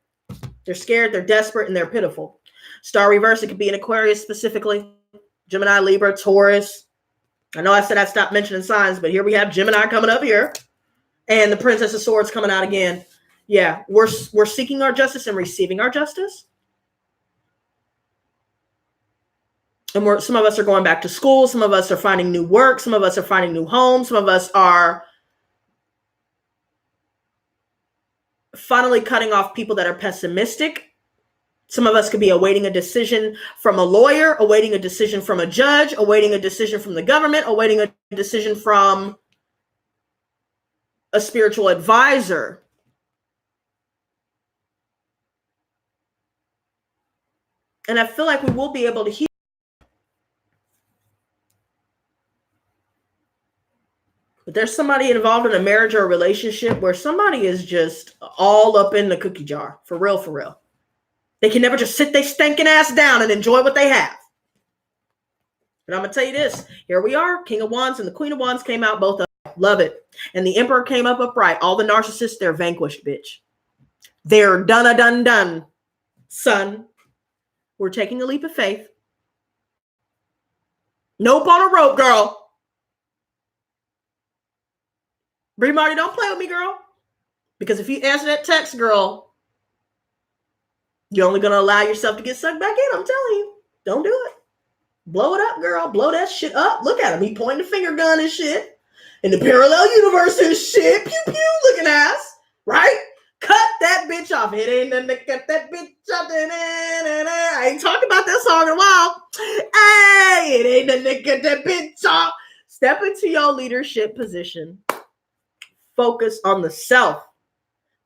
Speaker 1: They're scared. They're desperate, and they're pitiful. Star reverse. It could be an Aquarius specifically. Gemini, Libra, Taurus. I know I said I'd stop mentioning signs, but here we have Gemini coming up here. And the Princess of Swords coming out again. Yeah, we're seeking our justice and receiving our justice. And some of us are going back to school. Some of us are finding new work. Some of us are finding new homes. Some of us are finally cutting off people that are pessimistic. Some of us could be awaiting a decision from a lawyer, awaiting a decision from a judge, awaiting a decision from the government, awaiting a decision from a spiritual advisor. And I feel like we will be able to heal. But there's somebody involved in a marriage or a relationship where somebody is just all up in the cookie jar. For real, for real. They can never just sit their stinking ass down and enjoy what they have. But I'm going to tell you this. Here we are. King of Wands and the Queen of Wands came out both up. Love it. And the Emperor came up upright. All the narcissists, they're vanquished, bitch. They're done, son. We're taking a leap of faith. Nope on a rope, girl. Bree Marty, don't play with me, girl. Because if you answer that text, girl, you're only going to allow yourself to get sucked back in. I'm telling you. Don't do it. Blow it up, girl. Blow that shit up. Look at him. He pointing the finger gun and shit. In the parallel universe and shit. Pew, pew, looking ass. Right? Cut that bitch off. It ain't nothing to cut that bitch off. I ain't talking about that song in a while. Hey, it ain't nothing to cut that bitch off. Step into your leadership position. Focus on the self.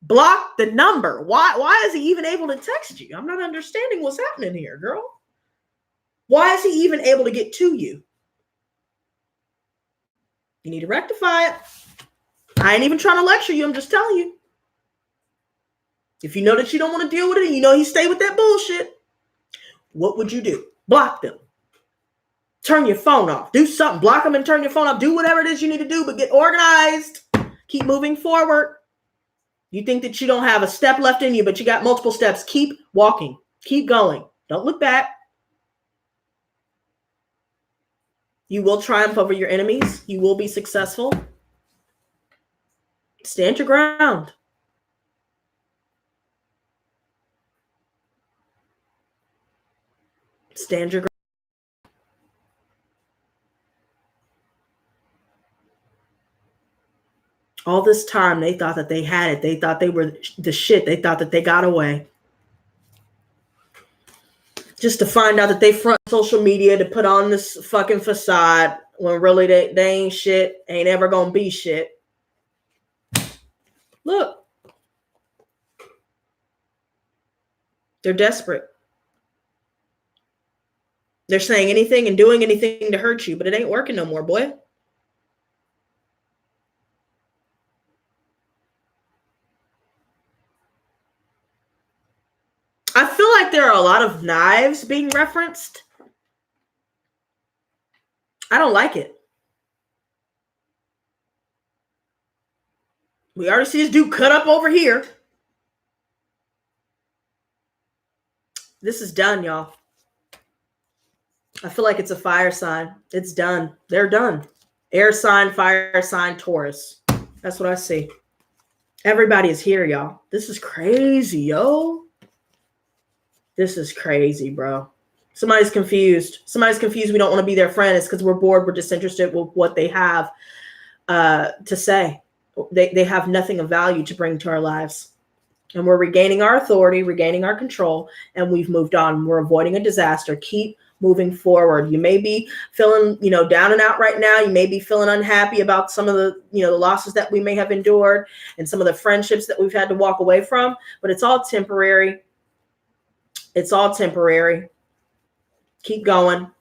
Speaker 1: Block the number. Why is he even able to text you? I'm not understanding what's happening here, girl. Why is he even able to get to you? You need to rectify it. I ain't even trying to lecture you. I'm just telling you. If you know that you don't want to deal with it, and you know he stay with that bullshit, what would you do? Block them. Turn your phone off. Do something. Block them and turn your phone off. Do whatever it is you need to do, but get organized. Keep moving forward. You think that you don't have a step left in you, but you got multiple steps. Keep walking. Keep going. Don't look back. You will triumph over your enemies. You will be successful. Stand your ground. Stand your ground. All this time, they thought that they had it. They thought they were the shit. They thought that they got away. Just to find out that they front social media to put on this fucking facade when really they ain't shit, ain't ever gonna be shit. Look. They're desperate. They're saying anything and doing anything to hurt you, but it ain't working no more, boy. I feel like there are a lot of knives being referenced. I don't like it. We already see this dude cut up over here. This is done, y'all. I feel like it's a fire sign. It's done. They're done. Air sign, fire sign, Taurus. That's what I see. Everybody is here, y'all. This is crazy, yo. This is crazy, bro. Somebody's confused. Somebody's confused. We don't want to be their friend. It's because we're bored. We're disinterested with what they have to say. They have nothing of value to bring to our lives. And we're regaining our authority, regaining our control, and we've moved on. We're avoiding a disaster. Keep moving forward. You may be feeling, down and out right now. You may be feeling unhappy about some of the, the losses that we may have endured and some of the friendships that we've had to walk away from, but it's all temporary. It's all temporary. Keep going.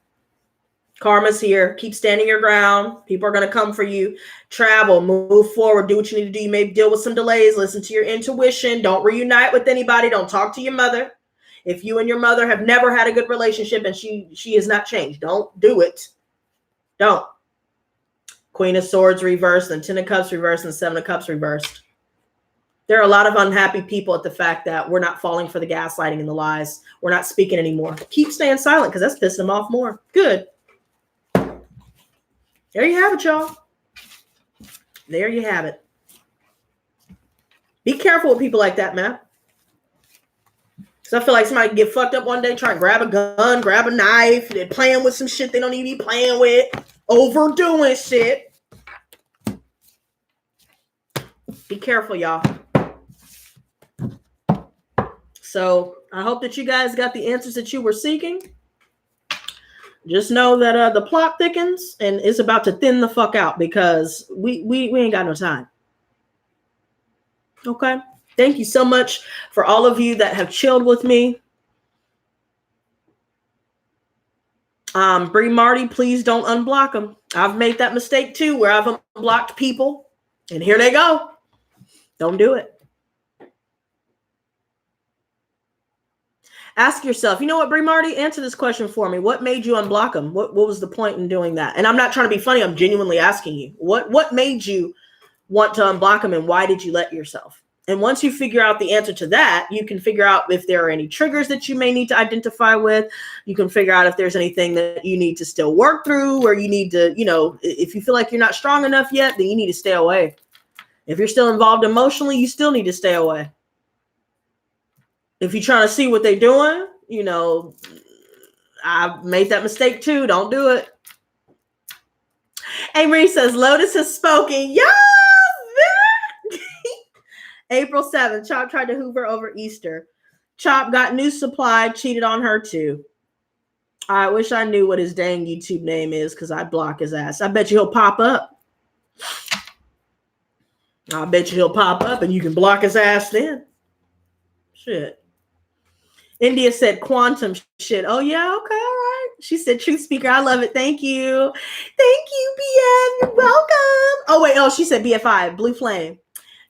Speaker 1: Karma's here. Keep standing your ground. People are going to come for you. Travel, move forward, do what you need to do. You may deal with some delays. Listen to your intuition. Don't reunite with anybody. Don't talk to your mother. If you and your mother have never had a good relationship and she has not changed, don't do it. Don't. Queen of Swords reversed, and 10 of Cups reversed, and 7 of Cups reversed. There are a lot of unhappy people at the fact that we're not falling for the gaslighting and the lies. We're not speaking anymore. Keep staying silent because that's pissing them off more. Good. There you have it, y'all. There you have it. Be careful with people like that, man. Because I feel like somebody can get fucked up one day, try and grab a gun, grab a knife, they're playing with some shit they don't need to be playing with, overdoing shit. Be careful, y'all. So I hope that you guys got the answers that you were seeking. Just know that the plot thickens and it's about to thin the fuck out because we ain't got no time. Okay. Thank you so much for all of you that have chilled with me. Bree Marty, please don't unblock them. I've made that mistake too, where I've unblocked people and here they go. Don't do it. Ask yourself, you know what, Bree Marty, answer this question for me. What made you unblock them? What was the point in doing that? And I'm not trying to be funny. I'm genuinely asking you. What made you want to unblock them and why did you let yourself? And once you figure out the answer to that, you can figure out if there are any triggers that you may need to identify with. You can figure out if there's anything that you need to still work through or you need to, if you feel like you're not strong enough yet, then you need to stay away. If you're still involved emotionally, you still need to stay away. If you're trying to see what they're doing, I made that mistake too. Don't do it. Hey, Marie says, Lotus has spoken. Yes! April 7th, Chop tried to hoover over Easter. Chop got new supply, cheated on her too. I wish I knew what his dang YouTube name is because I'd block his ass. I bet you he'll pop up. I bet you he'll pop up and you can block his ass then. Shit. India said quantum shit. Oh, yeah. Okay. All right. She said truth speaker. I love it. Thank you. Thank you, BF. You're welcome. Oh, wait. Oh, she said BFI. Blue Flame.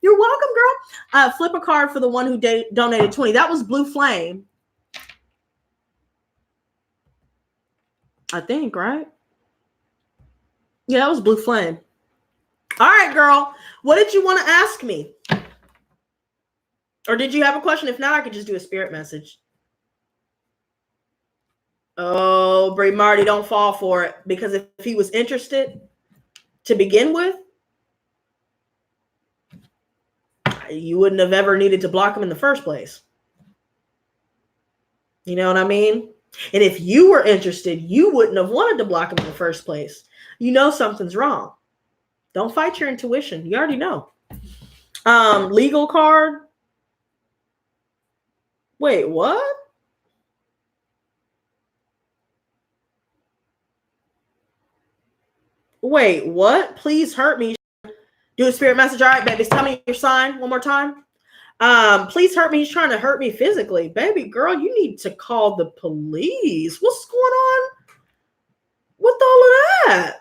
Speaker 1: You're welcome, girl. Flip a card for the one who donated 20. That was Blue Flame. I think, right? Yeah, that was Blue Flame. All right, girl. What did you want to ask me? Or did you have a question? If not, I could just do a spirit message. Oh, Bray Marty, don't fall for it. Because if he was interested to begin with, you wouldn't have ever needed to block him in the first place. You know what I mean? And if you were interested, you wouldn't have wanted to block him in the first place. You know something's wrong. Don't fight your intuition. You already know. Legal card. Wait, what? Wait, what? Please hurt me. Do a spirit message. All right, babies. Tell me your sign one more time. Please hurt me. He's trying to hurt me physically. Baby girl, you need to call the police. What's going on with all of that?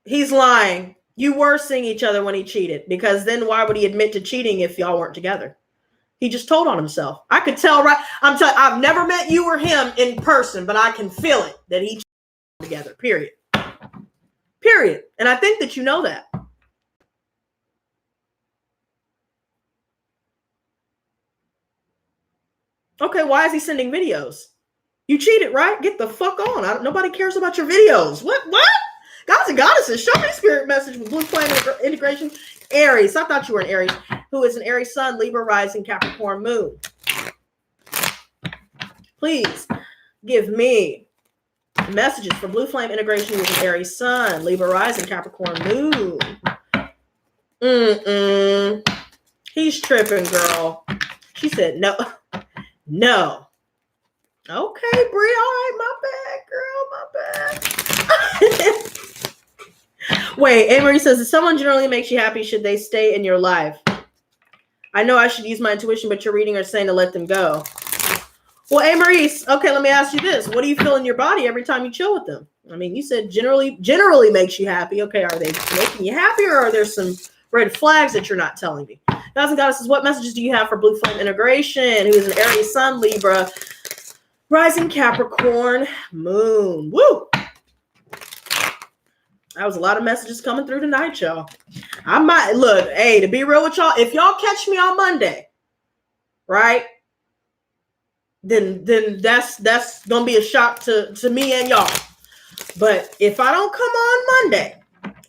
Speaker 1: He's lying. You were seeing each other when he cheated, because then why would he admit to cheating if y'all weren't together? He just told on himself. I could tell, right? I've never met you or him in person, but I can feel it that he cheated together, period. Period. And I think that you know that. Okay, why is he sending videos? You cheated, right? Get the fuck on. Nobody cares about your videos. What? Gods and goddesses, show me spirit message with Blue Flame integration. Aries. I thought you were an Aries. Who is an Aries sun, Libra rising, Capricorn moon. Please give me messages for Blue Flame integration with an Aries sun, Libra rising, Capricorn moon. He's tripping, girl. She said no. No. Okay, Bree. All right, my bad, girl. My bad. Wait, Amory says, if someone generally makes you happy, should they stay in your life? I know I should use my intuition, but your reading are saying to let them go. Well, Maurice, okay, let me ask you this. What do you feel in your body every time you chill with them? I mean, you said generally makes you happy. Okay, are they making you happy, or are there some red flags that you're not telling me? Guys and goddesses, what messages do you have for Blue Flame Integration, who is an Aries Sun, Libra, Rising Capricorn, Moon? Woo! That was a lot of messages coming through tonight, y'all. I might, look, hey, to be real with y'all, if y'all catch me on Monday, right? Then that's gonna be a shock to me and y'all. But if I don't come on Monday,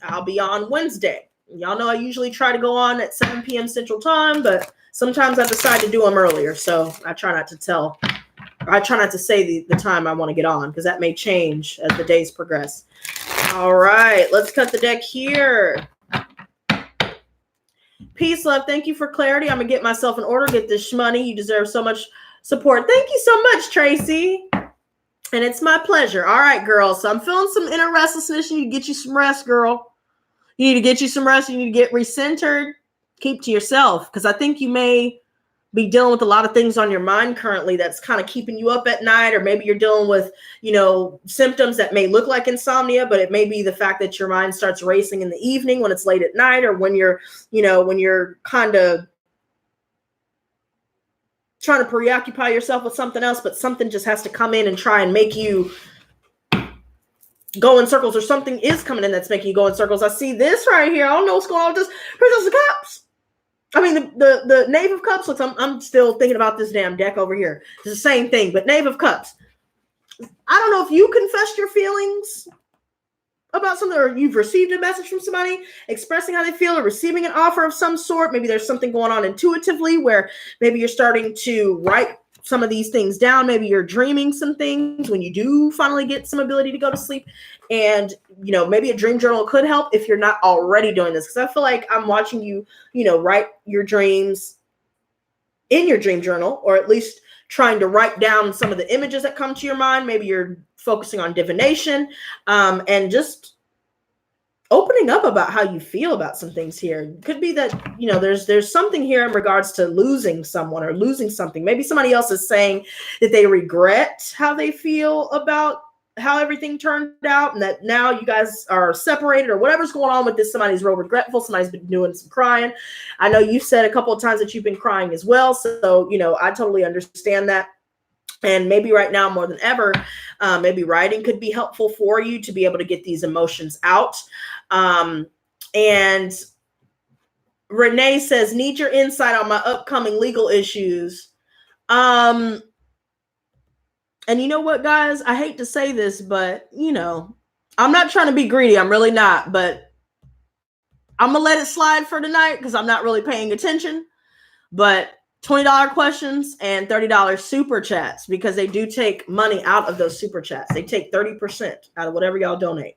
Speaker 1: I'll be on Wednesday. Y'all know I usually try to go on at 7 p.m. Central Time, but sometimes I decide to do them earlier. So I try not to say the time I want to get on, because that may change as the days progress. All right, let's cut the deck here. Peace, love. Thank you for clarity. I'm gonna get myself in order, get this shmoney. You deserve so much support. Thank you so much, Tracy. And it's my pleasure. All right, girls. So I'm feeling some inner restlessness. You need to get you some rest, girl. You need to get you some rest. You need to get recentered. Keep to yourself, because I think you may be dealing with a lot of things on your mind currently that's kind of keeping you up at night, or maybe you're dealing with, symptoms that may look like insomnia, but it may be the fact that your mind starts racing in the evening when it's late at night, or when you're kind of trying to preoccupy yourself with something else, but something just has to come in and try and make you go in circles, or something is coming in that's making you go in circles. I see this right here. I don't know what's going on with this. Princess of Cups. I mean, the Knave of Cups. Looks, I'm still thinking about this damn deck over here. It's the same thing, but Knave of Cups. I don't know if you confessed your feelings about something, or you've received a message from somebody expressing how they feel, or receiving an offer of some sort. Maybe there's something going on intuitively where maybe you're starting to write some of these things down. Maybe you're dreaming some things when you do finally get some ability to go to sleep. And, maybe a dream journal could help if you're not already doing this. Because I feel like I'm watching you, write your dreams in your dream journal, or at least trying to write down some of the images that come to your mind. Maybe you're focusing on divination, and just opening up about how you feel about some things here. Could be that, there's something here in regards to losing someone or losing something. Maybe somebody else is saying that they regret how they feel about how everything turned out, and that now you guys are separated, or whatever's going on with this. Somebody's real regretful. Somebody's been doing some crying. I know you said a couple of times that you've been crying as well. So, I totally understand that. And maybe right now more than ever, maybe writing could be helpful for you to be able to get these emotions out. And Renee says, need your insight on my upcoming legal issues. And you know what, guys? I hate to say this, but, I'm not trying to be greedy. I'm really not. But I'm going to let it slide for tonight because I'm not really paying attention. But $20 questions and $30 super chats, because they do take money out of those super chats. They take 30% out of whatever y'all donate.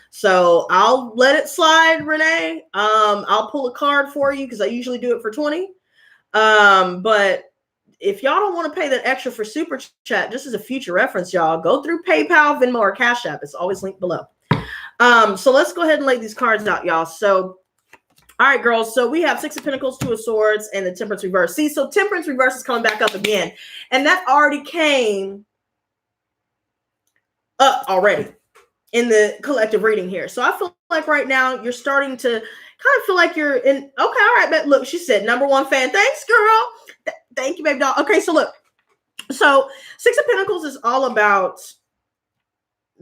Speaker 1: So I'll let it slide, Renee. I'll pull a card for you because I usually do it for 20. But if y'all don't want to pay that extra for super chat, just as a future reference, y'all go through PayPal, Venmo, or Cashapp. It's always linked below. So let's go ahead and lay these cards out, y'all. So, all right, girls. So we have Six of Pentacles, Two of Swords, and the Temperance reverse. See, so Temperance reverse is coming back up again, and that already came up already in the collective reading here. So I feel like right now you're starting to kind of feel like you're in. Okay, all right, but look, she said #1 fan. Thanks, girl. Thank you, baby doll. Okay, so look. So Six of Pentacles is all about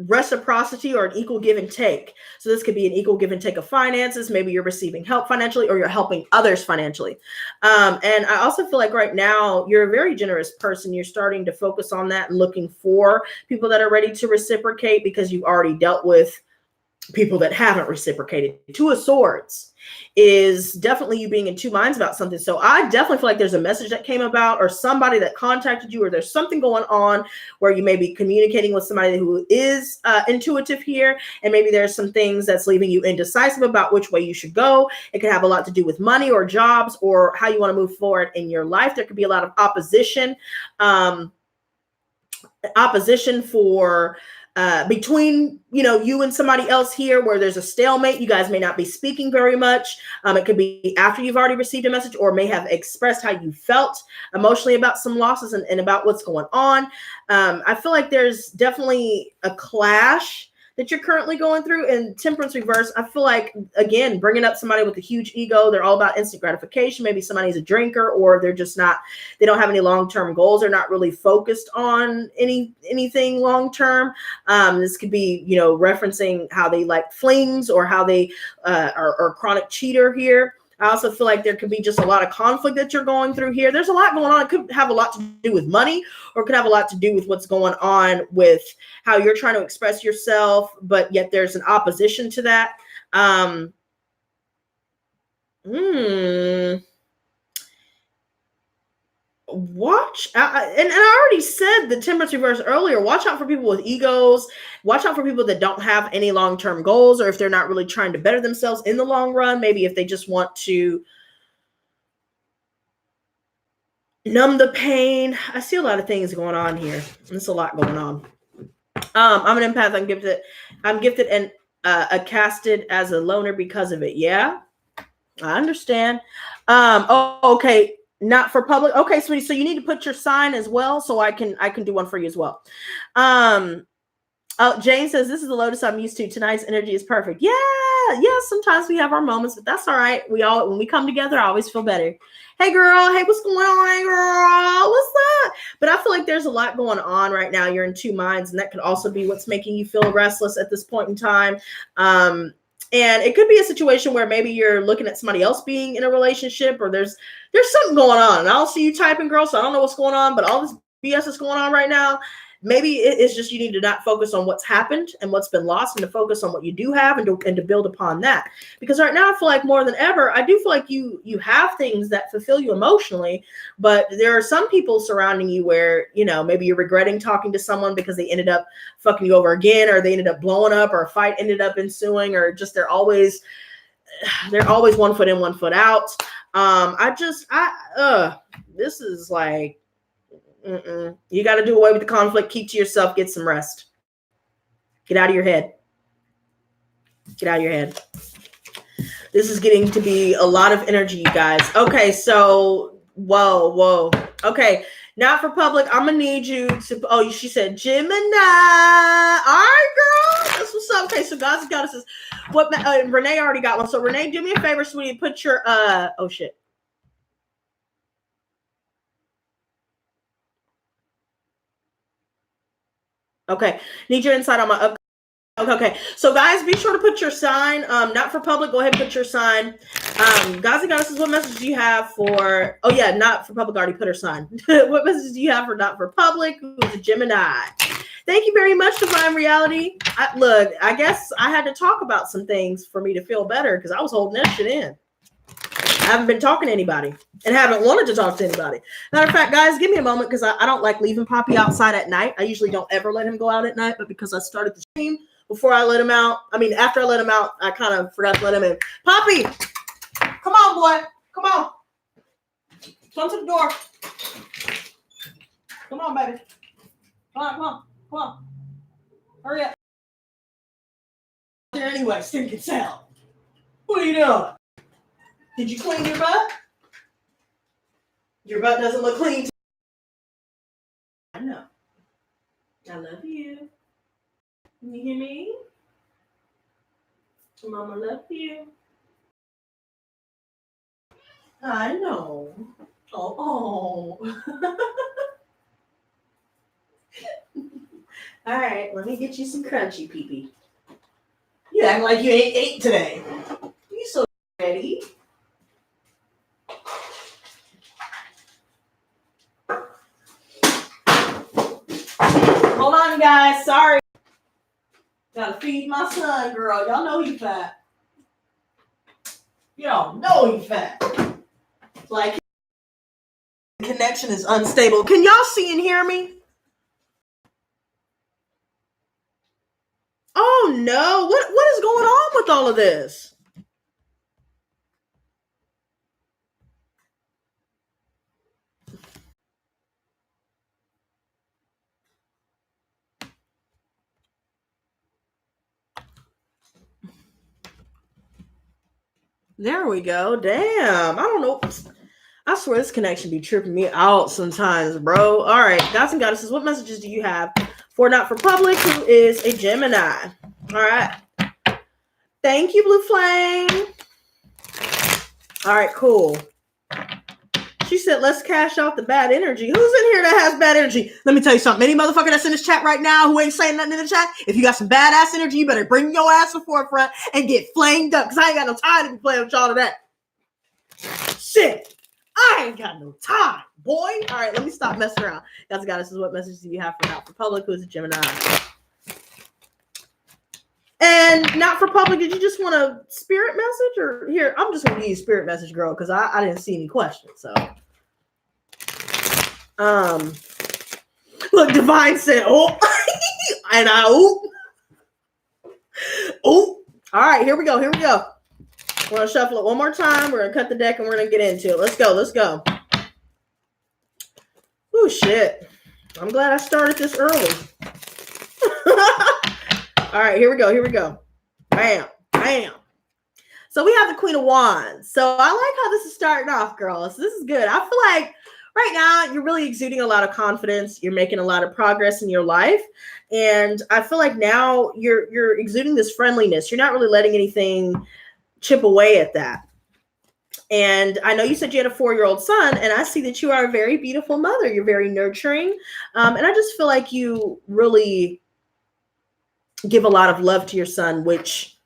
Speaker 1: reciprocity, or an equal give and take. So this could be an equal give and take of finances. Maybe you're receiving help financially, or you're helping others financially. And I also feel like right now you're a very generous person. You're starting to focus on that and looking for people that are ready to reciprocate, because you've already dealt with people that haven't reciprocated. Two of Swords is definitely you being in two minds about something. So I definitely feel like there's a message that came about, or somebody that contacted you, or there's something going on where you may be communicating with somebody who is intuitive here, and maybe there's some things that's leaving you indecisive about which way you should go. It could have a lot to do with money or jobs or how you want to move forward in your life. There could be a lot of opposition for between you and somebody else here, where there's a stalemate. You guys may not be speaking very much. It could be after you've already received a message, or may have expressed how you felt emotionally about some losses and about what's going on. I feel like there's definitely a clash that you're currently going through. And Temperance reverse, I feel like, again, bringing up somebody with a huge ego. They're all about instant gratification. Maybe somebody's a drinker, or they're just not, they don't have any long-term goals. They're not really focused on anything long-term. This could be, referencing how they like flings, or how they are a chronic cheater here. I also feel like there could be just a lot of conflict that you're going through here. There's a lot going on. It could have a lot to do with money, or it could have a lot to do with what's going on with how you're trying to express yourself, but yet there's an opposition to that. Watch out, and I already said the Temperance reverse earlier. Watch out for people with egos. Watch out for people that don't have any long-term goals, or if they're not really trying to better themselves in the long run. Maybe if they just want to numb the pain. I see a lot of things going on here. There's a lot going on. I'm an empath. I'm gifted and casted as a loner because of it. Yeah, I understand. Okay. Not for public. Okay, sweetie. So you need to put your sign as well, so I can do one for you as well. Jane says, this is the Lotus I'm used to. Tonight's energy is perfect. Yeah. Sometimes we have our moments, but that's all right. When we come together, I always feel better. Hey girl. Hey, what's going on? Hey girl. What's up? But I feel like there's a lot going on right now. You're in two minds, and that could also be what's making you feel restless at this point in time. And it could be a situation where maybe you're looking at somebody else being in a relationship, or there's something going on. And I don't see you typing, girl, so I don't know what's going on, but all this BS is going on right now. Maybe it's just you need to not focus on what's happened and what's been lost, and to focus on what you do have, and to build upon that. Because right now I feel like more than ever, I do feel like you have things that fulfill you emotionally, but there are some people surrounding you where, maybe you're regretting talking to someone because they ended up fucking you over again, or they ended up blowing up, or a fight ended up ensuing, or just they're always 1 foot in, 1 foot out. This is like, you got to do away with the conflict. Keep to yourself. Get some rest. Get out of your head. Get out of your head. This is getting to be a lot of energy, you guys. Okay, so whoa. Okay, not for public. I'm gonna need you to. Oh, she said Gemini. All right, girl. That's what's up. Okay, so God's Goddesses. What? Renee already got one. So Renee, do me a favor, sweetie. Put your Oh shit. Okay, need your insight on my up. Okay, so guys, be sure to put your sign. Not for public. Go ahead and put your sign. Gods and Goddesses, what message do you have for? Oh yeah, not for public. Already put her sign. What message do you have for not for public? Who's a Gemini? Thank you very much, Divine Reality. Look, I guess I had to talk about some things for me to feel better, because I was holding that shit in. I haven't been talking to anybody, and haven't wanted to talk to anybody. Matter of fact, guys, give me a moment, because I don't like leaving Poppy outside at night. I usually don't ever let him go out at night, but because I started the stream before I let him out, after I let him out, I kind of forgot to let him in. Poppy, come on, boy. Come on. Come to the door. Come on, baby. Come on. Hurry up. There anyway, stinking cell. What are you doing? Did you clean your butt? Your butt doesn't look clean. I know. I love you. You hear me? Mama love you. I know. Oh. All right, let me get you some crunchy pee-pee. You act like you ain't ate today. You so ready. Hold on, guys. Sorry. Gotta feed my son, girl. Y'all know he fat. Y'all know he fat. Like, the connection is unstable. Can y'all see and hear me? Oh no, what is going on with all of this? There we go. Damn. I don't know. I swear this connection be tripping me out sometimes, bro. All right, gods and goddesses, what messages do you have for Not for Public, who is a Gemini? All right. Thank you, Blue Flame. All right, cool. She said, let's cash out the bad energy. Who's in here that has bad energy? Let me tell you something. Any motherfucker that's in this chat right now who ain't saying nothing in the chat, if you got some badass energy, you better bring your ass to the forefront and get flamed up, because I ain't got no time to be playing with y'all today. Shit. I ain't got no time, boy. All right, let me stop messing around. Gods and goddesses, what message do you have for Not for Public, who is a Gemini? And Not for Public, did you just want a spirit message? Or here, I'm just going to use spirit message, girl, because I didn't see any questions. So, look, Divine said, oh, and I, oh. All right, here we go. We're going to shuffle it one more time. We're going to cut the deck and we're going to get into it. Let's go. Oh, shit. I'm glad I started this early. All right, here we go. Bam. So we have the Queen of Wands. So I like how this is starting off, girls. This is good. I feel like right now you're really exuding a lot of confidence. You're making a lot of progress in your life. And I feel like now you're exuding this friendliness. You're not really letting anything chip away at that. And I know you said you had a 4-year-old son, and I see that you are a very beautiful mother. You're very nurturing. And I just feel like you really give a lot of love to your son, which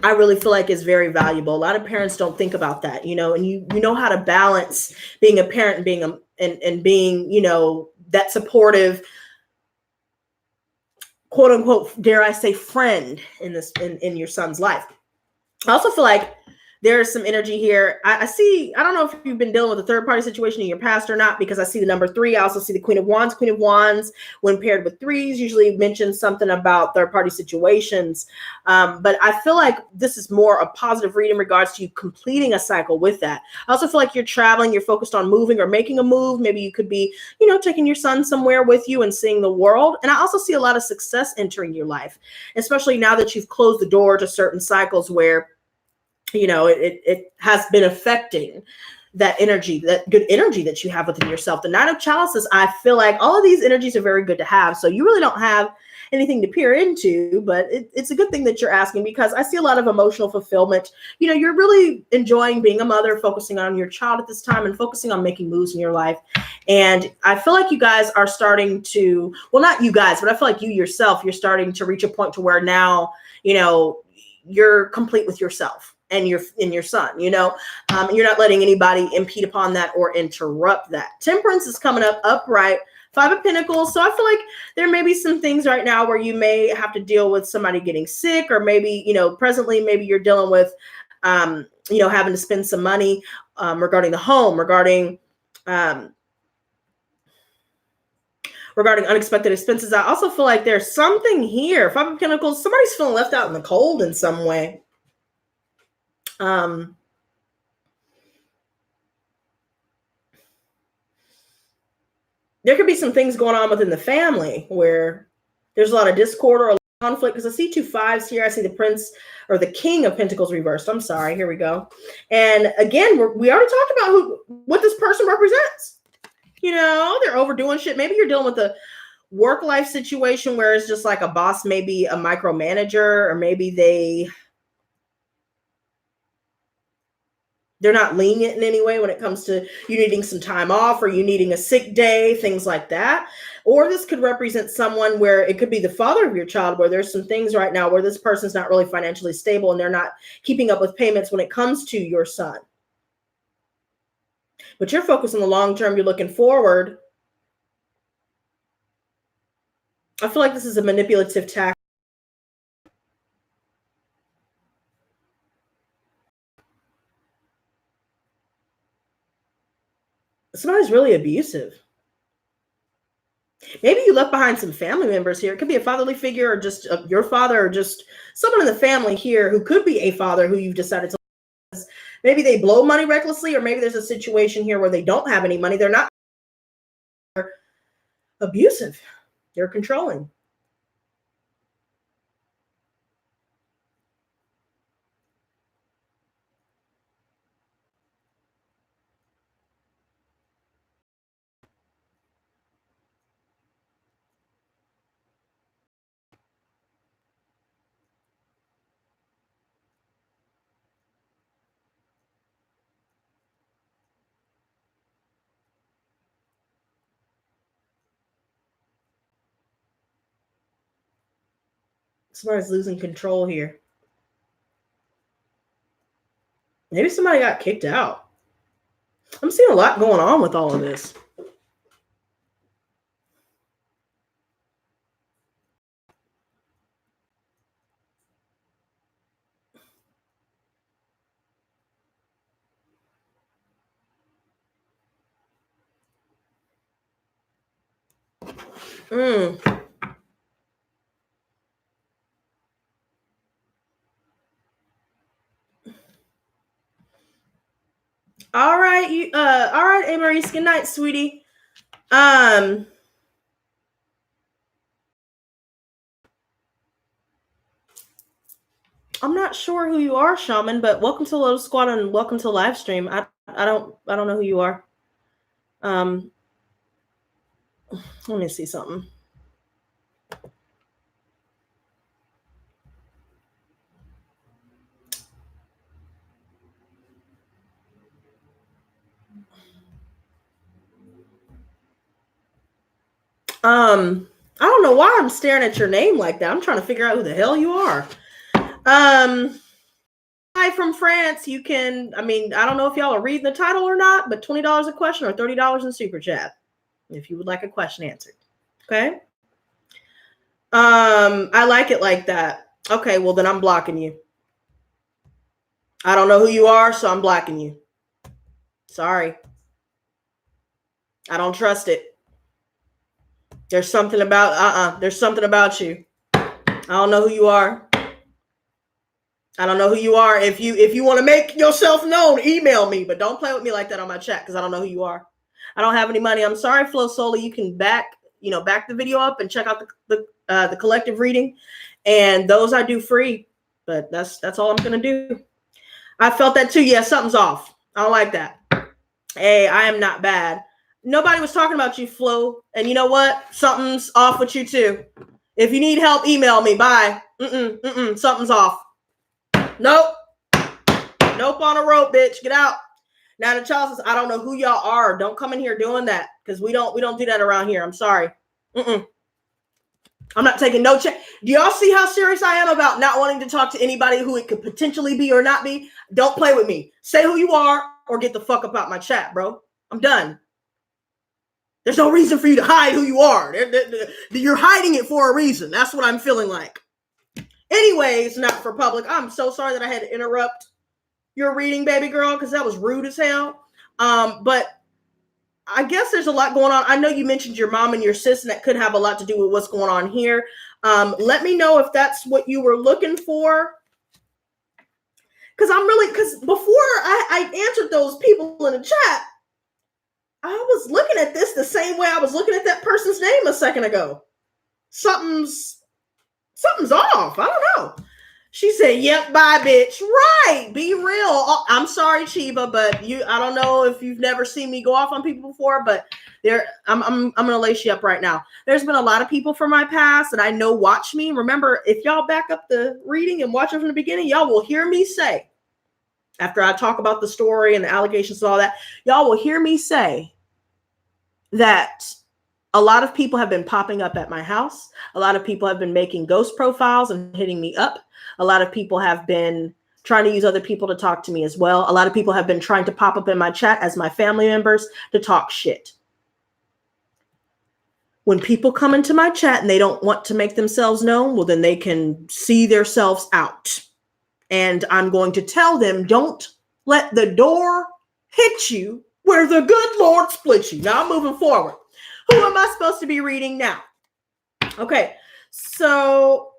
Speaker 1: I really feel like is very valuable. A lot of parents don't think about that, and you know how to balance being a parent and being and being, that supportive, quote unquote, dare I say, friend in your son's life. I also feel like there's some energy here. I see, I don't know if you've been dealing with a third party situation in your past or not, because I see the number 3. I also see the Queen of Wands. Queen of Wands, when paired with 3s, usually mentions something about third party situations. But I feel like this is more a positive read in regards to you completing a cycle with that. I also feel like you're traveling, you're focused on moving or making a move. Maybe you could be, taking your son somewhere with you and seeing the world. And I also see a lot of success entering your life, especially now that you've closed the door to certain cycles where it has been affecting that energy, that good energy that you have within yourself. The Nine of Chalices, I feel like all of these energies are very good to have. So you really don't have anything to peer into, but it's a good thing that you're asking, because I see a lot of emotional fulfillment. You're really enjoying being a mother, focusing on your child at this time and focusing on making moves in your life. And I feel like you guys are starting to, well, not you guys, but I feel like you yourself, you're starting to reach a point to where now, you're complete with yourself and your son, you're not letting anybody impede upon that or interrupt that. Temperance is coming up upright, 5 of Pentacles. So I feel like there may be some things right now where you may have to deal with somebody getting sick, or maybe, presently, maybe you're dealing with, having to spend some money regarding the home, regarding unexpected expenses. I also feel like there's something here. 5 of Pentacles, somebody's feeling left out in the cold in some way. There could be some things going on within the family where there's a lot of discord or a lot of conflict, because I see 2 5s here. I see the Prince or the King of Pentacles reversed. I'm sorry. Here we go. And again, we already talked about what this person represents. They're overdoing shit. Maybe you're dealing with a work life situation where it's just like a boss, maybe a micromanager, or maybe they're not lenient in any way when it comes to you needing some time off or you needing a sick day, things like that. Or this could represent someone where it could be the father of your child, where there's some things right now where this person's not really financially stable and they're not keeping up with payments when it comes to your son. But you're focused on the long term. You're looking forward. I feel like this is a manipulative tactic. Somebody's really abusive. Maybe you left behind some family members here. It could be a fatherly figure or just your father or just someone in the family here who could be a father who you've decided to. Maybe they blow money recklessly, or maybe there's a situation here where they don't have any money. They're not abusive. They're controlling. Somebody's losing control here. Maybe somebody got kicked out. I'm seeing a lot going on with all of this. All right, all right, Amaris. Good night, sweetie. I'm not sure who you are, Shaman, but welcome to Lotus Squad and welcome to live stream. I don't know who you are. Let me see something. I don't know why I'm staring at your name like that. I'm trying to figure out who the hell you are. Hi from France. You can, I don't know if y'all are reading the title or not, but $20 a question or $30 in super chat if you would like a question answered. Okay. I like it like that. Okay, well then I'm blocking you. I don't know who you are, so I'm blocking you. Sorry. I don't trust it. There's something about there's something about you. I don't know who you are. I don't know who you are. If you want to make yourself known, email me, but don't play with me like that on my chat because I don't know who you are. I don't have any money. I'm sorry, Flo Soli. You can back the video up and check out the collective reading, and those I do free. But that's all I'm gonna do. I felt that too. Yeah, something's off. I don't like that. Hey, I am not bad. Nobody was talking about you, Flo. And you know what? Something's off with you too. If you need help, email me. Bye. Something's off. Nope. Nope on a rope, bitch. Get out. Now the child says, I don't know who y'all are. Don't come in here doing that because we don't do that around here. I'm sorry. I'm not taking no check. Do y'all see how serious I am about not wanting to talk to anybody who it could potentially be or not be? Don't play with me. Say who you are or get the fuck up out my chat, bro. I'm done. There's no reason for you to hide who you are. You're hiding it for a reason. That's what I'm feeling like. Anyways, not for public. I'm so sorry that I had to interrupt your reading, baby girl, because that was rude as hell. But I guess there's a lot going on. I know you mentioned your mom and your sis, and that could have a lot to do with what's going on here. Let me know if that's what you were looking for. Because before I answered those people in the chat, I was looking at this the same way I was looking at that person's name a second ago. Something's off. I don't know. She said, yep, bye, bitch. Right. Be real. Oh, I'm sorry, Chiba, but I don't know if you've never seen me go off on people before, but I'm going to lace you up right now. There's been a lot of people from my past that I know watch me. Remember, if y'all back up the reading and watch it from the beginning, y'all will hear me say, after I talk about the story and the allegations and all that, y'all will hear me say that a lot of people have been popping up at my house. A lot of people have been making ghost profiles and hitting me up. A lot of people have been trying to use other people to talk to me as well. A lot of people have been trying to pop up in my chat as my family members to talk shit. When people come into my chat and they don't want to make themselves known, well, then they can see themselves out. And I'm going to tell them, don't let the door hit you where the good Lord split you. Now I'm moving forward. Who am I supposed to be reading now? Okay, so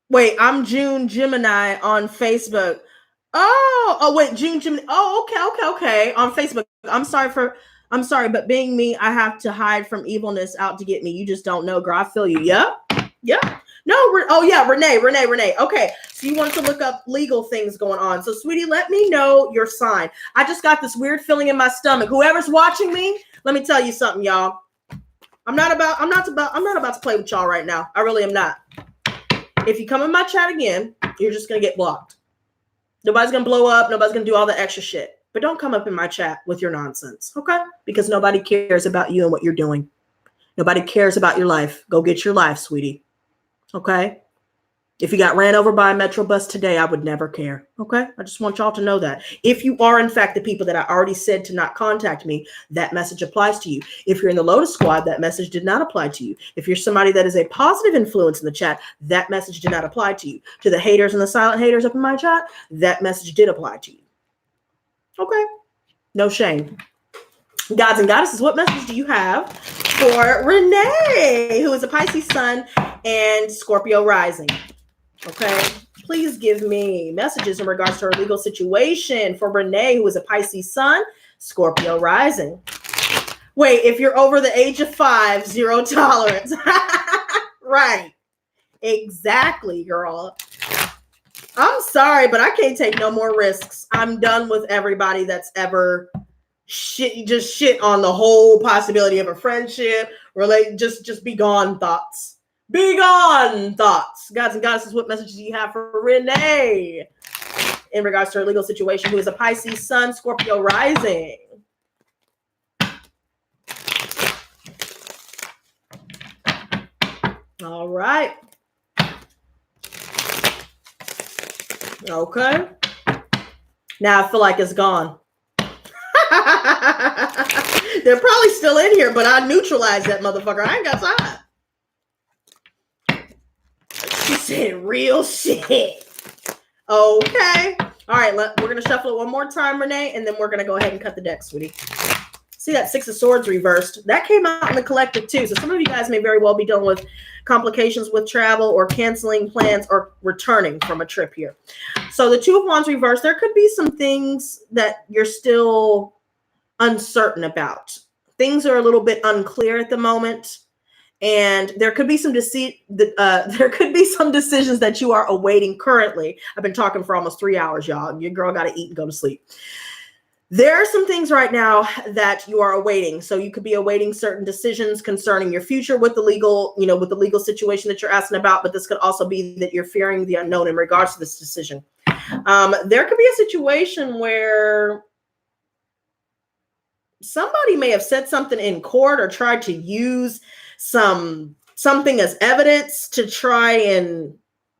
Speaker 1: wait, I'm June Gemini on Facebook. Oh, wait, June Gemini. Oh, okay. On Facebook. I'm sorry, but being me, I have to hide from evilness out to get me. You just don't know, girl. I feel you. Yep. No, Renee. Okay, so you want to look up legal things going on. So, sweetie, let me know your sign. I just got this weird feeling in my stomach. Whoever's watching me, let me tell you something, y'all. I'm not about to play with y'all right now. I really am not. If you come in my chat again, you're just gonna get blocked. Nobody's gonna blow up. Nobody's gonna do all the extra shit. But don't come up in my chat with your nonsense, okay? Because nobody cares about you and what you're doing. Nobody cares about your life. Go get your life, sweetie. Okay? If you got ran over by a Metro bus today, I would never care. Okay? I just want y'all to know that. If you are, in fact, the people that I already said to not contact me, that message applies to you. If you're in the Lotus Squad, that message did not apply to you. If you're somebody that is a positive influence in the chat, that message did not apply to you. To the haters and the silent haters up in my chat, that message did apply to you. Okay? No shame. Gods and goddesses, what message do you have for Renee, who is a Pisces sun and Scorpio rising? Okay, please give me messages in regards to her legal situation for Renee, who is a Pisces sun, Scorpio rising. Wait, if you're over the age of 5, 0 tolerance. Right. Exactly, girl. I'm sorry, but I can't take no more risks. I'm done with everybody that's ever shit on the whole possibility of a friendship, just be gone thoughts. Be gone thoughts. Gods and goddesses, what messages do you have for Renee in regards to her legal situation, who is a Pisces sun, Scorpio rising? All right. Okay. Now I feel like it's gone. They're probably still in here, but I neutralized that motherfucker. I ain't got time. She said real shit. Okay. All right, we're going to shuffle it one more time, Renee, and then we're going to go ahead and cut the deck, sweetie. See that 6 of Swords reversed? That came out in the collective, too. So some of you guys may very well be dealing with complications with travel or canceling plans or returning from a trip here. So the 2 of Wands reversed. There could be some things that you're still uncertain about. Things are a little bit unclear at the moment. And there could be some there could be some decisions that you are awaiting currently. I've been talking for almost 3 hours, y'all. Your girl got to eat and go to sleep. There are some things right now that you are awaiting. So you could be awaiting certain decisions concerning your future with the legal, with the legal situation that you're asking about. But this could also be that you're fearing the unknown in regards to this decision. There could be a situation where somebody may have said something in court or tried to use something as evidence to try and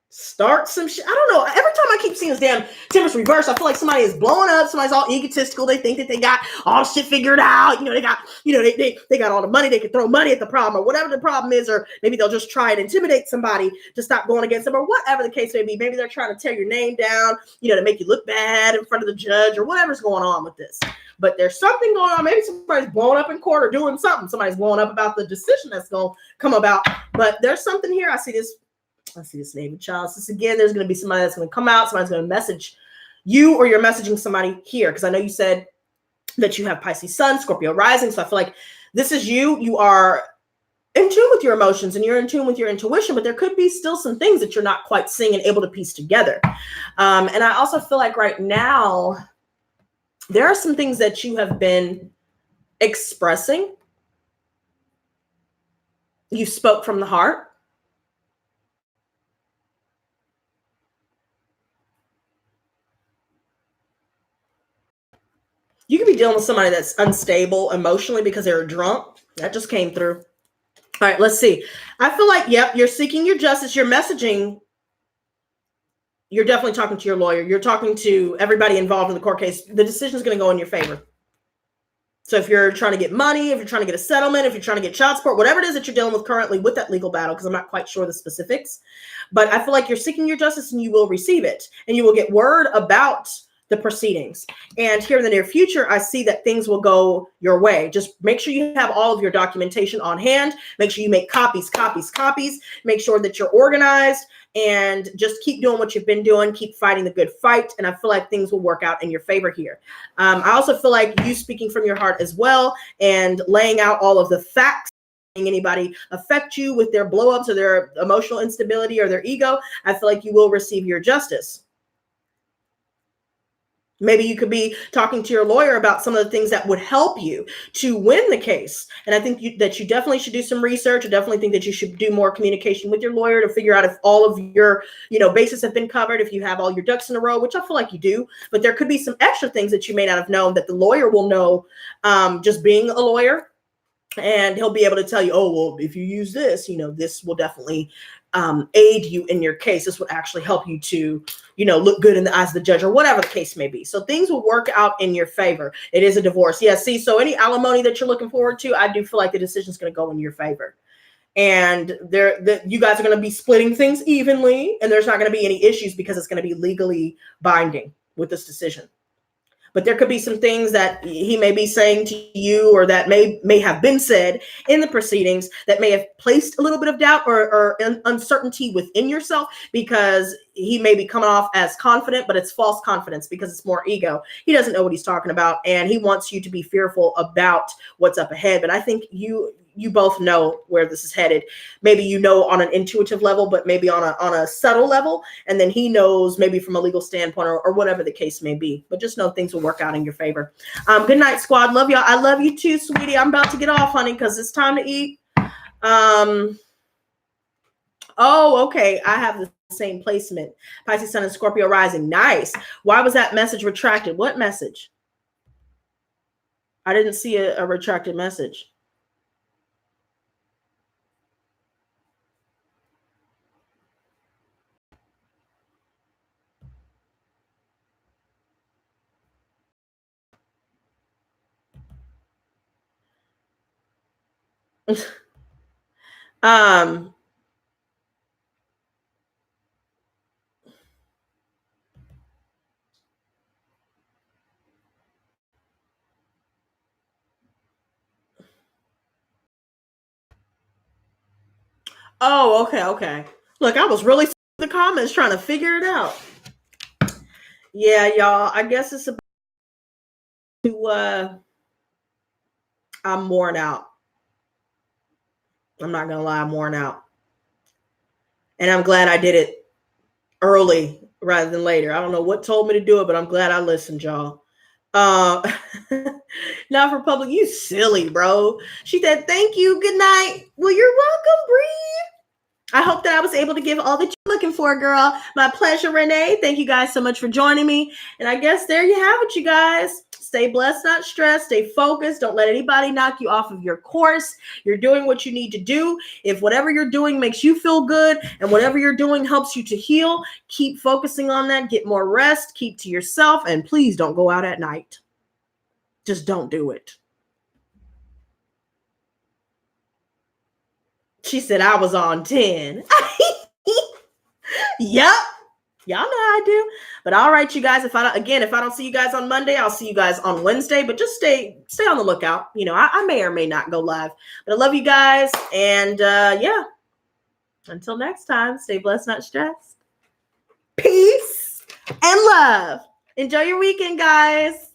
Speaker 1: start some shit. I don't know. Every time I keep seeing this damn Tempest reverse, I feel like somebody is blowing up. Somebody's all egotistical. They think that they got all shit figured out. They got, they got all the money. They can throw money at the problem or whatever the problem is, or maybe they'll just try and intimidate somebody to stop going against them or whatever the case may be. Maybe they're trying to tear your name down, to make you look bad in front of the judge or whatever's going on with this. But there's something going on. Maybe somebody's blowing up in court or doing something. Somebody's blowing up about the decision that's going to come about. But there's something here. I see this name of child. This again, there's going to be somebody that's going to come out. Somebody's going to message you or you're messaging somebody here. Because I know you said that you have Pisces sun, Scorpio rising. So I feel like this is you. You are in tune with your emotions and you're in tune with your intuition. But there could be still some things that you're not quite seeing and able to piece together. And I also feel like right now, there are some things that you have been expressing. You spoke from the heart. You could be dealing with somebody that's unstable emotionally because they're drunk. That just came through. All right, let's see. I feel like, yep, you're seeking your justice. You're messaging. You're definitely talking to your lawyer. You're talking to everybody involved in the court case. The decision is going to go in your favor. So if you're trying to get money, if you're trying to get a settlement, if you're trying to get child support, whatever it is that you're dealing with currently with that legal battle, because I'm not quite sure the specifics, but I feel like you're seeking your justice and you will receive it, and you will get word about the proceedings. And here in the near future, I see that things will go your way. Just make sure you have all of your documentation on hand. Make sure you make copies. Make sure that you're organized, and just keep doing what you've been doing. Keep fighting the good fight. And I feel like things will work out in your favor here. I also feel like you speaking from your heart as well and laying out all of the facts. Anybody affect you with their blowups or their emotional instability or their ego, I feel like you will receive your justice. Maybe you could be talking to your lawyer about some of the things that would help you to win the case. And I think that you definitely should do some research. I definitely think that you should do more communication with your lawyer to figure out if all of your, bases have been covered, if you have all your ducks in a row, which I feel like you do. But there could be some extra things that you may not have known that the lawyer will know, just being a lawyer. And he'll be able to tell you, oh, well, if you use this, this will definitely aid you in your case. This would actually help you to, look good in the eyes of the judge, or whatever the case may be. So things will work out in your favor. It is a divorce. Yeah, see, so any alimony that you're looking forward to, I do feel like the decision is going to go in your favor. And you guys are going to be splitting things evenly, and there's not going to be any issues because it's going to be legally binding with this decision. But there could be some things that he may be saying to you, or that may have been said in the proceedings, that may have placed a little bit of doubt or uncertainty within yourself, because he may be coming off as confident, but it's false confidence because it's more ego. He doesn't know what he's talking about, and he wants you to be fearful about what's up ahead. But I think you both know where this is headed. Maybe on an intuitive level, but maybe on a subtle level. And then he knows maybe from a legal standpoint, or whatever the case may be. But just know things will work out in your favor. Good night, squad. Love y'all. I love you too, sweetie. I'm about to get off, honey, because it's time to eat. Oh, okay. I have the same placement. Pisces, Sun, and Scorpio rising. Nice. Why was that message retracted? What message? I didn't see a retracted message. Oh, okay. Look, I was really in the comments trying to figure it out. Yeah, y'all. I guess it's about to I'm worn out. I'm not gonna lie, I'm worn out. And I'm glad I did it early rather than later. I don't know what told me to do it, but I'm glad I listened, y'all. Not for public. You silly, bro. She said, thank you. Good night. Well, you're welcome, Bree. I hope that I was able to give all that you're looking for, girl. My pleasure, Renee. Thank you guys so much for joining me. And I guess there you have it, you guys. Stay blessed, not stressed. Stay focused. Don't let anybody knock you off of your course. You're doing what you need to do. If whatever you're doing makes you feel good and whatever you're doing helps you to heal, keep focusing on that. Get more rest. Keep to yourself. And please don't go out at night. Just don't do it. She said I was on 10. Yep. Y'all know how I do. But all right, you guys, if I don't see you guys on Monday, I'll see you guys on Wednesday. But just stay on the lookout. I may or may not go live. But I love you guys. And yeah. Until next time, stay blessed, not stressed. Peace and love. Enjoy your weekend, guys.